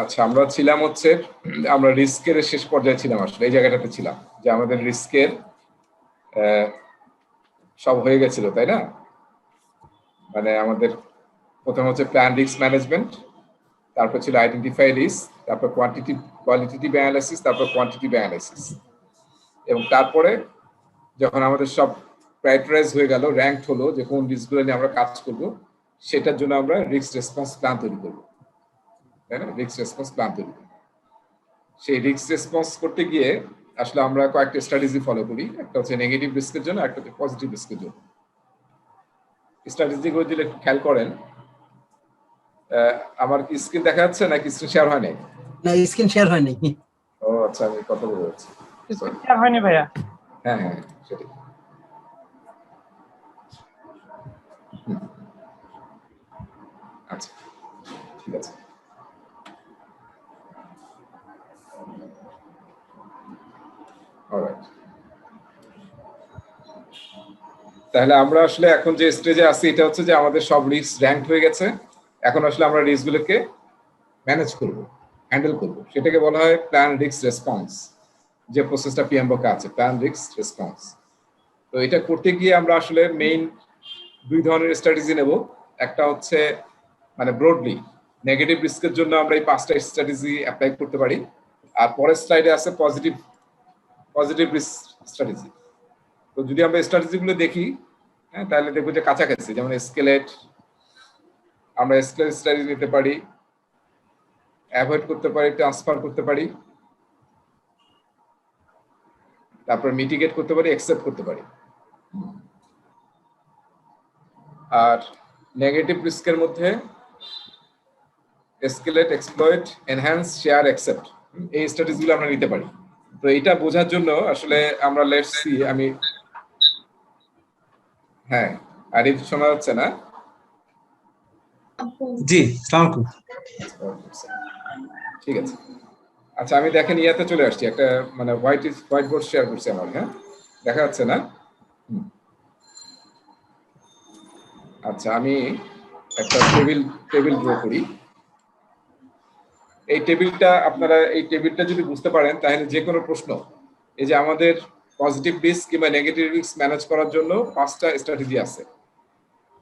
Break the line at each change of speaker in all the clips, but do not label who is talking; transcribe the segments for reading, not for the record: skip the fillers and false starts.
আচ্ছা, আমরা ছিলাম হচ্ছে আমরা রিস্কের শেষ পর্যায়ে ছিলাম, আসলে এই জায়গাটাতে ছিলাম যে আমাদের রিস্কের সব হয়ে গেছিল, তাই না? মানে আমাদের প্রথম হচ্ছে প্ল্যান রিস্ক ম্যানেজমেন্ট, তারপর ছিল আইডেন্টিফাই রিস্ক, তারপর কোয়ালিটেটিভ অ্যানালাইসিস, তারপর কোয়ান্টিটিভ অ্যানালাইসিস। এবং তারপরে যখন আমাদের সব প্রায়োরিটাইজ হয়ে গেল, র্যাঙ্কড হলো যে কোন রিস্কগুলো নিয়ে আমরা কাজ করব, সেটার জন্য আমরা রিস্ক রেসপন্স প্ল্যান তৈরি করব, তাই না? রিস্ক রেসপন্স প্ল্যান তৈরি করব। সেই রিস্ক রেসপন্স করতে গিয়ে আসলে আমরা কয়েকটা স্ট্র্যাটেজি ফলো করি। একটা হচ্ছে নেগেটিভ রিস্কের জন্য, একটা হচ্ছে পজিটিভ রিস্কের জন্য। স্ট্র্যাটেজিগুলো যদি একটু খেয়াল করেন, আমার কি স্ক্রিন দেখা যাচ্ছে নাকি স্ক্রিন শেয়ার হয় নাই?
না, স্ক্রিন শেয়ার হয়নি।
ও আচ্ছা, আমি কথা বলে যাচ্ছি।
স্ক্রিন শেয়ার হয়নি ভাইয়া।
হ্যাঁ হ্যাঁ, সেটাই। আচ্ছা, ঠিক আছে। অলরাইট, তাহলে আমরা আসলে এখন যে স্টেজে আছি এটা হচ্ছে যে আমাদের সব রিস্ক র্যাঙ্কড হয়ে গেছে। এখন আসলে আমরা রিস্কগুলোকে ম্যানেজ করব, হ্যান্ডেল করব। সেটাকে বলা হয় প্ল্যান রিস্ক রেসপন্স। যে প্রসেসটা পিএমবকে আছে, প্ল্যান রিস্ক রেসপন্স। তো এটা করতে গিয়ে আমরা আসলে মেইন দুই ধরনের স্ট্র্যাটেজি নেব। একটা হচ্ছে মানে ব্রডলি নেগেটিভ রিস্কের জন্য আমরা এই 5টা স্ট্র্যাটেজি অ্যাপ্লাই করতে পারি। আর পরের স্লাইডে আছে পজিটিভ রিস্ক স্ট্র্যাটেজি। তো যদি আমরা স্ট্র্যাটেজিগুলো দেখি, হ্যাঁ, তাহলে দেখবো যে কাছাকাছি, যেমন স্কেলেট, আমরা স্কেলেট স্ট্র্যাটেজি নিতে পারি, অ্যাভয়েড করতে পারি, ট্রান্সফার করতে পারি, তারপর মিটিগেট করতে পারি, অ্যাকসেপ্ট করতে পারি। আর নেগেটিভ রিস্কের মধ্যে escalate, exploit, enhance, share, accept, এই স্ট্র্যাটেজিগুলো আমরা নিতে পারি। তো এটা বোঝার জন্য আসলে আমরা লেটস সি, আমি হ্যাঁ, আরিফ শোনা যাচ্ছে না?
জি, আসসালামু আলাইকুম।
ঠিক আছে। আচ্ছা, আমি দেখেন ইয়াতে চলে আসছি, একটা মানে হোয়াইট বোর্ড শেয়ার করছি আমার। হ্যাঁ, দেখা যাচ্ছে না? আচ্ছা, আমি একটা টেবিল ড্র করি। এই টেবিলটা যদি বুঝতে পারেন, তাহলে যে কোনো প্রশ্ন, এই যে আমাদের পজিটিভ রিস্ক কিংবা নেগেটিভ রিস্ক ম্যানেজ করার জন্য 5টা স্ট্র্যাটেজি আছে।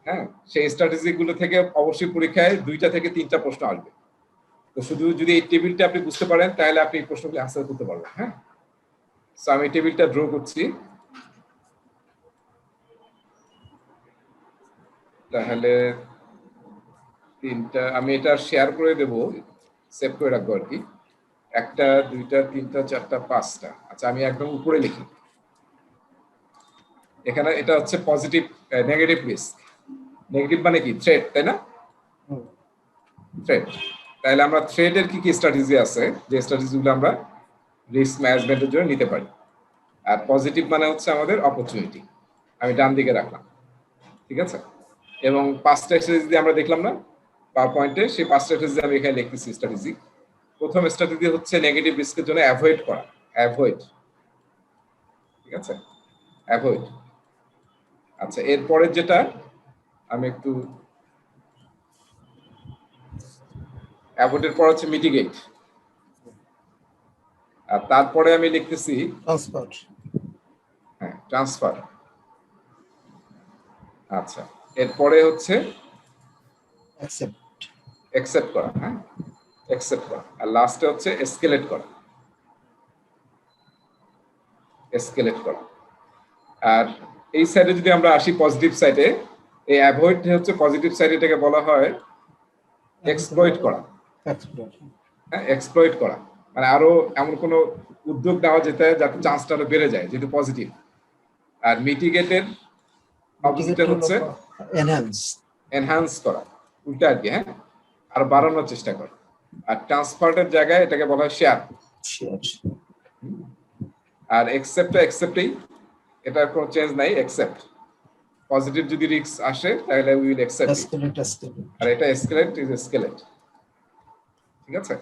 হ্যাঁ, সেই স্ট্র্যাটেজিগুলো থেকে অবশ্যই পরীক্ষায় 2টা থেকে 3টা প্রশ্ন আসবে। তো শুধু যদি এই টেবিলটা আপনি বুঝতে পারেন, তাহলে আপনি এই প্রশ্নগুলো আনসার করতে পারবেন। হ্যাঁ, সো আমি টেবিলটা ড্র করছি। তাহলে 3টা আমি এটা শেয়ার করে দেব, সেভ করে রাখবো আর কি। 1টা 2টা 3টা 4টা 5টা। আচ্ছা, আমি একদম উপরে লিখি। এখানে এটা হচ্ছে পজিটিভ নেগেটিভ রিস্ক। নেগেটিভ মানে কি? থ্রেট, তাই না? থ্রেট। তাহলে আমরা থ্রেটের কি কি স্ট্র্যাটেজি আছে, যে স্ট্র্যাটেজিগুলো আমরা রিস্ক ম্যানেজমেন্টের জন্য নিতে পারি। আর পজিটিভ মানে হচ্ছে আমাদের অপরচুনিটি, আমি ডান দিকে রাখলাম। ঠিক আছে? এবং 5টা স্ট্র্যাটেজি আমরা দেখলাম না পাওয়ার পয়েন্টে, সেই 5টা স্ট্র্যাটেজি আমি এখানে লিখতেছি স্ট্র্যাটেজি। প্রথম স্ট্র্যাটেজি হচ্ছে নেগেটিভ রিস্কের জন্য অ্যাভয়েড করা, অ্যাভয়েড। ঠিক আছে, অ্যাভয়েড। আচ্ছা, এরপরের যেটা আমি একটু অ্যাভয়েডের পর হচ্ছে মিটিগেট। আর তারপরে আমি লিখতেছি
ট্রান্সফার।
হ্যাঁ, ট্রান্সফার। আচ্ছা, এরপরে হচ্ছে অ্যাকসেপ্ট করা। হ্যাঁ, অ্যাকসেপ্ট করা। আর লাস্টে হচ্ছে এসকেলেট করা, এসকেলেট করা। আর এই সাইডে যদি আমরা আসি পজিটিভ সাইডে, এই অ্যাভয়েড হচ্ছে পজিটিভ সাইডে, এটাকে বলা হয় এক্সপ্লয়েট করা। হ্যাঁ, এক্সপ্লয়েট করা মানে আরো এমন কোনো উদ্যোগ নেওয়া যেতে যাতে চান্সটা আরো বেড়ে যায়, যেহেতু পজিটিভ। আর মিটিগেটের অপোজিট হচ্ছে এনহ্যান্স করা, উল্টা আর কি। হ্যাঁ, আর বাড়ানোর চেষ্টা করা। আর ট্রান্সফারের জায়গায় এটাকে বলা হয় শেয়ার। আর অ্যাকসেপ্টেই, এটার কোনো চেঞ্জ নাই, অ্যাকসেপ্ট। পজিটিভ যদি রিস্ক আসে তাহলে উই উইল অ্যাকসেপ্ট, আর এটা এসকেলেট ইজ এসকেলেট। ঠিক আছে?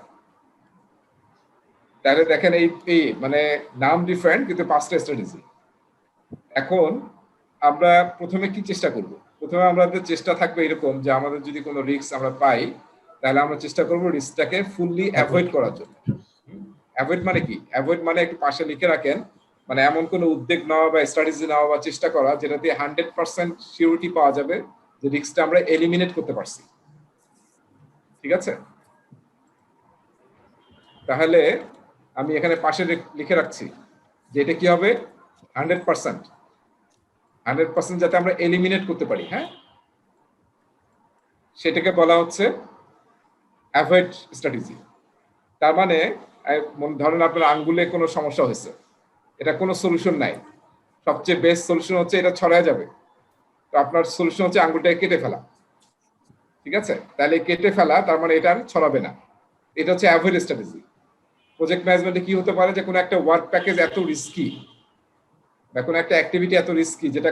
তাহলে দেখেন এই মানে নাম ডিফারেন্ট, কিন্তু 5টা স্ট্র্যাটেজি। এখন আমরা প্রথমে কি চেষ্টা করব? প্রথমে আমাদের চেষ্টা থাকবে এরকম যে আমাদের যদি কোনো রিস্ক আমরা পাই, তাহলে আমরা চেষ্টা করবো রিস্কটাকে ফুললি অ্যাভয়েড করার জন্য। অ্যাভয়েড মানে কি? অ্যাভয়েড মানে একটু পাশে লিখে রাখেন, মানে এমন কোনো উদ্যোগ নেওয়া বা স্ট্র্যাটেজি নেওয়া বা চেষ্টা করা যেটা দিয়ে 100% সিউরিটি পাওয়া যাবে যে রিস্কটা আমরা এলিমিনেট করতে পারছি। ঠিক আছে, তাহলে আমি এখানে পাশে লিখে রাখছি যে এটা কি হবে 100% যাতে আমরা এলিমিনেট করতে পারি। হ্যাঁ, সেটাকে বলা হচ্ছে অ্যাভয়েড স্ট্র্যাটেজি। তার মানে ধরেন আপনার আঙ্গুলে কোনো সমস্যা হয়েছে, এটা কোনো সলিউশন নাই, সবচেয়ে বেস্ট সলিউশন হচ্ছে এটা ছড়ায় যাবে, তো আপনার সলিউশন হচ্ছে আঙ্গুলটাকে কেটে ফেলা। ঠিক আছে, তাহলে কেটে ফেলা তার মানে এটা ছড়াবে না, এটা হচ্ছে অ্যাভয়েড স্ট্র্যাটেজি। প্রজেক্ট ম্যানেজমেন্টে কি হতে পারে যে কোনো একটা ওয়ার্ক প্যাকেজ এত রিস্কি বা কোনো একটা অ্যাক্টিভিটি এত রিস্কি যেটা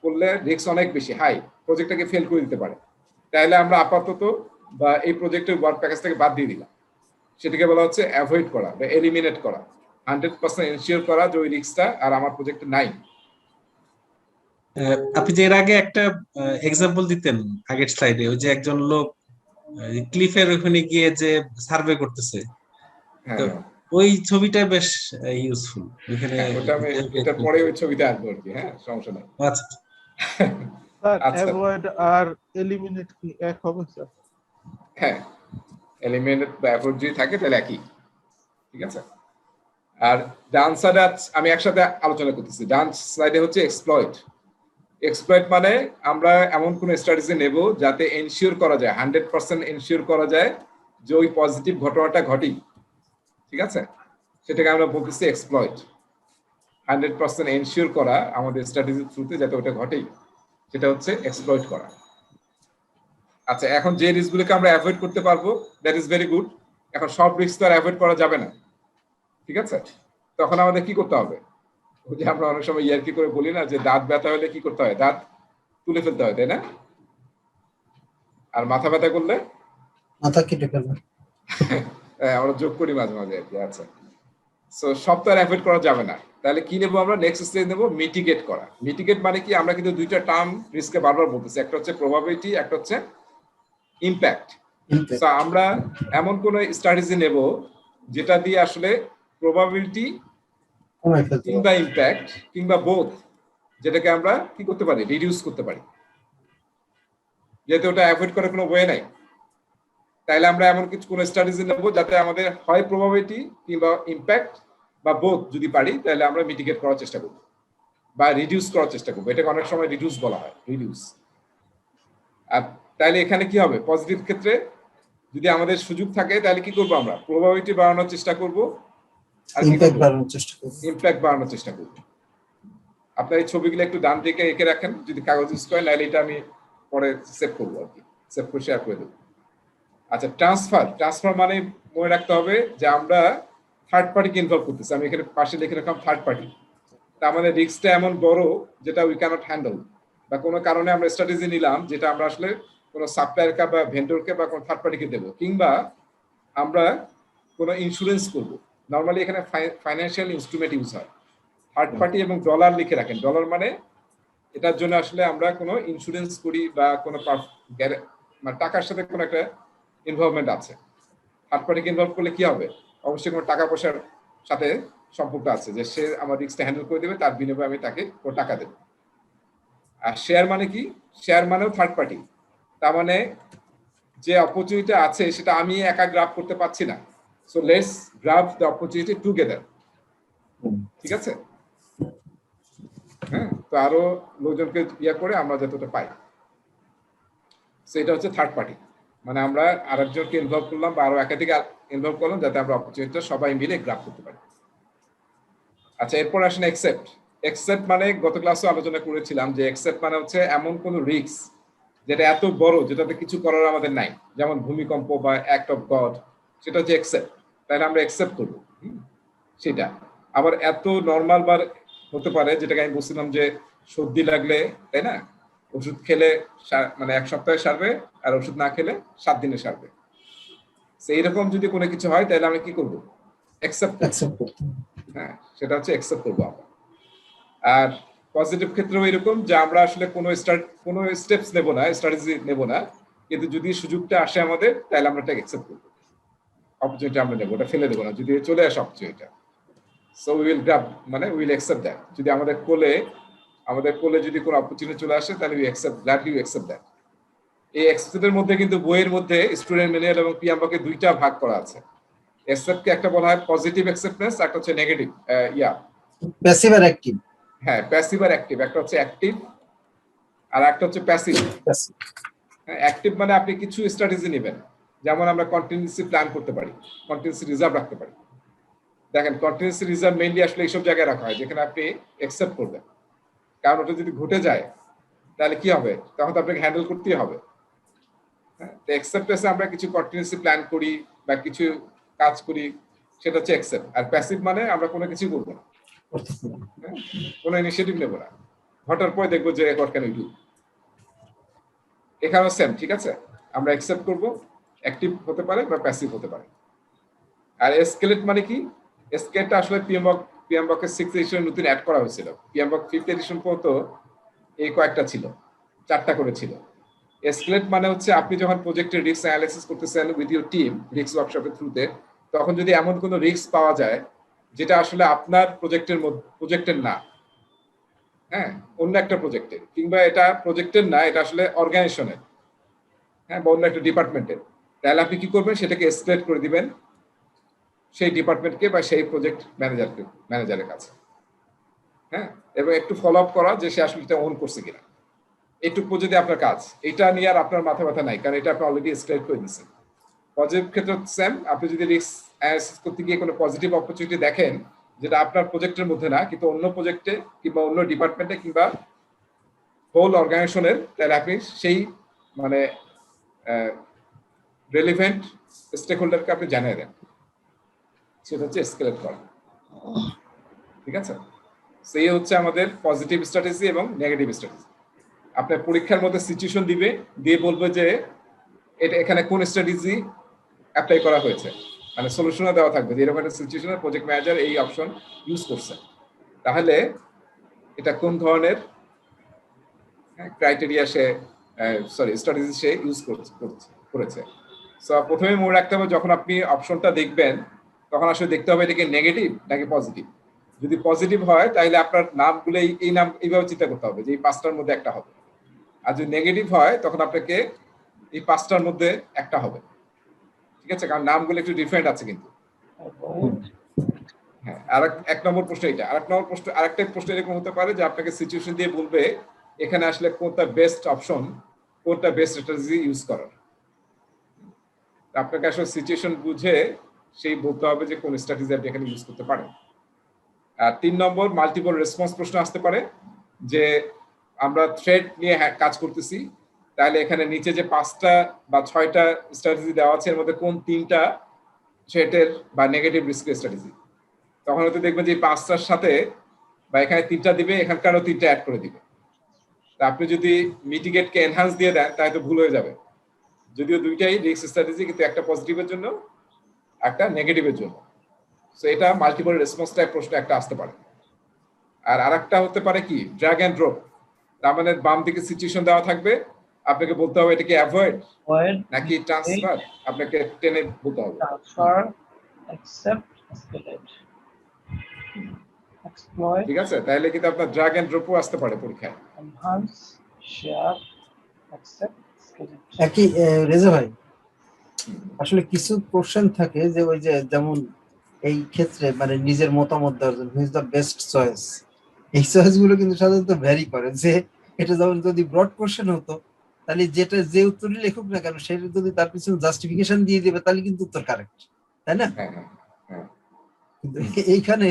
করলে রিস্ক অনেক বেশি হাই, প্রজেক্টটাকে ফেল করে দিতে পারে। তাহলে আমরা আপাতত বা এই প্রজেক্টের ওয়ার্ক প্যাকেজ থেকে বাদ দিয়ে দিলাম, সেটাকে বলা হচ্ছে অ্যাভয়েড করা বা এলিমিনেট করা, 100% এনশিওর করা যে ওই রিস্কটা আর আমার প্রজেক্টে নাই।
আপনি যে এর আগে একটা এক্সাম্পল দিতেন আগের স্লাইডে, ওই যে একজন লোক ক্লিফের ওখানে গিয়ে যে সার্ভে করতেছে, তো
হ্যাঁ,
ওই ছবিটা বেশ ইউজফুল ওখানে।
ওটা আমি এটা পরে ওই ছবিতে আসবো আর কি। হ্যাঁ, সমস্যা নাই।
আচ্ছা
স্যার
আচ্ছা,
অ্যাভয়েড আর এলিমিনেট কি এক হবে স্যার?
হ্যাঁ, এলিমিনেট বা অ্যাভয়েড যদি থাকে তাহলে একই। ঠিক আছে, আর ডান সাইডে আমি একসাথে আলোচনা করতেছি। ডান সাইডে হচ্ছে এক্সপ্লয়েট। এক্সপ্লয়েট মানে আমরা এমন কোন স্ট্র্যাটেজি নেব যাতে এনশিওর করা যায়, 100% এনশিওর করা যায় যে ওই পজিটিভ ঘটনাটা ঘটেই। ঠিক আছে, সেটাকে আমরা বলতেছি এক্সপ্লয়েট। 100% এনশিওর করা আমাদের স্ট্র্যাটেজির থ্রুতে যাতে ওটা ঘটেই, সেটা হচ্ছে এক্সপ্লয়েট করা। আচ্ছা, এখন যে রিস্কগুলোকে আমরা অ্যাভয়েড করতে পারবো, দ্যাট ইজ ভেরি গুড। এখন সব রিস্ক তো আর অ্যাভয়েড করা যাবে না। ঠিক আছে, তখন আমাদের কি করতে হবে? ওই যে আমরা অনেক সময় ইয়ার্কি করে বলি না যে দাঁত ব্যথা হলে কি করতে হয়, দাঁত তুলে ফেলতে হয়, তাই না? আর মাথা ব্যথা করলে
মাথা কেটে ফেলবে।
আমরা যোগ করি মাঝে মাঝে আর কি। আচ্ছা, সো সব তো আর অ্যাভয়েড করা যাবে না, তাহলে কি নেবো আমরা? নেক্সট স্টেজ নেবো মিটিগেট করা। মিটিগেট মানে কি? আমরা কিন্তু দুইটা টার্ম রিস্কে বারবার বলতেছি, একটা হচ্ছে প্রবাবিলিটি, একটা হচ্ছে ইম্প্যাক্ট। তো আমরা এমন কোন স্ট্র্যাটেজি নেব যেটা দিয়ে আসলে প্রবাবিলিটি কিংবা ইম্প্যাক্ট কিংবা বোথ, যেটাকে আমরা কি করতে পারি? রিডিউস করতে পারি। যেহেতু ওটা অ্যাভয়েড করার কোনো ওয়ে নাই, তাইলে আমরা এমন কিছু কোন স্ট্র্যাটেজি নেব যাতে আমাদের হয় প্রবাবিলিটি কিংবা ইম্প্যাক্ট বা বোথ যদি পারি, তাহলে আমরা মিটিগেট করার চেষ্টা করব বা রিডিউস করার চেষ্টা করবো। এটাকে অনেক সময় রিডিউস বলা হয়, রিডিউস। আর তাহলে এখানে কি হবে? পজিটিভ ক্ষেত্রে যদি আমাদের সুযোগ থাকে তাহলে কি করবো? আমরা প্রবাবিলিটি বাড়ানোর চেষ্টা করব আর
ইমপ্যাক্ট বাড়ানোর চেষ্টা করব।
ইম্প্যাক্ট বাড়ানোর চেষ্টা করব। আপনার এই ছবিগুলো একটু ডান দিকে এঁকে রাখেন যদি কাগজ ইউজ করেন, নাহলে এটা আমি পরে সেভ করবো আর কি, সেভ করে শেয়ার করে দেবো। আচ্ছা, ট্রান্সফার মানে মনে রাখতে হবে যে আমরা থার্ড পার্টিকে ইনভলভ করতেছি। আমি এখানে পাশে লিখে রাখলাম থার্ড পার্টি। তার মানে রিস্কটা এমন বড় যেটা উই ক্যানট হ্যান্ডেল, বা কোনো কারণে আমরা স্ট্র্যাটেজি নিলাম যেটা আমরা আসলে কোনো সাপ্লায়ারকে বা ভেন্ডরকে বা কোনো থার্ড পার্টিকে দেবো, কিংবা আমরা কোনো ইন্স্যুরেন্স করব। নর্মালি এখানে ফাইন্যান্সিয়াল ইনস্ট্রুমেন্ট ইউজ হয়। থার্ড পার্টি এবং ডলার লিখে রাখেন। ডলার মানে এটার জন্য আসলে আমরা কোনো ইন্স্যুরেন্স করি বা কোনো মানে টাকার সাথে কোনো একটা ইনভলভমেন্ট আছে। থার্ড পার্টিকে ইনভলভ করলে কি হবে? অবশ্যই কোনো টাকা পয়সার সাথে সম্পর্ক আছে, যে সে আমার রিস্কটা হ্যান্ডেল করে দেবে, তার বিনিময়ে আমি তাকে ও টাকা দেব। আর শেয়ার মানে কি? শেয়ার মানেও থার্ড পার্টি। তার মানে যে অপরচুনিটি আছে সেটা আমি একা গ্রাব করতে পারছি না, so let's grab the opportunity together. ঠিক আছে, হ্যাঁ, তো আরো লোকজনকে ইয়া করে আমরা যতটা পাই, সেটা হচ্ছে থার্ড পার্টি। মানে আমরা আরেকজনকে ইনভলভ করলাম বা আরো একাধিক ইনভলভ করলাম যাতে আমরা অপরচুনিটিটা সবাই মিলে গ্রাব করতে পারি। আচ্ছা, এরপর আসেন একসেপ্ট। একসেপ্ট মানে গত ক্লাসে আলোচনা করেছিলাম যে একসেপ্ট মানে হচ্ছে এমন কোন রিস্ক যেটা এত বড় যেটাতে কিছু করার আমাদের নাই, যেমন ভূমিকম্প বা অ্যাক্ট অফ গড, সেটা হচ্ছে একসেপ্ট। তাহলে আমরা একসেপ্ট করবো সেটা। আবার এত নর্মাল বার হতে পারে, যেটাকে আমি বলছিলাম যে সর্দি লাগলে, তাই না, ওষুধ খেলে মানে এক সপ্তাহে সারবে, আর ওষুধ না খেলে 7 দিনে সারবে। এইরকম যদি কোনো কিছু হয় তাহলে আমি কি করবো? অ্যাকসেপ্ট করব। হ্যাঁ, সেটা হচ্ছে অ্যাকসেপ্ট করবো আমরা। আর পজিটিভ ক্ষেত্রেও এরকম যে আমরা আসলে কোনো স্টেপস নেব না, স্ট্র্যাটেজি নেব না, কিন্তু যদি সুযোগটা আসে আমাদের, তাহলে আমরা এটা অ্যাকসেপ্ট করবো, অপরচুনিটি আমরা নেবো, ওটা ফেলে দেবো না যদি চলে আসে অপরচুনিটিটা। সো উইল গ্রাব, মানে উইল অ্যাকসেপ্ট দ্যাট। যদি আমাদের কোলে যদি কোনো অপরচুনিটি চলে আসে, তাহলে we accept gladly, we accept that. এই অ্যাকসেপ্টের মধ্যে কিন্তু বইয়ের মধ্যে স্টুডেন্ট ম্যানুয়াল এবং পিএমবকে দুইটা ভাগ করা আছে। অ্যাকসেপ্টকে একটা বলা হয় পজিটিভ অ্যাকসেপ্টেন্স, একটা হচ্ছে নেগেটিভ
প্যাসিভ আর অ্যাক্টিভ।
হ্যাঁ, প্যাসিভ আর অ্যাক্টিভ। একটা হচ্ছে অ্যাক্টিভ আর একটা হচ্ছে প্যাসিভ। অ্যাক্টিভ মানে আপনি কিছু স্ট্র্যাটেজি নেবেন, যেমন আমরা কন্টিনিউসি প্ল্যান করতে পারি, কন্টিনিউসি রিজার্ভ রাখতে পারি। দেখেন, কন্টিনিউসি রিজার্ভ মেইনলি আসলে এইসব জায়গায় রাখা হয় যেখানে আপনি অ্যাকসেপ্ট করবেন, কারণ ওটা যদি ঘটে যায় তাহলে কি হবে, তখন তো আপনাকে হ্যান্ডেল করতেই হবে। হ্যাঁ, তো অ্যাকসেপ্টেন্সে আমরা কিছু কন্টিনিউসি প্ল্যান করি বা কিছু কাজ করি, সেটা হচ্ছে অ্যাকসেপ্ট। আর প্যাসিভ মানে আমরা কোনো কিছু করবো না, হ্যাঁ, কোনো ইনিশিয়েটিভ নেবো না, ঘটার পরে দেখবো যে হোয়াট ক্যান উই ডু। এখানেও সেম, ঠিক আছে? আমরা অ্যাকসেপ্ট করবো, অ্যাক্টিভ হতে পারে বা প্যাসিভ হতে পারে। আর এসকেলেট মানে কি? এসকেলেটটা আসলে পিএমবকের 6th এডিশনে নতুন অ্যাড করা হয়েছিল। পিএমবক 5th এডিশন পর্যন্ত এই কয়েকটা ছিল, 4টা করে ছিল। এসকেলেট মানে হচ্ছে আপনি যখন প্রজেক্টের রিস্ক অ্যানালাইসিস করতেছেন উইথ ইউর টিম রিস্ক ওয়ার্কশপের থ্রুতে, তখন যদি এমন কোনো রিস্ক পাওয়া যায় যেটা আসলে আপনার প্রজেক্টের না, হ্যাঁ, অন্য একটা প্রজেক্টের, কিংবা এটা প্রজেক্টের না, এটা আসলে অর্গানাইজেশনের, হ্যাঁ, বা অন্য একটা ডিপার্টমেন্টের, তাহলে আপনি কি করবেন, সেটাকে এসকেলেট করে দিবেন সেই ডিপার্টমেন্টকে বা সেই প্রজেক্ট ম্যানেজারের কাছে, হ্যাঁ, এবং একটু ফলো আপ করা যে সে আসলে এটা ওন করছে কিনা। এইটুকু যদি আপনার কাজ, এটা নিয়ে আর আপনার মাথা ব্যথা নাই, কারণ এটা আপনি অলরেডি এসকেলেট করে দিচ্ছেন। পজিটিভ ক্ষেত্রে সেম, আপনি যদি রিস্ক অ্যানালাইসিস করতে গিয়ে কোনো পজিটিভ অপরচুনিটি দেখেন যেটা আপনার প্রজেক্টের মধ্যে না, কিন্তু অন্য প্রজেক্টে কিংবা অন্য ডিপার্টমেন্টে কিংবা হোল অর্গানাইজেশনের, তাহলে আপনি সেই মানে রেলিভেন্ট স্টেক হোল্ডারকে আপনি জানিয়ে দেন, সেটা হচ্ছে এসকেলেট করা। ঠিক আছে? সেই হচ্ছে আমাদের পজিটিভ স্ট্র্যাটেজি এবং নেগেটিভ স্ট্র্যাটেজি। আপনার পরীক্ষার মধ্যে সিচুয়েশন দিবে, দিয়ে বলবে যে এটা এখানে কোন স্ট্র্যাটেজি অ্যাপ্লাই করা হয়েছে, মানে সলিউশনও দেওয়া থাকবে যে এরকম একটা সিচুয়েশনে প্রজেক্ট ম্যানেজার এই অপশন ইউজ করছে, তাহলে এটা কোন ধরনের ক্রাইটেরিয়া সে স্ট্র্যাটেজি সে ইউজ করেছে। সো প্রথমে মনে রাখতে হবে, যখন আপনি অপশনটা দেখবেন তখন আসলে দেখতে হবে এটা কি নেগেটিভ নাকি পজিটিভ। যদি পজিটিভ হয় তাহলে আপনার নামগুলো এই নাম এইভাবে চিন্তা করতে হবে যে এই 5টার মধ্যে একটা হবে, আর যদি নেগেটিভ হয় তখন আপনাকে এই 5টার মধ্যে একটা হবে। ঠিক আছে, কারণ নামগুলো একটু ডিফারেন্ট আছে কিন্তু। হ্যাঁ, আর এক নম্বর প্রশ্ন এটা। আরেকটা প্রশ্ন এরকম হতে পারে যে আপনাকে সিচুয়েশন দিয়ে বলবে এখানে আসলে কোনটা বেস্ট অপশন, কোনটা বেস্ট স্ট্র্যাটেজি ইউজ করার। আপনাকে আসলে সিচুয়েশন বুঝে সেই বলতে হবে যে কোন স্ট্র্যাটেজি আপনি এখানে ইউজ করতে পারেন। আর 3 নম্বর মাল্টিপল রেসপন্স প্রশ্ন আসতে পারে যে আমরা থ্রেড নিয়ে কাজ করতেছি, তাহলে এখানে নিচে যে 5টা বা 6টা স্ট্র্যাটেজি দেওয়া আছে এর মধ্যে কোন 3টা থ্রেটের বা নেগেটিভ রিস্কের স্ট্র্যাটেজি। তখন হয়তো দেখবেন যে 5টার সাথে বা এখানে 3টা দিবে, এখানকারও 3টা অ্যাড করে দিবে। তা আপনি যদি মিটিগেটকে এনহান্স দিয়ে দেন তাহলে তো ভুল হয়ে যাবে, যদিও দুইটাই রিস্ক স্ট্র্যাটেজি, কিন্তু একটা পজিটিভের জন্য একটা নেগেটিভের জন্য। সো এটা মাল্টিপল রেসপন্স টাইপ প্রশ্ন একটা আসতে পারে। আর আরেকটা হতে পারে কি ড্র্যাগ এন্ড ড্রপ, তার মানে বাম দিকে সিচুয়েশন দেওয়া থাকবে, আপনাকে বলতে হবে এটা কি অ্যাভয়েড নাকি ট্রান্সফার, আপনাকে টেনে বলতে হবে
ট্রান্সফার, অ্যাকসেপ্ট, এসকেলেট, এক্সপ্লয়েট,
ঠিক আছে? তাহলে কিন্তু আপনার ড্র্যাগ এন্ড ড্রপও আসতে পারে পরীক্ষায়।
Enhance, share, accept, escalate.
একই রেজা ভাই, আসলে কিছু কোশ্চেন থাকে যে ওই যে যেমন এই ক্ষেত্রে মানে নিজের মতামত দেওয়ার জন্য হুইজ দ্য বেস্ট চয়েস, এই চয়েস গুলো কিন্তু সাধারণত ভ্যারি করে। যে এটা যেমন যদি ব্রড কোশ্চেন হতো তাহলে যেটা যে উত্তরই লেখুক না কেন সেটা যদি তার পিছনে জাস্টিফিকেশন দিয়ে দেবে তাহলে কিন্তু উত্তর কারেক্ট, তাই না?
হ্যাঁ হ্যাঁ হ্যাঁ।
কিন্তু এইখানে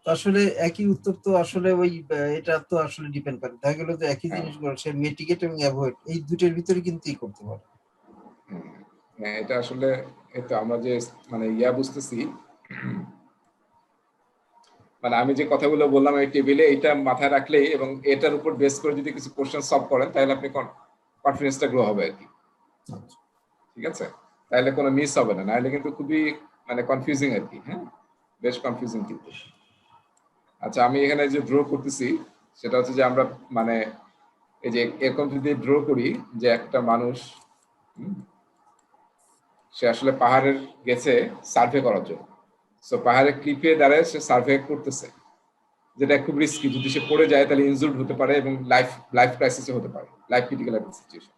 তো আসলে একই উত্তর তো আসলে ওই এটা তো আসলে ডিপেন্ড করে, দেখা গেল যে একই জিনিসগুলো সে মিটিগেট এবং অ্যাভয়েড এই দুটোর ভিতরে কিন্তু ই করতে পারে।
হ্যাঁ, এটা আসলে এটা আমরা যে মানে বুঝতেছি, মানে আমি যে কথাগুলো বললাম এই টেবিলে, এটা মাথায় রাখলেই এবং এটার উপর বেস করে যদি কিছু কোশ্চেন সলভ করেন তাহলে আপনি কনফিডেন্সটা গ্রো হবে আর কি। ঠিক আছে, তাহলে কোনো মিস হবে না, নাহলে কিন্তু খুবই মানে কনফিউজিং আর কি। হ্যাঁ, বেশ কনফিউজিং কিন্তু। আচ্ছা, আমি এখানে যে ড্র করতেছি সেটা হচ্ছে যে আমরা মানে এই যে এরকম যদি ড্র করি যে একটা মানুষ সে আসলে পাহাড়ের গেছে সার্ভে করার জন্য। সো পাহাড়ের ক্লিপে দাঁড়ায় সে সার্ভে করতেছে, যেটা খুব রিস্কি। যদি সে পড়ে যায় তাহলে ইনজুর্ড হতে পারে এবং লাইফ ক্রাইসিসে হতে পারে, লাইফ ক্রিটিক্যাল একটা সিচুয়েশন।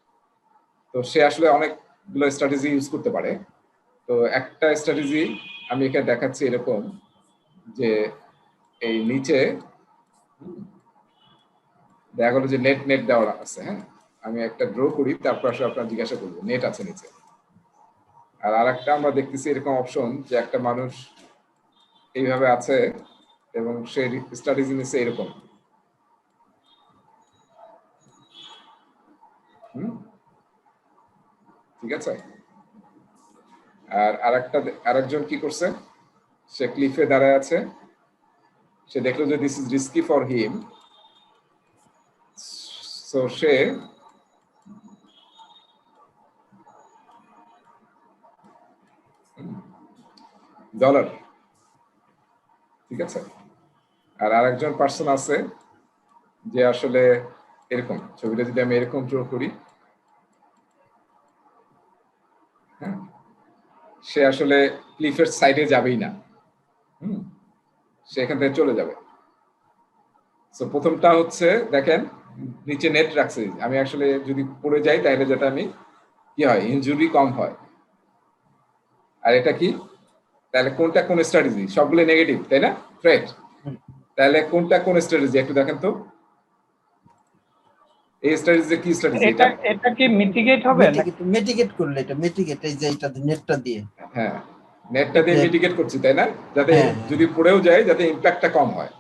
তো সে আসলে অনেকগুলো স্ট্র্যাটেজি ইউজ করতে পারে। তো একটা স্ট্র্যাটেজি আমি এখানে দেখাচ্ছি এরকম, যে এই নিচে দেখা গেলো যে নেট দেওয়া আছে। হ্যাঁ, আমি একটা ড্র করি, তারপর আসলে আপনার জিজ্ঞাসা করবো নেট আছে নিচে। আর আরেকটা আমরা দেখতেছি এরকম অপশন, যে একটা মানুষ এইভাবে আছে এবং সে স্ট্র্যাটেজি নিচ্ছে এরকম। ঠিক আছে। আর আরেকজন কি করছে, সে ক্লিফে দাঁড়ায় আছে, সে দেখলো যে this is risky for him, so say dollar. ঠিক আছে। আর আরেকজন পার্সন আছে যে আসলে এরকম, ছবিটা যদি আমি এরকম ড্র করি, হ্যাঁ, সে আসলে ক্লিফের সাইডে যাবেই না, সে এখান থেকে চলে যাবে। সো প্রথমটা হচ্ছে দেখেন নিচে নেট রাখছে, আমি আসলে যদি পড়ে যাই তাহলে যাতে আমি কি হয়, ইনজুরি কম হয়। আর এটা কি, তাহলে কোনটা কোন স্ট্র্যাটেজি? সবগুলো নেগেটিভ, তাই না? থ্রেট। তাহলে কোনটা কোন স্ট্র্যাটেজি একটু দেখেন তো। এই স্ট্র্যাটেজি কি স্ট্র্যাটেজি?
এটা কি মিটিগেট হবে না?
মিটিগেট করলে এটা মিটিগেট, এই যে এটা নেটটা দিয়ে।
হ্যাঁ, নেটটা দিয়ে মিটিগেট করছি, তাই না? যাতে
হ্যাঁ।
যদি পড়েও যায় যাতে ইমপ্যাক্টটা কম হয়।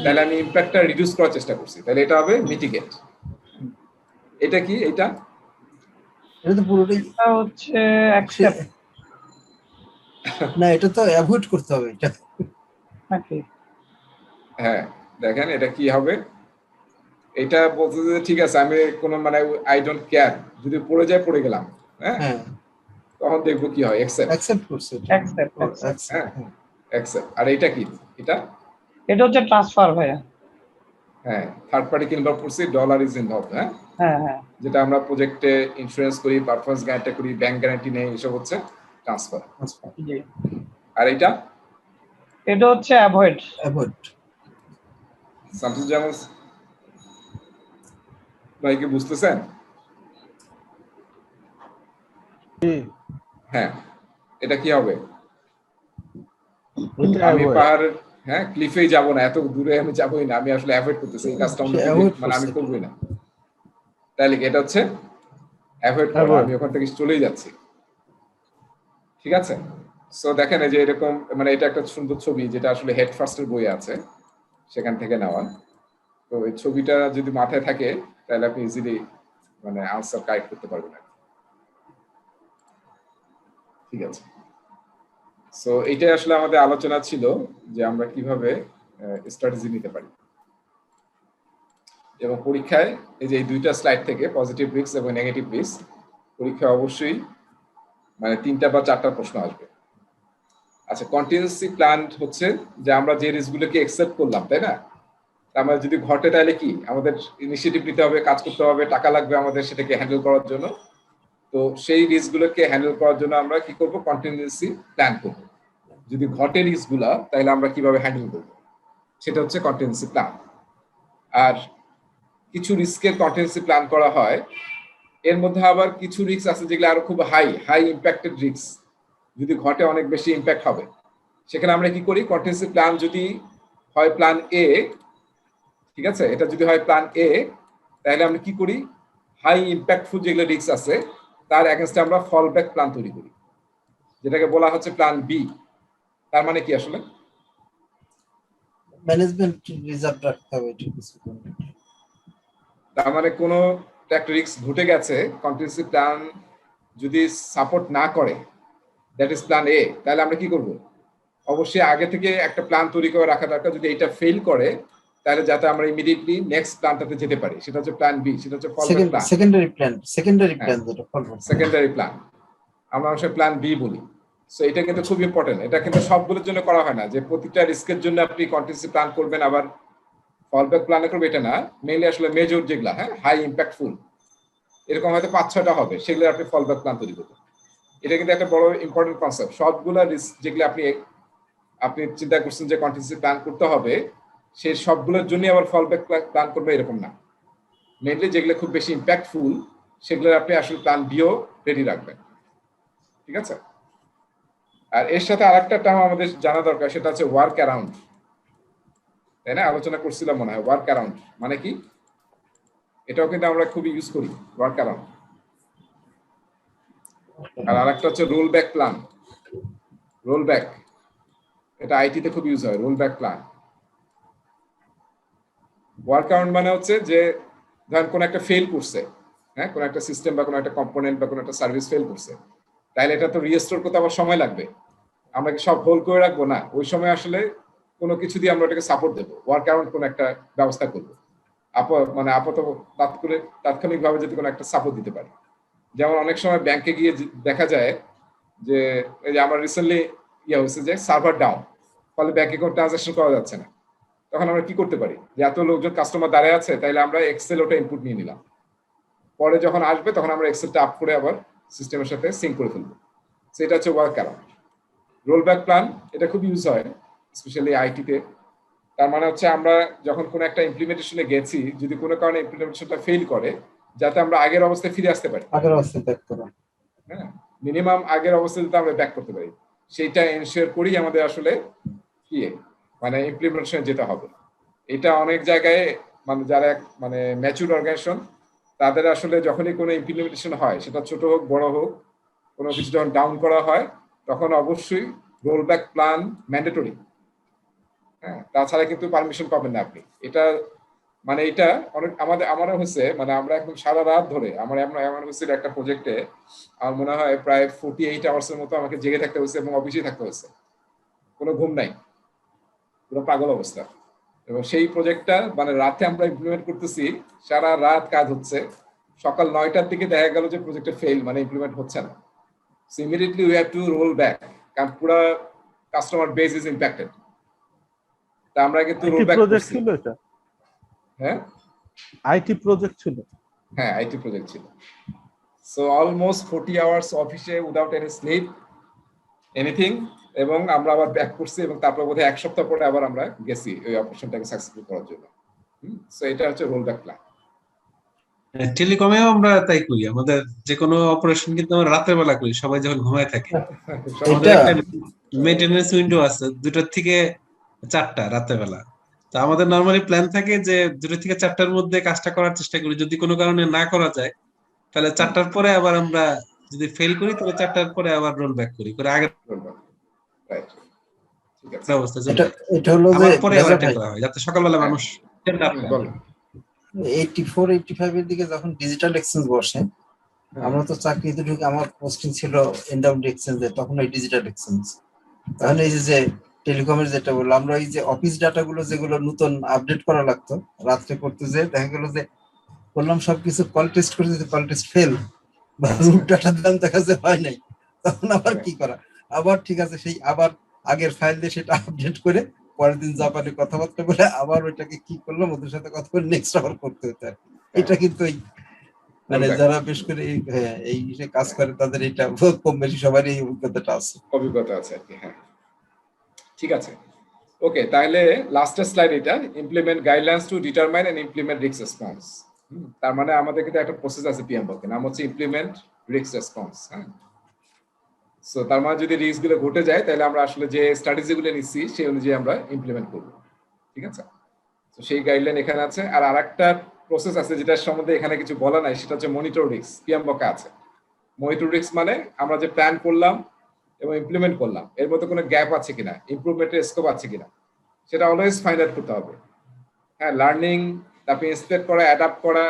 তাহলে আমি ইমপ্যাক্টটা রিডিউস করার চেষ্টা করছি, তাহলে এটা হবে মিটিগেট। এটা কি? এটা
তো পুরোটাই
এটা হচ্ছে অ্যাকসেপ্ট
না, এটা তো অ্যাভয়েড করতে হবে এটা
নাকি?
হ্যাঁ, দেখেন এটা কি হবে। এটা বলতে যে ঠিক আছে, আমি কোনো মানে আই ডোন্ট কেয়ার, যদি পড়ে যায় পড়ে গেলাম, হ্যাঁ,
হ্যাঁ,
তখন দেখবো কি হয়।
অ্যাকসেপ্ট করছে এটা।
অ্যাকসেপ্ট
হ্যাঁ, অ্যাকসেপ্ট। আর এটা কি?
এটা হচ্ছে ট্রান্সফার ভাইয়া।
হ্যাঁ, থার্ড পার্টি কিনভার করছি, ডলার ইজ ইনভলভড। হ্যাঁ,
হ্যাঁ হ্যাঁ,
যেটা আমরা প্রজেক্টে ইন্স্যুরেন্স করি, পারফরম্যান্স গ্যারান্টি করি, ব্যাংক গ্যারান্টি নেই, এসব হচ্ছে ট্রান্সফার।
জি।
আর
এটা হচ্ছে অ্যাভয়েড।
শামসুজ্জামান ভাই কি বুঝতেছেন? হ্যাঁ, এটা কি হবে? আমি পাহাড়ের ক্লিফেই যাব না, এত দূরে আমি যাবই না, আমি আসলে অ্যাভয়েড করতেছি এই কাজটা, মানে আমি করবই না। তাহলে এটা হচ্ছে অ্যাভয়েড করা, আমি ওখান থেকে চলেই যাচ্ছি। ঠিক আছে। সো দেখেন এই যে এরকম, মানে এটা একটা সুন্দর ছবি যেটা আসলে হেড ফার্স্টের বই আছে, সেখান থেকে নেওয়া। তো এই ছবিটা যদি মাথায় থাকে তাহলে আপনি ইজিলি মানে আনসার কারেক্ট করতে পারবেন। ঠিক আছে। সো এইটাই আসলে আমাদের আলোচনা ছিল, যে আমরা কিভাবে স্ট্র্যাটেজি নিতে পারি। এবং পরীক্ষায় এই যে এই দুইটা স্লাইড থেকে পজিটিভ রিস্ক এবং নেগেটিভ রিস্ক, পরীক্ষায় অবশ্যই মানে 3টা বা 4টা প্রশ্ন আসবে। আচ্ছা, কন্টিনজেন্সি প্ল্যান হচ্ছে যে আমরা যে রিস্কগুলোকে অ্যাকসেপ্ট করলাম, তাই না? আমরা যদি ঘটে তাহলে কি আমাদের ইনিশিয়েটিভ নিতে হবে, কাজ করতে হবে, টাকা লাগবে আমাদের সেটাকে হ্যান্ডেল করার জন্য। তো সেই রিস্কগুলোকে হ্যান্ডেল করার জন্য আমরা কি করব? কন্টিনজেন্সি প্ল্যান করব। যদি ঘটে রিস্কগুলো, তাহলে আমরা কিভাবে হ্যান্ডেল করব, সেটা হচ্ছে কন্টিনজেন্সি প্ল্যান। আর কিছু রিস্কের কন্টিনজেন্সি প্ল্যান করা হয়, এর মধ্যে আবার কিছু রিস্ক আছে যেগুলো আরো খুব হাই ইম্প্যাক্টেড রিস্ক, যদি ঘটে অনেক বেশি ইম্প্যাক্ট হবে। সেখানে আমরা কি করি? কন্টিনজেন্সি প্ল্যান যদি হয় প্ল্যান এ, ঠিক আছে, এটা যদি হয় প্ল্যান এ, তাহলে আমরা কি করি? হাই ইম্প্যাক্টফুল যেগুলো রিস্ক আছে তার এগেইনস্টে আমরা ফল ব্যাক প্ল্যান তৈরি করি, যেটাকে বলা হচ্ছে প্ল্যান বি। তার মানে কি আসলে?
ম্যানেজমেন্ট রিজার্ভ রাখতে হবে এটা কিছু।
তার মানে কোনো একটা রিস্ক ঘটে গেছে, কন্টিনজেন্সি প্ল্যান যদি সাপোর্ট না করে, দ্যাট ইজ প্ল্যান এ, তাহলে আমরা কি করব? অবশ্যই আগে থেকে একটা প্ল্যান তৈরি করে রাখা দরকার, যদি এটা ফেল করে তাহলে যাতে আমরা ইমিডিয়েটলি নেক্সট প্ল্যানটাতে যেতে পারি, সেটা হচ্ছে প্ল্যান বি, সেটা হচ্ছে ফলব্যাক প্ল্যান,
সেকেন্ডারি প্ল্যান যেটা ফলব্যাক,
সেকেন্ডারি প্ল্যান আমরা অবশ্যই প্ল্যান বি বলি। সো এটা কিন্তু খুব ইম্পর্টেন্ট। এটা কিন্তু সবগুলোর জন্য করা হয় না, যে প্রতিটা রিস্কের জন্য আপনি কন্টিনজেন্সি প্ল্যান করবেন আবার ফলব্যাক প্ল্যানে করবে, এটা না। মেইনলি আসলে মেজর যেগুলা, হাই ইম্প্যাক্টফুল এরকম হয়তো 5-6টা হবে, সেগুলো আপনি ফল ব্যাক প্ল্যান তৈরি করবেন। এটা কিন্তু একটা বড় ইম্পর্টেন্ট কনসেপ্ট। সবগুলা রিস্ক যেগুলো আপনি আপনি চিন্তা করছেন যে কন্টিনজেন্সি প্ল্যান করতে হবে, সেই সবগুলোর জন্য আবার ফল ব্যাক প্ল্যান করবে এরকম না। মেনলি যেগুলো খুব বেশি ইম্প্যাক্টফুল সেগুলো আপনি আসলে প্ল্যান বিও রেডি রাখবেন, ঠিক আছে? আর এর সাথে আরেকটা টার্ম আমাদের জানা দরকার, সেটা হচ্ছে ওয়ার্ক অ্যারাউন্ড, তাই না? আলোচনা করছিলাম মনে হয়। ওয়ার্ক অ্যারাউন্ড মানে কি? এটাও কিন্তু আমরা খুবই ইউজ করি, ওয়ার্ক অ্যারাউন্ড। আর আরেকটা হচ্ছে roll back plan. Roll back, এটা আইটিতে খুব ইউজ হয়, roll back plan. Work around মানে হচ্ছে যে ধরেন কোন একটা ফেল করছে, হ্যাঁ, কোন একটা সিস্টেম বা কোন একটা কম্পোনেন্ট বা কোন একটা সার্ভিস ফেল করছে, তাহলে এটা তো রিস্টোর করতে আবার সময় লাগবে। আমরা কি সব হোল্ড করে রাখবো? না, ওই সময় আসলে কোনো কিছু দিয়ে আমরা ওটাকে সাপোর্ট দেবো, ওয়ার্ক অ্যারাউন্ড কোন একটা ব্যবস্থা করবো, মানে আপাতত তাৎক্ষণিকভাবে যদি কোনো একটা সাপোর্ট দিতে পারি। যেমন অনেক সময় ব্যাংকে গিয়ে দেখা যায় যে এই যে আমার রিসেন্টলি হয়েছে যে সার্ভার ডাউন, ফলে ব্যাংক অ্যাকাউন্ট ট্রানজাকশন করা যাচ্ছে না। তখন আমরা কি করতে পারি, যে এত লোকজন কাস্টমার দাঁড়ায় আছে, তাইলে আমরা এক্সেল ওটা ইনপুট নিয়ে নিলাম, পরে যখন আসবে তখন আমরা এক্সেলটা আপ করে আবার সিস্টেমের সাথে সিঙ্ক করে ফেলবো। সেটা হচ্ছে work around. Roll back plan এটা খুব ইউজ হয় স্পেশালি আইটিতে। তার মানে হচ্ছে আমরা যখন কোনো একটা ইমপ্লিমেন্টেশনে গেছি, যদি কোনো কারণে ইমপ্লিমেন্টেশনটা ফেল করে, যাতে আমরা আগের অবস্থায় ফিরে আসতে পারি।
আগের অবস্থায় ব্যাক করা।
হ্যাঁ, মিনিমাম আগের অবস্থায় যাতে আমরা ব্যাক করতে পারি, সেইটা এনশিওর করেই আমাদের আসলে কি মানে ইমপ্লিমেন্টেশনে যেতে হবে। এটা অনেক জায়গায় মানে যারা মানে ম্যাচুর অর্গানাইজেশন, তাদের আসলে যখনই কোনো ইমপ্লিমেন্টেশন হয়, সেটা ছোট হোক বড় হোক, কোনো কিছু যখন ডাউন করা হয়, তখন অবশ্যই রোল ব্যাক প্ল্যান ম্যান্ডেটরি। হ্যাঁ, তাছাড়া কিন্তু পারমিশন পাবেন না আপনি। এটা মানে এটা অনেক আমারও হয়েছে, মানে আমরা একদম সারা রাত ধরে এমন হয়েছিল একটা প্রজেক্টে, আমার মনে হয় প্রায় 48 আওয়ার্সের মতো আমাকে জেগে থাকতে হয়েছে এবং অফিসে থাকতে হয়েছে, কোনো ঘুম নাই, পুরো পাগল অবস্থা। এবং সেই প্রজেক্টটা মানে রাতে আমরা ইমপ্লিমেন্ট করতেছি, সারা রাত কাজ হচ্ছে, সকাল 9টার দিকে দেখা গেল যে প্রজেক্টটা ফেল, মানে ইমপ্লিমেন্ট হচ্ছে না। So immediately we have to roll back, কারণ পুরো কাস্টমার বেস ইজ ইম্প্যাক্টেড। তা আমরা কিন্তু রোল ব্যাক
প্রজেক্ট
করছি।
ছিল এটা?
হ্যাঁ
আইটি প্রজেক্ট ছিল?
হ্যাঁ, আইটি প্রজেক্ট ছিল। সো অলমোস্ট 40 আওয়ার্স অফিসে উইদাউট এনি স্লিপ এনিথিং, এবং আমরা আবার ব্যাক করছি, এবং তারপর বোধহয় 1 সপ্তাহ পরে আবার আমরা গেছি ওই অপারেশনটাকে সাকসেসফুল করার জন্য। সো এটা হচ্ছে রোল ব্যাক প্ল্যান।
টেলিকমেও আমরা তাই করি, আমাদের যে কোনো অপারেশন কিন্তু আমরা রাতের বেলা করি, সবাই যখন ঘুমায় থাকে। আমাদের একটা মেইনটেনেন্স উইন্ডো আছে 2টা থেকে 4টা রাতের বেলা। তো আমাদের নরমালি প্ল্যান থাকে যে 2টা থেকে 4টার মধ্যে কাজটা করার চেষ্টা করি, যদি কোনো কারণে না করা যায় তাহলে 4টার পরে আবার আমরা যদি ফেল করি তাহলে 4টার পরে আবার রোল ব্যাক করি, করে আগের
রাইট, ঠিক আছে।
অবস্থা চলে
এটা
যায়।
এটা হলো যে
আবার পরে আবার
মেজর
অ্যাটেন্ড
ভাই,
করা হয়, যাতে সকালবেলা মানুষ
বলো।
84 85 এর দিকে যখন ডিজিটাল এক্সচেঞ্জ বসে, আমরা তো চাকরিতে ঢুকে, আমার পোস্টিং ছিল এনডব্লিউ এক্সচেঞ্জে, তখন ওই ডিজিটাল এক্সচেঞ্জ। তাহলে এই যে টেলিকমের যেটা বললো, আমরা এই যে অফিস ডাটাগুলো যেগুলো নতুন আপডেট করা লাগতো, রাত্রে করতে যে দেখা গেল যে বললাম সবকিছু কল টেস্ট করে দিতে, কল টেস্ট ফেল, বা রুট ডাটা দিলাম, দেখা যায় হয় নাই, তখন আবার কি করা, আবার ঠিক আছে সেই আবার আগের ফাইল দিয়ে সেটা আপডেট করে পরের দিন জাপানে কথাবার্তা বলে আবার ওইটাকে কি করলাম, ওদের সাথে কথা বলে নেক্সট আবার করতে হতো আর কি। এটা কিন্তু এই মানে যারা বেশ করে এই কাজ করে তাদের এটা কম বেশি সবারই এই অভিজ্ঞতাটা আছে।
অভিজ্ঞতা আছে আর কি। হ্যাঁ, ঠিক আছে, ওকে। তাহলে লাস্টের স্লাইড এটা, implement guidelines to determine and implement risk response. তার মানে আমাদের কিন্তু একটা প্রসেস আছে পিএমবকে, নাম হচ্ছে ইমপ্লিমেন্ট রিস্ক রেসপন্স। হ্যাঁ, সো তার মানে যদি রিস্ক গুলো ঘটে যায়, তাহলে আমরা আসলে যে স্ট্র্যাটেজি গুলো নিচ্ছি সেই অনুযায়ী আমরা ইমপ্লিমেন্ট করবো, ঠিক আছে? তো সেই গাইডলাইন এখানে আছে। আর আরেকটা প্রসেস আছে যেটার সম্বন্ধে এখানে কিছু বলা নাই, সেটা হচ্ছে মনিটর রিস্ক। পিএমবকে আছে মনিটর রিস্ক, মানে আমরা যে প্ল্যান করলাম এবং ইমপ্লিমেন্ট করলাম, এর মধ্যে কোনো গ্যাপ আছে কিনা, ইমপ্রুভমেন্টের স্কোপ আছে কিনা, সেটা অলওয়েজ ফাইন্ড আউট করতে হবে। হ্যাঁ, লার্নিং, তারপরে ইন্সপেক্ট করা, অ্যাডাপ্ট করা,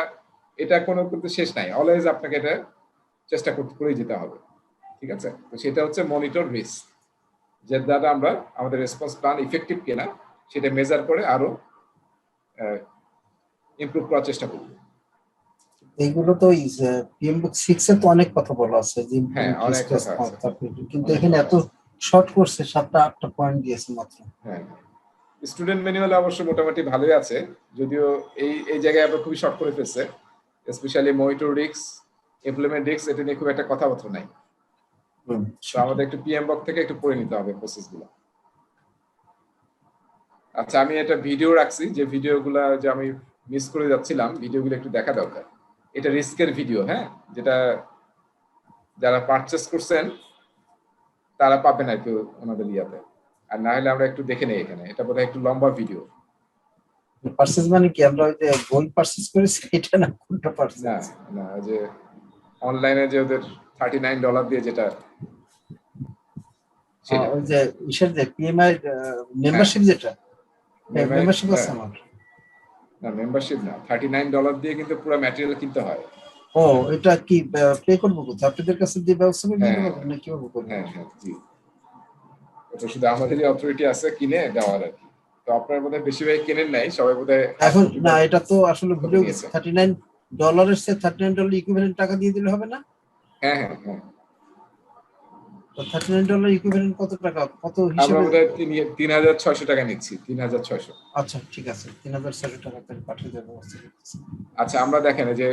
এটা কোনো কিন্তু শেষ নাই, অলওয়েজ আপনাকে এটা চেষ্টা করেই যেতে হবে, ঠিক আছে? তো সেটা হচ্ছে মনিটর রিস্ক, যে দ্বারা আমরা আমাদের রেসপন্স প্ল্যান ইফেক্টিভ কিনা সেটা মেজার করে আরো ইমপ্রুভ করার চেষ্টা করব।
এইগুলো তো পিএম বুক 6 এ তো অনেক কথা বলা আছে যে
হ্যাঁ, অনেক কথা আছে,
কিন্তু এখানে এত শর্ট করছে, 7টা 8টা পয়েন্ট দিয়েছে মাত্র।
হ্যাঁ, স্টুডেন্ট ম্যানুয়ালে অবশ্য মোটামুটি ভালোই আছে, যদিও এই জায়গায় আবার খুবই শর্ট করে ফেলছে, specially monitor risk, implement risk এটা নিয়ে খুব একটা কথাবার্তা নাই। তো আমাদের একটু পিএম বক থেকে একটু পড়ে নিতে হবে প্রসেসগুলো। আচ্ছা, আমি একটা ভিডিও রাখছি, যে ভিডিওগুলো যে আমি মিস করে যাচ্ছিলাম, ভিডিওগুলো একটু দেখা দরকার। এটা রিস্কের ভিডিও, হ্যাঁ, যেটা যারা পারচেস করছেন তারা পাবেন আর কি ওনাদের ইয়াতে। আর না হলে আমরা একটু দেখে নেই এখানে, এটা বোধহয় একটু লম্বা ভিডিও।
পার্সেস মানে কি, আমরা ওই যে বই পার্সেস করেছি এটা না, কোনটা
না
পার্সেস?
না, যে অনলাইনে যে ওদের $39 দিয়ে যেটা, সেটা
ওই যে ইসের যে পিএমআই মেম্বারশিপ, যেটা মেম্বারশিপ আছে আমার।
না, মেম্বারশিপ না, $39 দিয়ে কিন্তু পুরো ম্যাটেরিয়াল কিনতে হয়।
ও, এটা কি পে করবো কোথায়? আপনাদের কাছে দিয়ে ব্যবস্থা করে দিতে
হ্যাঁ,
পারবেন না কিভাবে করবো?
হ্যাঁ হ্যাঁ, জি, ওটা শুধু আমাদেরই অথরিটি আছে কিনে দেওয়ার আর কি। তো আপনার বোধহয় বেশিরভাগ কেনেন নাই, সবাই বোধহয়
এখন না, এটা তো আসলে ভুলে গেছি।
নিয়েছে।
$39 সে $39 ইকুইভ্যালেন্ট টাকা দিয়ে দিলে হবে না?
হ্যাঁ হ্যাঁ হ্যাঁ,
তো $39 ইকুইভ্যালেন্ট কত টাকা, কত
আমরা
হিসেবে?
বোধহয় 3,600 টাকা নিচ্ছি, 3,600।
আচ্ছা ঠিক আছে, 3600 টাকা তাহলে পাঠিয়ে দেবো।
আচ্ছা, আমরা দেখেন এই যে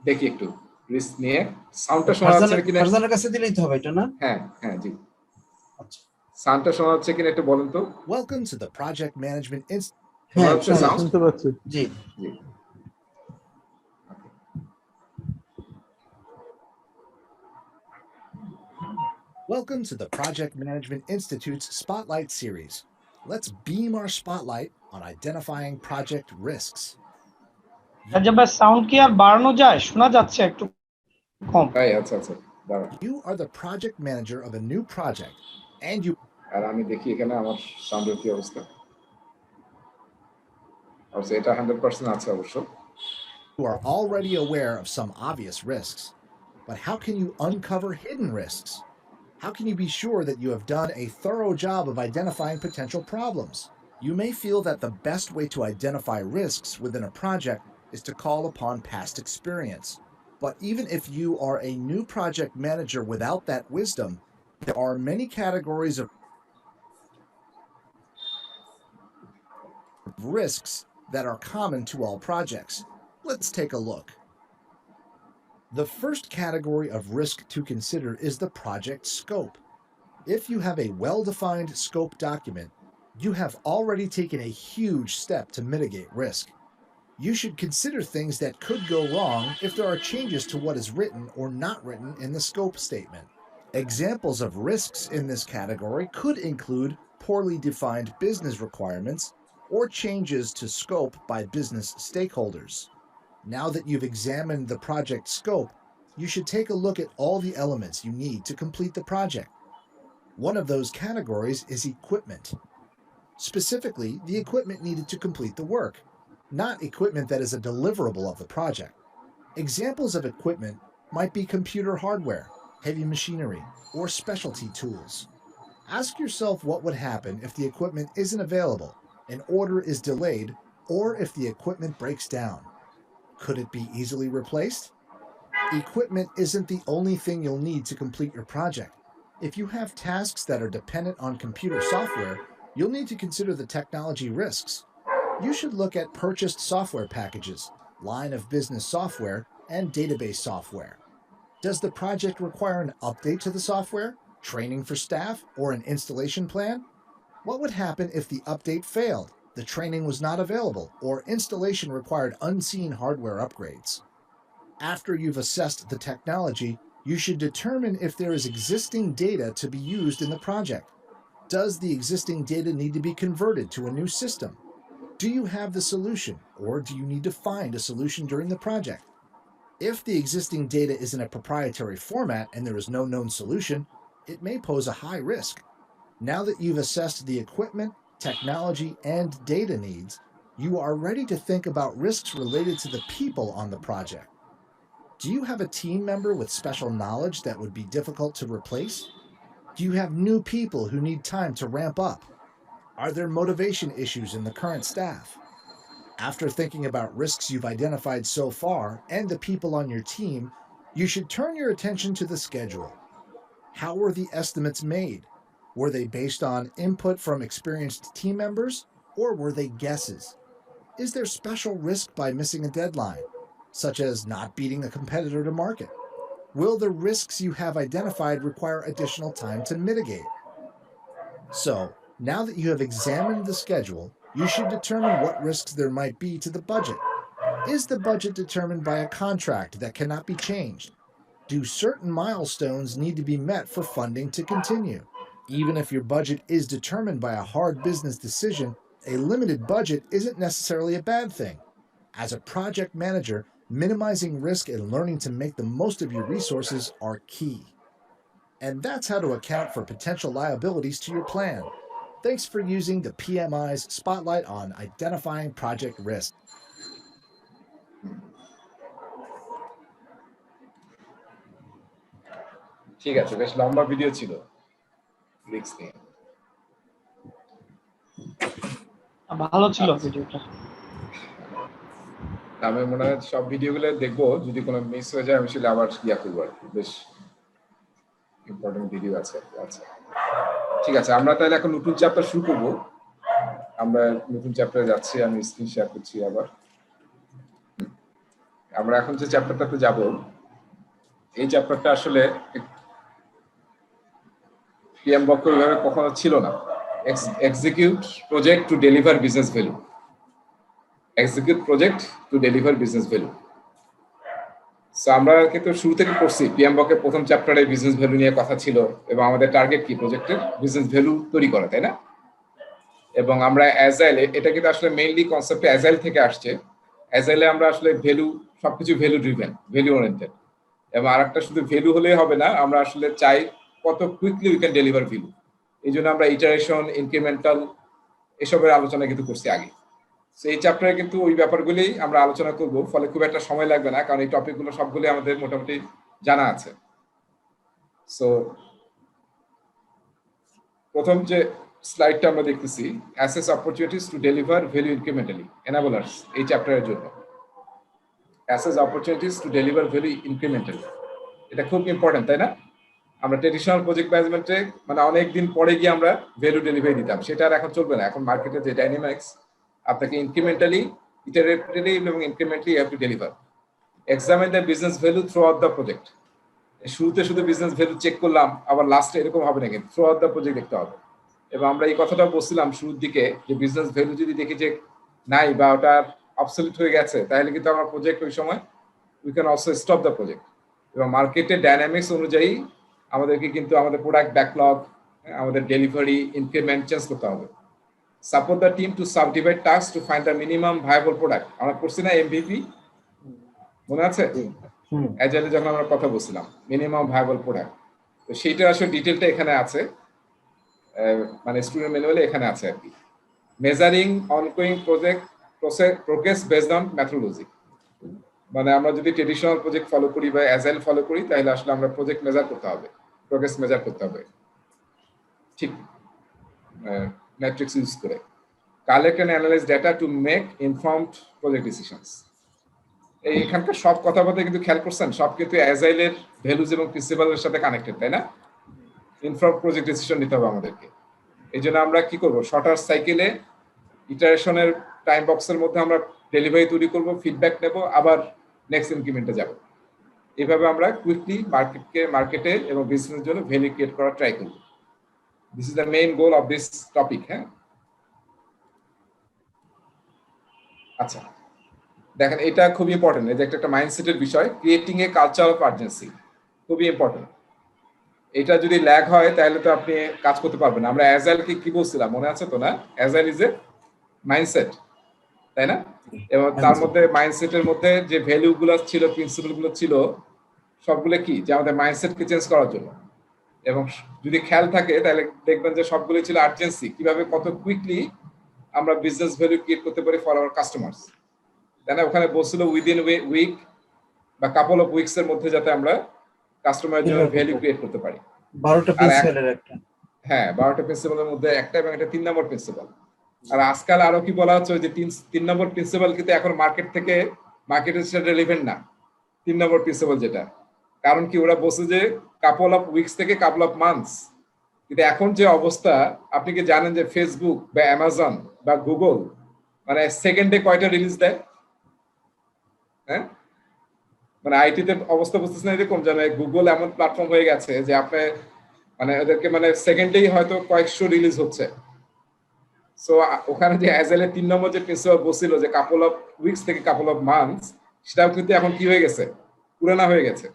দেখি একটু রিস্ক নিয়ে সাউন্ডটা শোনা যাচ্ছে কিনা।
ফারজানের কাছে দিলেই তো হবে এটা না?
হ্যাঁ হ্যাঁ, জি,
আচ্ছা,
সাউন্ডটা শোনা যাচ্ছে কিনা একটু বলেন তো।
Welcome to the Project Management Institute.
শোনা
হ্যাঁ
যাচ্ছে
শোনা
sound?
শুনতে পাচ্ছি।
জি।
জি,
Welcome to the Project Management Institute's Spotlight series. Let's beam our spotlight on identifying project risks.
রাজা ভাই সাউন্ড কি আর বাড়ানো যায়? শোনা যাচ্ছে একটু কম।
তাই, আচ্ছা আচ্ছা, দাঁড়ান।
You are the project manager of a new project, and you
আর আমি দেখি এখানে আমার সাউন্ডের কি অবস্থা। আচ্ছা, এটা 100% আছে অবশ্য।
are already aware of some obvious risks. But how can you uncover hidden risks? How can you be sure that you have done a thorough job of identifying potential problems? You may feel that the best way to identify risks within a project is to call upon past experience. But even if you are a new project manager without that wisdom, there are many categories of risks that are common to all projects. Let's take a look. The first category of risk to consider is the project scope. If you have a well-defined scope document, you have already taken a huge step to mitigate risk. You should consider things that could go wrong if there are changes to what is written or not written in the scope statement. Examples of risks in this category could include poorly defined business requirements or changes to scope by business stakeholders. Now that you've examined the project scope, you should take a look at all the elements you need to complete the project. One of those categories is equipment. Specifically, the equipment needed to complete the work, not equipment that is a deliverable of the project. Examples of equipment might be computer hardware, heavy machinery, or specialty tools. Ask yourself what would happen if the equipment isn't available, an order is delayed, or if the equipment breaks down. Could it be easily replaced? Equipment isn't the only thing you'll need to complete your project. If you have tasks that are dependent on computer software, you'll need to consider the technology risks. You should look at purchased software packages, line of business software, and database software. Does the project require an update to the software, training for staff, or an installation plan? What would happen if the update failed, the training was not available, or installation required unseen hardware upgrades? After you've assessed the technology, you should determine if there is existing data to be used in the project. Does the existing data need to be converted to a new system? Do you have the solution, or do you need to find a solution during the project? If the existing data is in a proprietary format and there is no known solution, it may pose a high risk. Now that you've assessed the equipment, technology, and data needs, you are ready to think about risks related to the people on the project. Do you have a team member with special knowledge that would be difficult to replace? Do you have new people who need time to ramp up? Are there motivation issues in the current staff? After thinking about risks you've identified so far and the people on your team, you should turn your attention to the schedule. How were the estimates made? Were they based on input from experienced team members, or were they guesses? Is there special risk by missing a deadline, such as not beating a competitor to market? Will the risks you have identified require additional time to mitigate? So, now that you have examined the schedule, you should determine what risks there might be to the budget. Is the budget determined by a contract that cannot be changed? Do certain milestones need to be met for funding to continue? Even if your budget is determined by a hard business decision, a limited budget isn't necessarily a bad thing. As a project manager, minimizing risk and learning to make the most of your resources are key. And that's how to account for potential liabilities to your plan. Thanks for using the PMI's Spotlight on identifying project risk.
ঠিক আছে, বেশ লম্বা video ছিল risk নিয়ে।
ভালো ছিল ভিডিওটা।
আমি মনে হয় সব ভিডিওগুলো দেখবো, যদি কোনো মিস হয়ে যায় আমি সেটা আবার ইয়া করবো আর কি। বেশ ইম্পর্টেন্ট ভিডিও আছে। আচ্ছা ঠিক আছে, আমরা তাহলে এখন নতুন চ্যাপ্টার শুরু করবো। আমরা নতুন চ্যাপ্টারে যাচ্ছি, আমি স্ক্রিন শেয়ার করছি আবার। আমরা এখন যে চ্যাপ্টারটাতে যাব, এই চ্যাপ্টারটা আসলে পিএম বক্ষ ওইভাবে কখনো ছিল না। Execute project to deliver business value. Execute project to deliver business value. So আমরা কিন্তু শুরু থেকে পড়ছি, পিএম বকের প্রথম চ্যাপ্টারে বিজনেস ভ্যালু নিয়ে কথা ছিল, এবং আমাদের টার্গেট কি প্রজেক্টের বিজনেস ভ্যালু তৈরি করা, তাই না? এবং আমরা অ্যাজাইল, এটা কিন্তু আসলে মেইনলি কনসেপ্ট অ্যাজাইল থেকে আসছে। অ্যাজাইলে আমরা আসলে ভ্যালু, সবকিছু ভ্যালু ড্রিভেন, ভ্যালু ওরিয়েন্টেড। এবং আরেকটা শুধু ভ্যালু হলেই হবে না, আমরা আসলে চাই কত quickly we can deliver value. এই জন্য আমরা ইটারেশন, ইনক্রিমেন্টাল এসবের আলোচনা কিন্তু করছি আগে। সো এই চ্যাপ্টারে কিন্তু ওই ব্যাপারগুলোই আমরা আলোচনা করব, ফলে খুব একটা সময় লাগবে না, কারণ এই টপিকগুলো সবগুলো আমাদের মোটামুটি জানা আছে। সো প্রথম যে স্লাইডটা আমরা দেখতেছি, assess opportunities to deliver value incrementally, enablers, এই চ্যাপ্টারের জন্য। Assess opportunities to deliver value incrementally, এটা খুব ইম্পর্টেন্ট, তাই না? আমরা ট্রেডিশনাল প্রজেক্ট ম্যানেজমেন্টে মানে অনেকদিন পরে গিয়ে আমরা ভ্যালু ডেলিভারি দিতাম, সেটা আর এখন চলবে না। এখন মার্কেটে যে ডাইনামিক্স, আপনাকে ইনক্রিমেন্টালি, ইটারেটিভলি এবং incrementally you have to deliver. Examine the business value throughout the project. শুরুতে শুধু বিজনেস ভ্যালু চেক করলাম, আবার লাস্টে এরকম হবে না, কিন্তু থ্রু আউট দ্য প্রজেক্ট দেখতে হবে। এবং আমরা এই কথাটা বলছিলাম শুরুর দিকে, যে বিজনেস ভ্যালু যদি দেখি যে নাই বা ওটা অবসলিউট হয়ে গেছে, তাহলে কিন্তু আমরা প্রজেক্ট ওই সময় we can also stop the project. এবং মার্কেটের ডাইনামিক্স অনুযায়ী আমাদেরকে কিন্তু আমাদের প্রোডাক্ট ব্যাকলগ, আমাদের ডেলিভারি, ইনক্রিমেন্ট চেঞ্জ করতে হবে। Support the team to subdivide task to find the minimum viable product. আমরা করছি না এমভিপি, মনে আছে অ্যাজাইলে যখন আমরা কথা বলছিলাম মিনিমাম ভায়াবল প্রোডাক্ট? তো সেইটা আসলে ডিটেলটা এখানে আছে, মানে স্টুডেন্ট ম্যানুয়ালে এখানে আছে আর কি। Measuring ongoing project progress based on methodology. মানে আমরা যদি ট্রেডিশনাল প্রজেক্ট ফলো করি বা অ্যাজাইল ফলো করি, তাহলে আসলে আমরা প্রজেক্ট মেজার করতে হবে, প্রোগ্রেস মেজার করতে হবে, ঠিক ম্যাট্রিক্স ইউজ করে। Collect and analyse data to make informed project decisions. এইখানকার সব কথাবার্তা কিন্তু খেয়াল করছেন, সব কিন্তু অ্যাজাইলের ভ্যালুজ এবং প্রিন্সিপালের সাথে কানেক্টেড, তাই না? ইনফর্মড প্রজেক্ট ডিসিশন নিতে হবে আমাদেরকে। এই জন্য আমরা কি করব, শর্টার সাইকেলে ইটারেশনের টাইম বক্সের মধ্যে আমরা ডেলিভারি তৈরি করব, ফিডব্যাক নেব, আবার নেক্সট ইনক্রিমেন্টে যাব। এইভাবে আমরা কুইকলি মার্কেটে এবং বিজনেসের জন্য ভ্যালু ক্রিয়েট করার ট্রাই করব। This is the main goal of this topic. হ্যাঁ, আচ্ছা দেখেন, এটা খুব ইম্পর্টেন্ট। এই যে একটা মাইন্ডসেটের বিষয়, creating a culture of urgency, খুবই ইম্পর্টেন্ট। এটা যদি ল্যাগ হয় তাহলে তো আপনি কাজ করতে পারবেন না। আমরা অ্যাজাইলকে কি বলছিলাম মনে আছে তো, না? অ্যাজাইল ইজ এ মাইন্ডসেট, তাই না? এবং তার মধ্যে মাইন্ডসেটের মধ্যে যে ভ্যালু গুলো ছিল, প্রিন্সিপাল গুলো ছিল, সবগুলো কি, যে আমাদের মাইন্ডসেটকে চেঞ্জ করার জন্য। এবং যদি খেয়াল থাকে তাহলে দেখবেন যে সবগুলো ছিল আর্জেন্সি, কিভাবে কত কুইকলি আমরা বিজনেস ভ্যালু ক্রিয়েট করতে পারি ফর আওয়ার কাস্টমার্স, তাই না? ওখানে বলছিল উইদিন উইক বা কাপল অফ উইকস এর মধ্যে যাতে আমরা কাস্টমারের জন্য ভ্যালু ক্রিয়েট করতে পারি।
12টা প্রিন্সিপালের একটা,
হ্যাঁ 12টা প্রিন্সিপালের মধ্যে একটা, এবং এটা 3 নম্বর প্রিন্সিপাল। আর আজকাল আরো কি বলা হচ্ছে, যে 3 নম্বর প্রিন্সিপাল কিন্তু এখন মার্কেটের সাথে রিলেভেন্ট না, 3 নম্বর প্রিন্সিপাল যেটা। কারণ কি, ওরা বলছে যে কাপল অফ উইকস থেকে কাপল অফ মান্থস। কিন্তু এখন যে অবস্থা, আপনি কি জানেন যে ফেসবুক বা অ্যামাজন বা গুগল মানে সেকেন্ডে কয়টা রিলিজ দেয়? হ্যাঁ, মানে আইটিতে অবস্থা বুঝতেছেন এরকম, যেন গুগল এমন প্ল্যাটফর্ম হয়ে গেছে যে আপনি মানে ওদেরকে মানে সেকেন্ডেই হয়তো কয়েকশো রিলিজ হচ্ছে। সো ওখানে যে অ্যাজাইলের 3 নম্বর যে প্রিন্সিপাল বলছিল যে কাপল অফ উইকস থেকে কাপল অফ মান্থস, সেটাও কিন্তু এখন কি হয়ে গেছে, পুরানা হয়ে গেছে।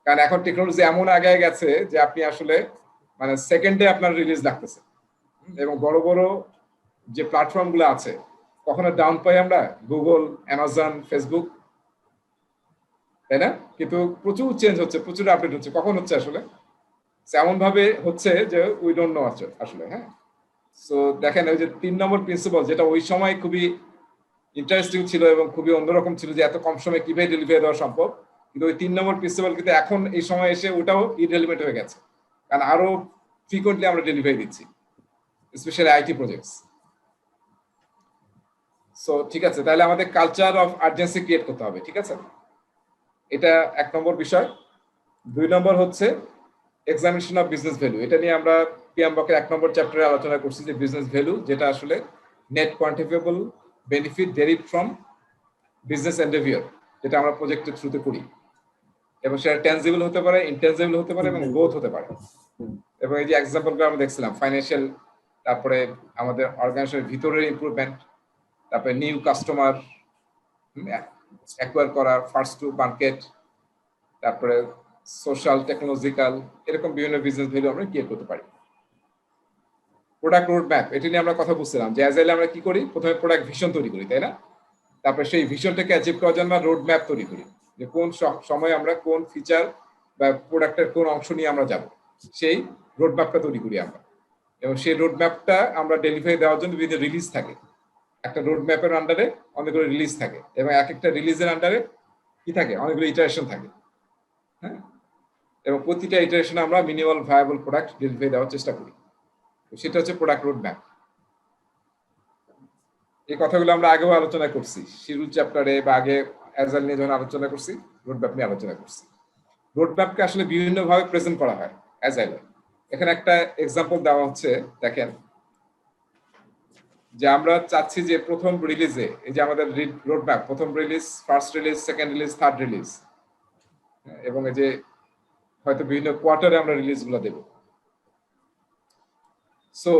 কারণ এখন টেকনোলজি এমন আগায় গেছে যে আপনি আসলে মানে সেকেন্ডে আপনার রিলিজ লাগতেছে। এবং বড় বড় যে প্ল্যাটফর্ম গুলো আছে, কখনো ডাউন পাই আমরা গুগল, অ্যামাজন, ফেসবুক, তাই না? কিন্তু প্রচুর চেঞ্জ হচ্ছে, প্রচুর আপডেট হচ্ছে। কখন হচ্ছে আসলে? এমন ভাবে হচ্ছে যে উই ডোন্ট নো আসলে। হ্যাঁ, সো দেখেন ওই যে 3 নম্বর প্রিন্সিপাল, যেটা ওই সময় খুবই ইন্টারেস্টিং ছিল এবং খুবই অন্যরকম ছিল যে এত কম সময়ে কিভাবে ডেলিভারি দেওয়া সম্ভব, কিন্তু ওই 3 নম্বর প্রিন্সিপাল কিন্তু এখন এই সময় এসে ওটাও ইররিলেভেন্ট হয়ে গেছে। কারণ আরো ফ্রিকোয়েন্টলি আমরা ডেলিভারি দিচ্ছি, স্পেশালি আইটি প্রজেক্টস। সো ঠিক আছে, তাহলে আমাদের কালচার অফ আর্জেন্সি ক্রিয়েট করতে হবে। ঠিক আছে, এটা 1 নম্বর বিষয়। 2 নম্বর হচ্ছে এক্সামিনেশন অফ বিজনেস ভ্যালু। এটা নিয়ে আমরা পিএমবকের 1 নম্বর চ্যাপ্টারে আলোচনা করছি যে বিজনেস ভ্যালু, যেটা আসলে net quantifiable benefit derive from business endeavour, যেটা আমরা প্রজেক্টের থ্রুতে করি। এবং সেটা ট্যানজিবল হতে পারে, ইনট্যানজিবল হতে পারে এবং বোথ হতে পারে। এবং এই যে এক্সাম্পলগুলো আমরা দেখছিলাম, ফাইন্যান্সিয়াল, তারপরে আমাদের অর্গানাইজেশনের ভিতরের ইমপ্রুভমেন্ট, তারপরে নিউ কাস্টমার অ্যাকোয়ার করা, ফার্স্ট টু মার্কেট, তারপরে সোশ্যাল, টেকনোলজিক্যাল, এরকম বিভিন্ন বিজনেস ভ্যালু আমরা ক্রিয়েট করতে পারি। প্রোডাক্ট রোড ম্যাপ, এটি নিয়ে আমরা কথা বলছিলাম যে অ্যাজাইলে আমরা কি করি, প্রথমে প্রোডাক্ট ভিশন তৈরি করি, তাই না? তারপরে সেই ভিশনটাকে অ্যাচিভ করার জন্য রোড ম্যাপ তৈরি করি, যে কোন সময় আমরা কোন ফিচার বা প্রোডাক্টের কোন অংশ নিয়ে আমরা যাব, সেই রোড ম্যাপটা তৈরি করি আমরা। এবং সেই রোড ম্যাপটা আমরা ডেলিভারি দেওয়ার জন্য বিভিন্ন রিলিজ থাকে। একটা রোড ম্যাপের আন্ডারে অনেকগুলো রিলিজ থাকে, এবং এক একটা রিলিজের আন্ডারে কি থাকে, অনেকগুলো ইটারেশন থাকে। হ্যাঁ, এবং প্রতিটা ইটারেশনে আমরা মিনিমাল ভায়াবল প্রোডাক্ট ডেলিভারি দেওয়ার চেষ্টা করি। সেটা হচ্ছে প্রোডাক্ট রোড ম্যাপ। এই কথাগুলো আমরা আগেও আলোচনা করছি, শিডিউল চ্যাপ্টারে বা আগে অ্যাজাইল নিয়ে যখন আলোচনা করছি, রোড ম্যাপ নিয়ে আলোচনা করছি। রোড ম্যাপকে আসলে বিভিন্ন ভাবে প্রেজেন্ট করা হয় অ্যাজাইলে। এখানে একটা এক্সাম্পল দেওয়া হচ্ছে, দেখেন যে আমরা চাচ্ছি যে প্রথম রিলিজে, এই যে আমাদের রোড ম্যাপ, প্রথম release, first release, second release, third release, এবং এই যে হয়তো বিভিন্ন কোয়ার্টারে আমরা রিলিজ গুলো দেব। সো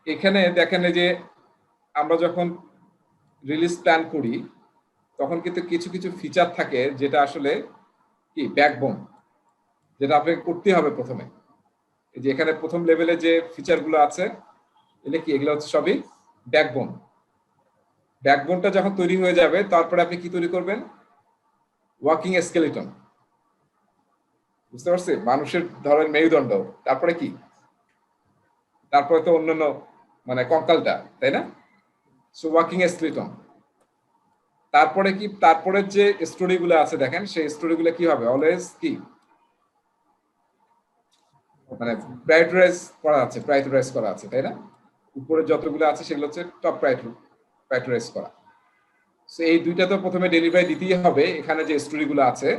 এখানে দেখেন এই যে আমরা যখন রিলিজ প্ল্যান করি, তখন কিন্তু কিছু কিছু ফিচার থাকে যেটা আসলে কি ব্যাকবোন, যেটা আপনাকে করতে হবে প্রথমে। এই যে এখানে প্রথম লেভেলে যে ফিচার গুলো আছে, এগুলো কি, এগুলো হচ্ছে সবই ব্যাকবোন। ব্যাকবোনটা যখন তৈরি হয়ে যাবে, তারপরে আপনি কি তৈরি করবেন, ওয়ার্কিং স্কেলিটন। বুঝতে পারছি, মানুষের ধরেন মেরুদণ্ড, তারপরে কি, তারপরে তো অন্যান্য মানে কঙ্কালটা, তাই না? So working skeleton. তারপরে কি, তারপরে যে স্টোরি গুলো আছে দেখেন, সেই স্টোরি গুলো কি হবে, অলওয়েজ কি মানে প্রায়োরিটাইজ করা আছে, তাই না? উপরে যতগুলো আছে সেগুলো হচ্ছে টপ প্রায়োরিটাইজ করা। সো এই দুইটা তো প্রথমে ডেলিভারি দিতেই হবে। এখানে যে স্টোরি গুলো আছে,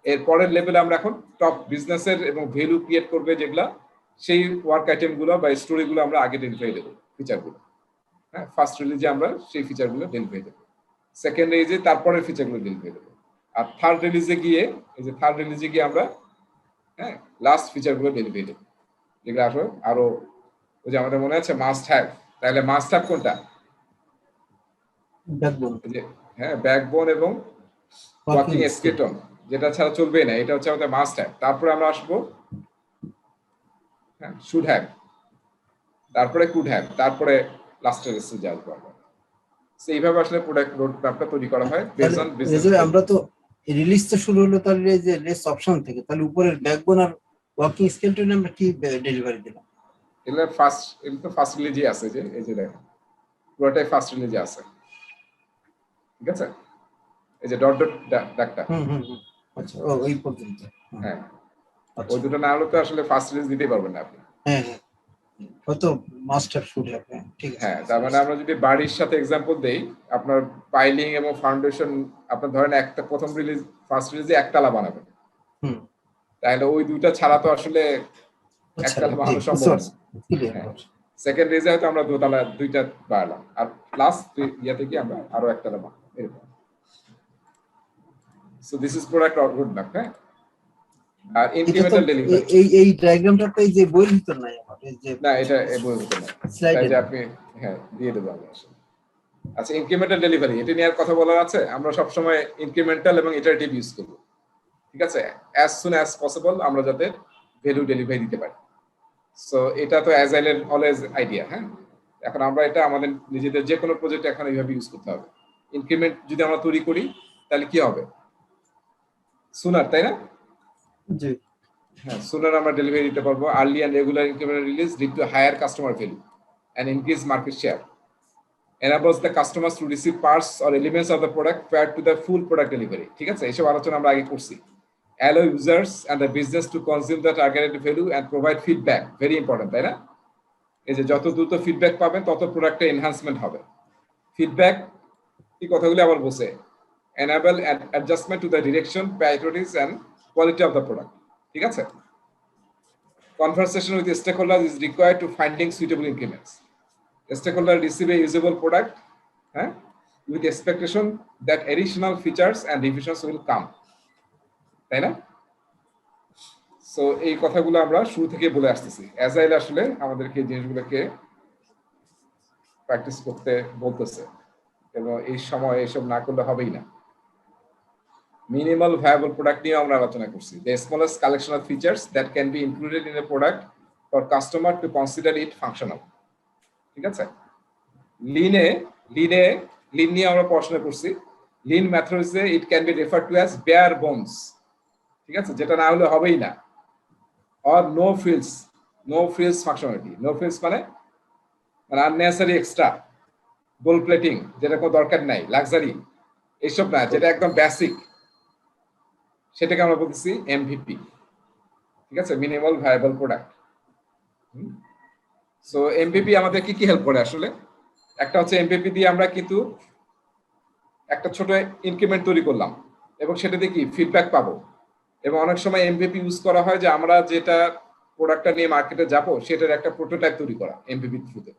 এর পরের লেভেলে আমরা এখন টপ বিজনেসের এবং ভ্যালু ক্রিয়েট করবে যেগুলা, সেই ওয়ার্ক আইটেম গুলো বা স্টোরি গুলো আমরা আগে ডেলিভারি দেবো, ফিচার গুলো। হ্যাঁ, ফার্স্ট রিলিজে আমরা সেই ফিচার গুলো ডেলিভারি দেবো, সেকেন্ড রিলিজে তারপরের ফিচার গুলো ডেলিভারি দেবো, আর থার্ড রিলিজে গিয়ে, এই যে থার্ড রিলিজে গিয়ে আমরা হ্যাঁ লাস্ট ফিচার গুলো ডেলিভারি দেবো, যেগুলো আসলে আরো, ওই যে আমাদের মনে আছে মাস্ট হ্যাভ। তাহলে মাস্ট হ্যাভ কোনটা,
ব্যাকবোন।
হ্যাঁ, ব্যাকবোন এবং ওয়ার্কিং স্কেলিটন, যেটা ছাড়া চলবেই না, এটা হচ্ছে আমাদের মাস্ট হ্যাভ। তারপরে আমরা আসবো হ্যাঁ শুড হ্যাভ, তারপরে কুড হ্যাভ, তারপরে লাস্টের স্টেজে আসবো আমরা। এইভাবে আসলে প্রোডাক্ট রোড ম্যাপটা তৈরি করা হয় বেসড অন বিজনেস।
আমরা তো রিলিজটা শুরু হলো তাহলে এই যে লেস অপশন থেকে, তাহলে উপরের ব্যাকবোন আর ওয়ার্কিং স্কেলটন আমরা কি ডেলিভারি দিলাম?
এগুলো তো ফার্স্ট রিলিজে আছে, যে এই যে দেখেন পুরোটাই ফার্স্ট রিলিজে আছে, ঠিক আছে? এই যে ডট ডট ডাকটা,
আচ্ছা, ও ওই পর্যন্ত।
হ্যাঁ, ওই দুটো না হলে তো আসলে ফার্স্ট রিলিজ দিতেই পারবেন না আপনি।
হ্যাঁ, হয়তো মাস্ট হ্যাভ শুড হ্যাভ। ঠিক আছে।
হ্যাঁ, তার মানে আমরা যদি বাড়ির সাথে এক্সাম্পল দেই, আপনার পাইলিং এবং ফাউন্ডেশন, আপনার ধরেন একটা প্রথম রিলিজ, ফার্স্ট রিলিজে একতলা বানাবেন, তাহলে ওই দুইটা ছাড়া তো আসলে একতলা বানানো সম্ভব না। সেকেন্ড রিলিজে হয়তো আমরা দোতলা দুইটা বানালাম, আর লাস্ট ইয়া থেকে আমরা আরো একতলা বানাবো, এরকম। So this is product roadmap. হ্যাঁ, আর
এটা তো
ইনক্রিমেন্টাল ডেলিভারি,
এই ডায়াগ্রামটা তো এই যে বইয়ের ভিতর নাই আমার, এই যে
না এটা বলতে না,
স্লাইডে
তাই যে আপনি হ্যাঁ দিয়ে দেবো আমি আসলে। আচ্ছা, ইনক্রিমেন্টাল ডেলিভারি এটা নিয়ে আর কথা বলার আছে। আমরা সবসময় ইনক্রিমেন্টাল এবং ইটারেটিভ ইউজ করবো, ঠিক আছে, অ্যাজ সুন অ্যাজ পসিবল আমরা যাতে ভ্যালু ডেলিভারি দিতে পারি। সো এটা তো অ্যাজাইলের অলওয়েজ আইডিয়া। হ্যাঁ, এখন আমরা এটা আমাদের নিজেদের যে কোনো প্রজেক্টে এখন এইভাবে ইউজ করতে হবে। ইনক্রিমেন্ট যদি আমরা তৈরি করি তাহলে কি হবে, সুনার, তাই না?
জি
হ্যাঁ, সুনার আমরা ডেলিভারি দিতে পারবো। Early and regular incremental release lead to higher customer value and increase market share, enables the customers to receive parts or elements of the product prior to the full product delivery। ঠিক আছে, এইসব আলোচনা আমরা আগে করছি। allow users and the business to consume the targeted value and provide feedback, very important, তাই না? এই যে যত দ্রুত ফিডব্যাক পাবেন তত প্রোডাক্টে এনহান্সমেন্ট হবে। ফিডব্যাক কি কথাগুলি আবার বসে, enable and adjustment to the direction, priorities and quality of the product। ঠিক আছে, conversation with the stakeholders is required to finding suitable increments। Stakeholder receive a usable product with expectation that additional features and revisions will come, তাই না? So এই কথাগুলো আমরা শুরু থেকে বলে আসতেছি। অ্যাজাইল আসলে আমাদেরকে এই জিনিসগুলোকে প্র্যাকটিস করতে বলতেছে, এবং এই সময় এসব না করলে হবেই না। মিনিমাল ভায়াবল প্রোডাক্ট নিয়ে আমরা আলোচনা করছি। The smallest collection of features that can be included in a product for customer to consider it functional. ঠিক আছে, লিন নিয়ে আমরা পড়াশোনা করছি। লিন মেথডে it can be refer to as bare bones. ঠিক আছে, যেটা না হলে হবেই না। Or no frills functionality. No frills মানে আননেসেসারি এক্সট্রা গোল্ড প্লেটিং, যেটা কোনো দরকার নাই, লাক্সারি এইসব না, যেটা একদম বেসিক, সেটাকে আমরা বলতেছি এমভিপি। ঠিক আছে, minimal viable product. So MVP আমাদের কি কি হেল্প করে আসলে? একটা হচ্ছে এমভিপি দিয়ে আমরা কিন্তু একটা ছোট ইনক্রিমেন্ট তৈরি করলাম এবং সেটা দিয়ে কি ফিডব্যাক পাবো। এবং অনেক সময় এমভিপি ইউজ করা হয় যে আমরা যেটা প্রোডাক্টটা নিয়ে মার্কেটে যাব সেটার একটা প্রোটোটাইপ তৈরি করা এমভিপি থ্রুতে।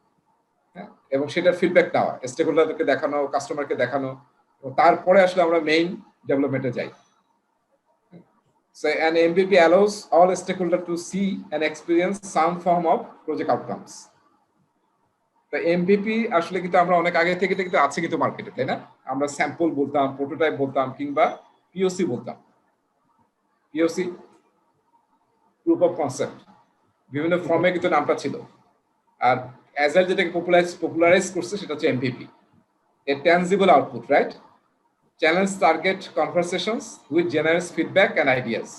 হ্যাঁ, এবং সেটার ফিডব্যাক নেওয়া, স্টেকহোল্ডারদেরকে দেখানো, কাস্টমারকে দেখানো, তারপরে আসলে আমরা মেইন ডেভেলপমেন্টে যাই। So an MVP allows all stakeholders to see and experience some form of project outcomes. তো এমভিপি আসলে কিন্তু আমরা অনেক আগে থেকে কিন্তু আছে কিন্তু মার্কেটে, তাই না? আমরা স্যাম্পল বলতাম, প্রোটোটাইপ বলতাম, কিংবা পিওসি বলতাম। পিওসি, প্রুফ অফ কনসেপ্ট, বিভিন্ন ফর্মে কিন্তু নামটা ছিল। আর অ্যাজাইল যেটাকে পপুলারাইজ করছে সেটা হচ্ছে MVP, a tangible output, right? Challenge target conversations which generates feedback and ideas.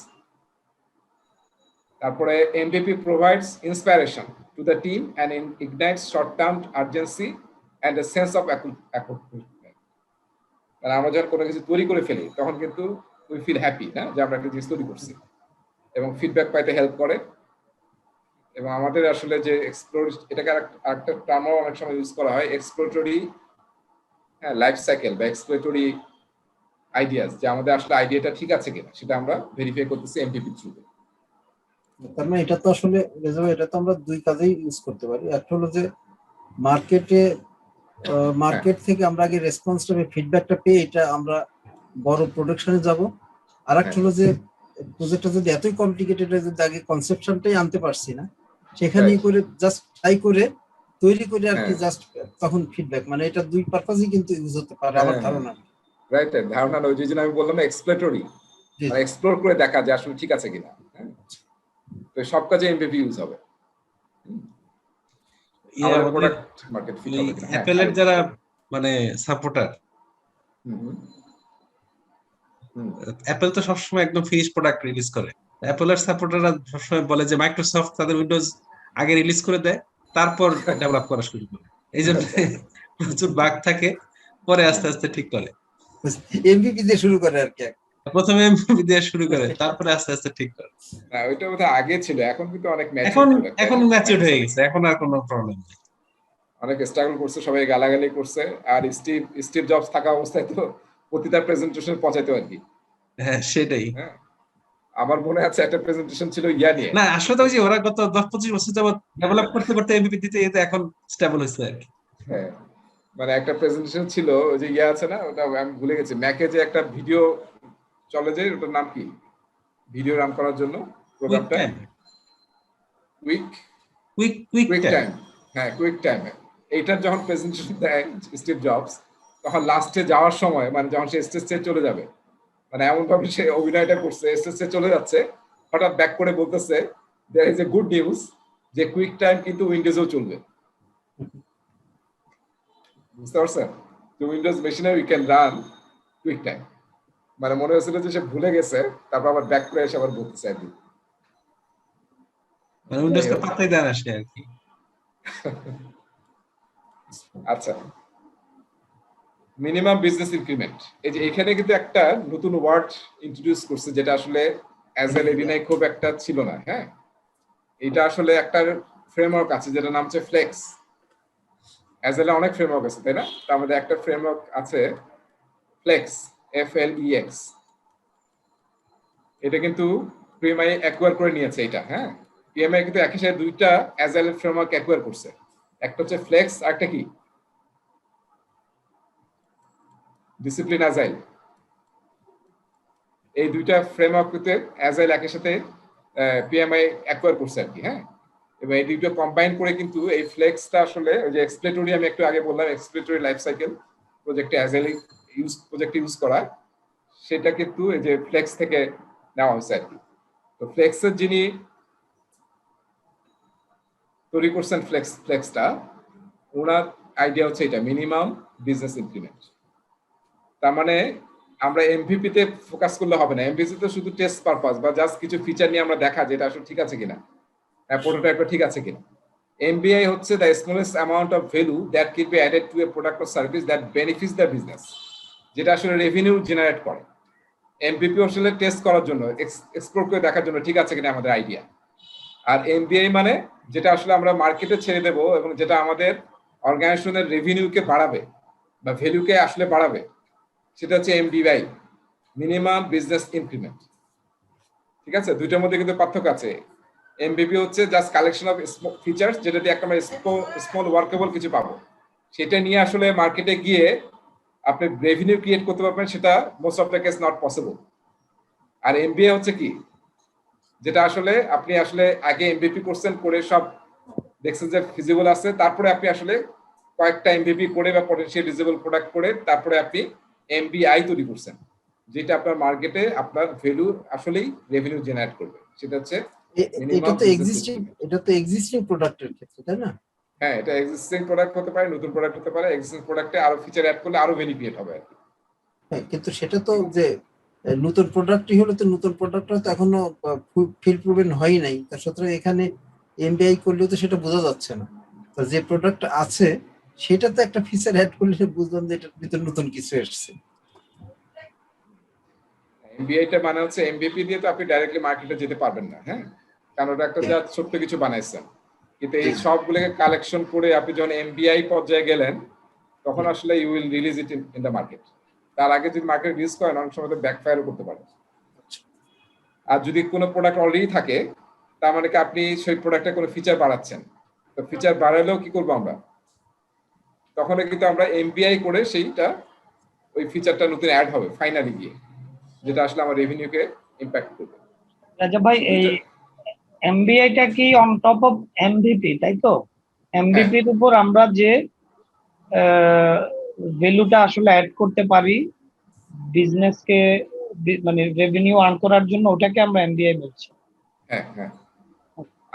তারপরে MVP provides inspiration to the team and ignites short-term urgency and a sense of accomplishment. কারণ আমরা যখন কোনো কিছু তৈরি করে ফেলি তখন কিন্তু we feel happy, না, যে আমরা একটা জিনিস তৈরি করছি, এবং ফিডব্যাক পাইতে হেল্প করে। এবং আমাদের আসলে যে এটাকে আরেকটা টার্মও অনেক সময় ইউজ করা হয়, এক্সপ্লোরেটরি লাইফ সাইকেল বা এক্সপ্লোরেটরি আইডিয়াস, যে আমাদের আসলে আইডিয়াটা ঠিক আছে কিনা সেটা আমরা ভেরিফাই করতেছি এমভিপি থ্রুতে।
তার মানে এটা তো আসলে এটা তো আমরা দুই কাজেই ইউজ করতে পারি। একটা হলো যে মার্কেট থেকে আমরা আগে রেসপন্সটা ফিডব্যাকটা পেয়ে এটা আমরা বড় প্রোডাকশনে যাব। আর একটা হলো যে প্রজেক্টটা যদি এতই কমপ্লিকেটেড হয়, যদি আগে কনসেপশনটাই আনতে পারছি না, সেখানেই করে জাস্ট ট্রাই করে তৈরি করে আর কি, জাস্ট তখন ফিডব্যাক, মানে এটা দুই পারপাসই কিন্তু ইউজ হতে পারে আমার ধারণা।
রাইট, ধারণা ওই যে আমি বললাম না, এক্সপ্লোরেটরি, মানে এক্সপ্লোর করে দেখা যে আসলে ঠিক আছে কিনা। তো সব কাজে এমভিপি ইউজ হবে। আমাদের প্রোডাক্ট মার্কেট ফিট হবে কিনা।
অ্যাপলের যারা মানে সাপোর্টার, অ্যাপল তো সবসময় একদম ফিনিশ প্রোডাক্ট রিলিজ করে। অ্যাপলের সাপোর্টাররা সবসময় বলে যে মাইক্রোসফট তাদের উইন্ডোজ আগে রিলিজ করে দেয়, তারপর ডেভেলপ করা শুরু করে। এই জন্য প্রচুর বাগ থাকে, পরে আস্তে আস্তে ঠিক করে।
এমভিপি দিয়ে শুরু করে আর কি,
প্রথমে এমভিপি দিয়ে শুরু করে, তারপরে আস্তে আস্তে ঠিক করে।
না, ওইটা বোধহয় আগে ছিল, এখন কিন্তু অনেক
এখন ম্যাচিউরড হয়ে গেছে, এখন আর কোনো প্রবলেম নেই।
অনেক স্ট্রাগল করছে, সবাই গালাগালি করছে, আর স্টিভ জবস থাকা অবস্থায় তো প্রতিটা প্রেজেন্টেশন পৌঁছাইতো আর কি।
হ্যাঁ, সেটাই।
আমার মনে আছে একটা প্রেজেন্টেশন ছিল ইয়া নিয়ে।
না, আসলে ওই যে ওরা গত 10-25 বছর যাবত ডেভেলপ করতে করতে এমভিপি দিতে দিতে এখন স্টেবল হয়েছে আর কি।
হ্যাঁ, মানে একটা প্রেজেন্টেশন ছিল ওই যে ইয়া আছে না, ওটা আমি ভুলে গেছি, ম্যাকে যে একটা ভিডিও চলে যায়, ওটার নাম কি ভিডিও রান করার জন্য
কুইক
প্রোগ্রামটা?
Time,
quick
quick quick
quick
time.
Time. হ্যাঁ, কুইক টাইমে এইটার যখন প্রেজেন্টেশন দেয় স্টিভ জবস, তখন লাস্টে যাওয়ার সময় মানে যখন সে স্টেজ থেকে চলে যাবে, মানে এমন ভাবে সে অভিনয়টা করছে, স্টেজ থেকে চলে যাচ্ছে, হঠাৎ ব্যাক করে বলতেছে there is a good news, যে কুইক টাইম কিন্তু উইন্ডোজেও চলবে। বুঝতে পারছেন? তো উইন্ডোজ মেশিনে we can run QuickTime. মানে মনে হয়েছিল যে সে ভুলে গেছে, তারপর আবার ব্যাক করে এসে আবার বলতেছে একদিন।
মানে উইন্ডোজকে পাত্তাই দেয় না সে আর কি।
আচ্ছা, মিনিমাম বিজনেস ইনক্রিমেন্ট, এই যে এখানে কিন্তু একটা নতুন ওয়ার্ড ইন্ট্রোডিউস করছে, যেটা আসলে অ্যাজ এল এডিনাই খুব একটা ছিল না। হ্যাঁ, এটা আসলে একটা ফ্রেমওয়ার্ক আছে যেটা নাম হচ্ছে ফ্লেক্স। অ্যাজ এল অনেক ফ্রেমওয়ার্ক আছে, তাই না? তার মধ্যে একটা ফ্রেমওয়ার্ক আছে ফ্লেক্স, FLEX। এটা কিন্তু PMI অ্যাকোয়ার করে নিয়েছে এটা। হ্যাঁ, PMI কিন্তু একই সাথে দুইটা অ্যাজাইল ফ্রেমওয়ার্ক অ্যাকোয়ার করছে, একটা হচ্ছে ফ্লেক্স আর একটা কি ডিসিপ্লিন অ্যাজাইল। এই দুইটা ফ্রেমওয়ার্কতে অ্যাজাইল একই সাথে PMI অ্যাকোয়ার করছে আর কি। হ্যাঁ, এবং এই দুটো কম্বাইন করে কিন্তু এই ফ্লেক্সটা আসলে ওই যে এক্সপ্লেটরি, আমি একটু আগে বললাম এক্সপ্লেটরি লাইফ সাইকেল প্রজেক্টে অ্যাজাইল ইউজ করা, সেটা কিন্তু এই যে ফ্লেক্স থেকে নেওয়া হয়েছে আর কি। তো ফ্লেক্সের যিনি তৈরি করছেন ফ্লেক্সটা, ওনার আইডিয়া হচ্ছে এটা মিনিমাম বিজনেস ইনক্রিমেন্ট। তার মানে আমরা এমভিপি তে ফোকাস করলে হবে না। এমভিপি তো শুধু টেস্ট পারপাস বা জাস্ট কিছু ফিচার নিয়ে আমরা দেখা যে এটা আসলে ঠিক আছে কিনা, প্রোটোটাইপটা ঠিক আছে কিনা। এমবিআই হচ্ছে the smallest amount of value that can be added to A product or service that benefits the business, যেটা আসলে রেভিনিউ জেনারেট করে। এমভিপি আসলে টেস্ট করার জন্য, এক্সপ্লোর করে দেখার জন্য ঠিক আছে কিনা আমাদের আইডিয়া। আর এমবিআই মানে যেটা আসলে আমরা মার্কেটে ছেড়ে দেবো এবং যেটা আমাদের অর্গানাইজেশনের রেভিনিউকে বাড়াবে বা ভ্যালুকে আসলে বাড়াবে, সেটা হচ্ছে এমবিআই, মিনিমাম বিজনেস ইনক্রিমেন্ট। ঠিক আছে, দুইটার মধ্যে কিন্তু পার্থক্য আছে। এমবিপি হচ্ছে জাস্ট কালেকশন অফ ফিচার্স, যেটা দিয়ে একটা স্মল ওয়ার্কেবল কিছু পাবো, সেটা নিয়ে আসলে মার্কেটে গিয়ে আপনি রেভিনিউ ক্রিয়েট করতে পারবেন, সেটা most of the case not possible. আর এমবিএ হচ্ছে কি, যেটা আসলে আপনি আসলে আগে এমবিপি করছেন, করে সব দেখছেন যে ফিজিবল আছে, তারপরে আপনি আসলে কয়েকটা এমবিপি করে বা পটেনশিয়াল ডিজেবল প্রোডাক্ট করে তারপরে আপনি এমবিআই তৈরি করছেন, যেটা আপনার মার্কেটে আপনার ভ্যালু আসলেই রেভিনিউ জেনারেট করবে। সেটা হচ্ছে
এটা তো এক্সিস্টিং প্রোডাক্টের ক্ষেত্রে, তাই না?
হ্যাঁ, এটা এক্সিস্টিং প্রোডাক্ট হতে পারে, নতুন প্রোডাক্ট হতে পারে। এক্সিস্টিং প্রোডাক্টে আরো ফিচার অ্যাড করলে আরো ভ্যালু ক্রিয়েট হবে আর কি।
হ্যাঁ, কিন্তু সেটা তো যে নতুন প্রোডাক্টই হলো, তো নতুন প্রোডাক্টটা তো এখনো ফিল প্রুভেন হয়ই নাই, তার সুতরাং এখানে এমবিআই করলেও তো সেটা বোঝা যাচ্ছে না। তো যে প্রোডাক্ট আছে সেটা তো একটা ফিচার অ্যাড করলে বুঝলাম যে এটার ভিতরে নতুন কিছু এসেছে।
এমবিআইটা মানে হচ্ছে এমবিপি দিয়ে তো আপনি ডাইরেক্টলি মার্কেটে যেতে পারবেন না। হ্যাঁ, কারণ ওটা একটা যা ছোট্ট কিছু বানাইছেন, কিন্তু এই সবগুলোকে কালেকশন করে আপনি যখন এমবিআই পর্যায়ে গেলেন, তখন আসলে you will release it in the market. তার আগে যদি মার্কেট রিলিজ করেন, অনেক সময় ব্যাকফায়ারও করতে পারে। আর যদি কোনো প্রোডাক্ট অলরেডি থাকে, তার মানে কি আপনি সেই প্রোডাক্টে কোনো ফিচার বাড়াচ্ছেন, তো ফিচার বাড়ালেও কি করবো আমরা, তখন কিন্তু আমরা এমবিআই করে সেইটা ওই ফিচারটা নতুন অ্যাড হবে ফাইনালি গিয়ে, যেটা আসলে আমার রেভিনিউকে ইম্প্যাক্ট করবে।
রাজা ভাই, এই এমবিআইটা কি অন টপ অফ এমভিপি, তাই তো? এমভিপির উপর আমরা যে ভ্যালুটা আসলে অ্যাড করতে পারি বিজনেসকে, মানে রেভিনিউ আর্ন করার জন্য, ওটাকে আমরা এমবিআই বলছি।
হ্যাঁ হ্যাঁ,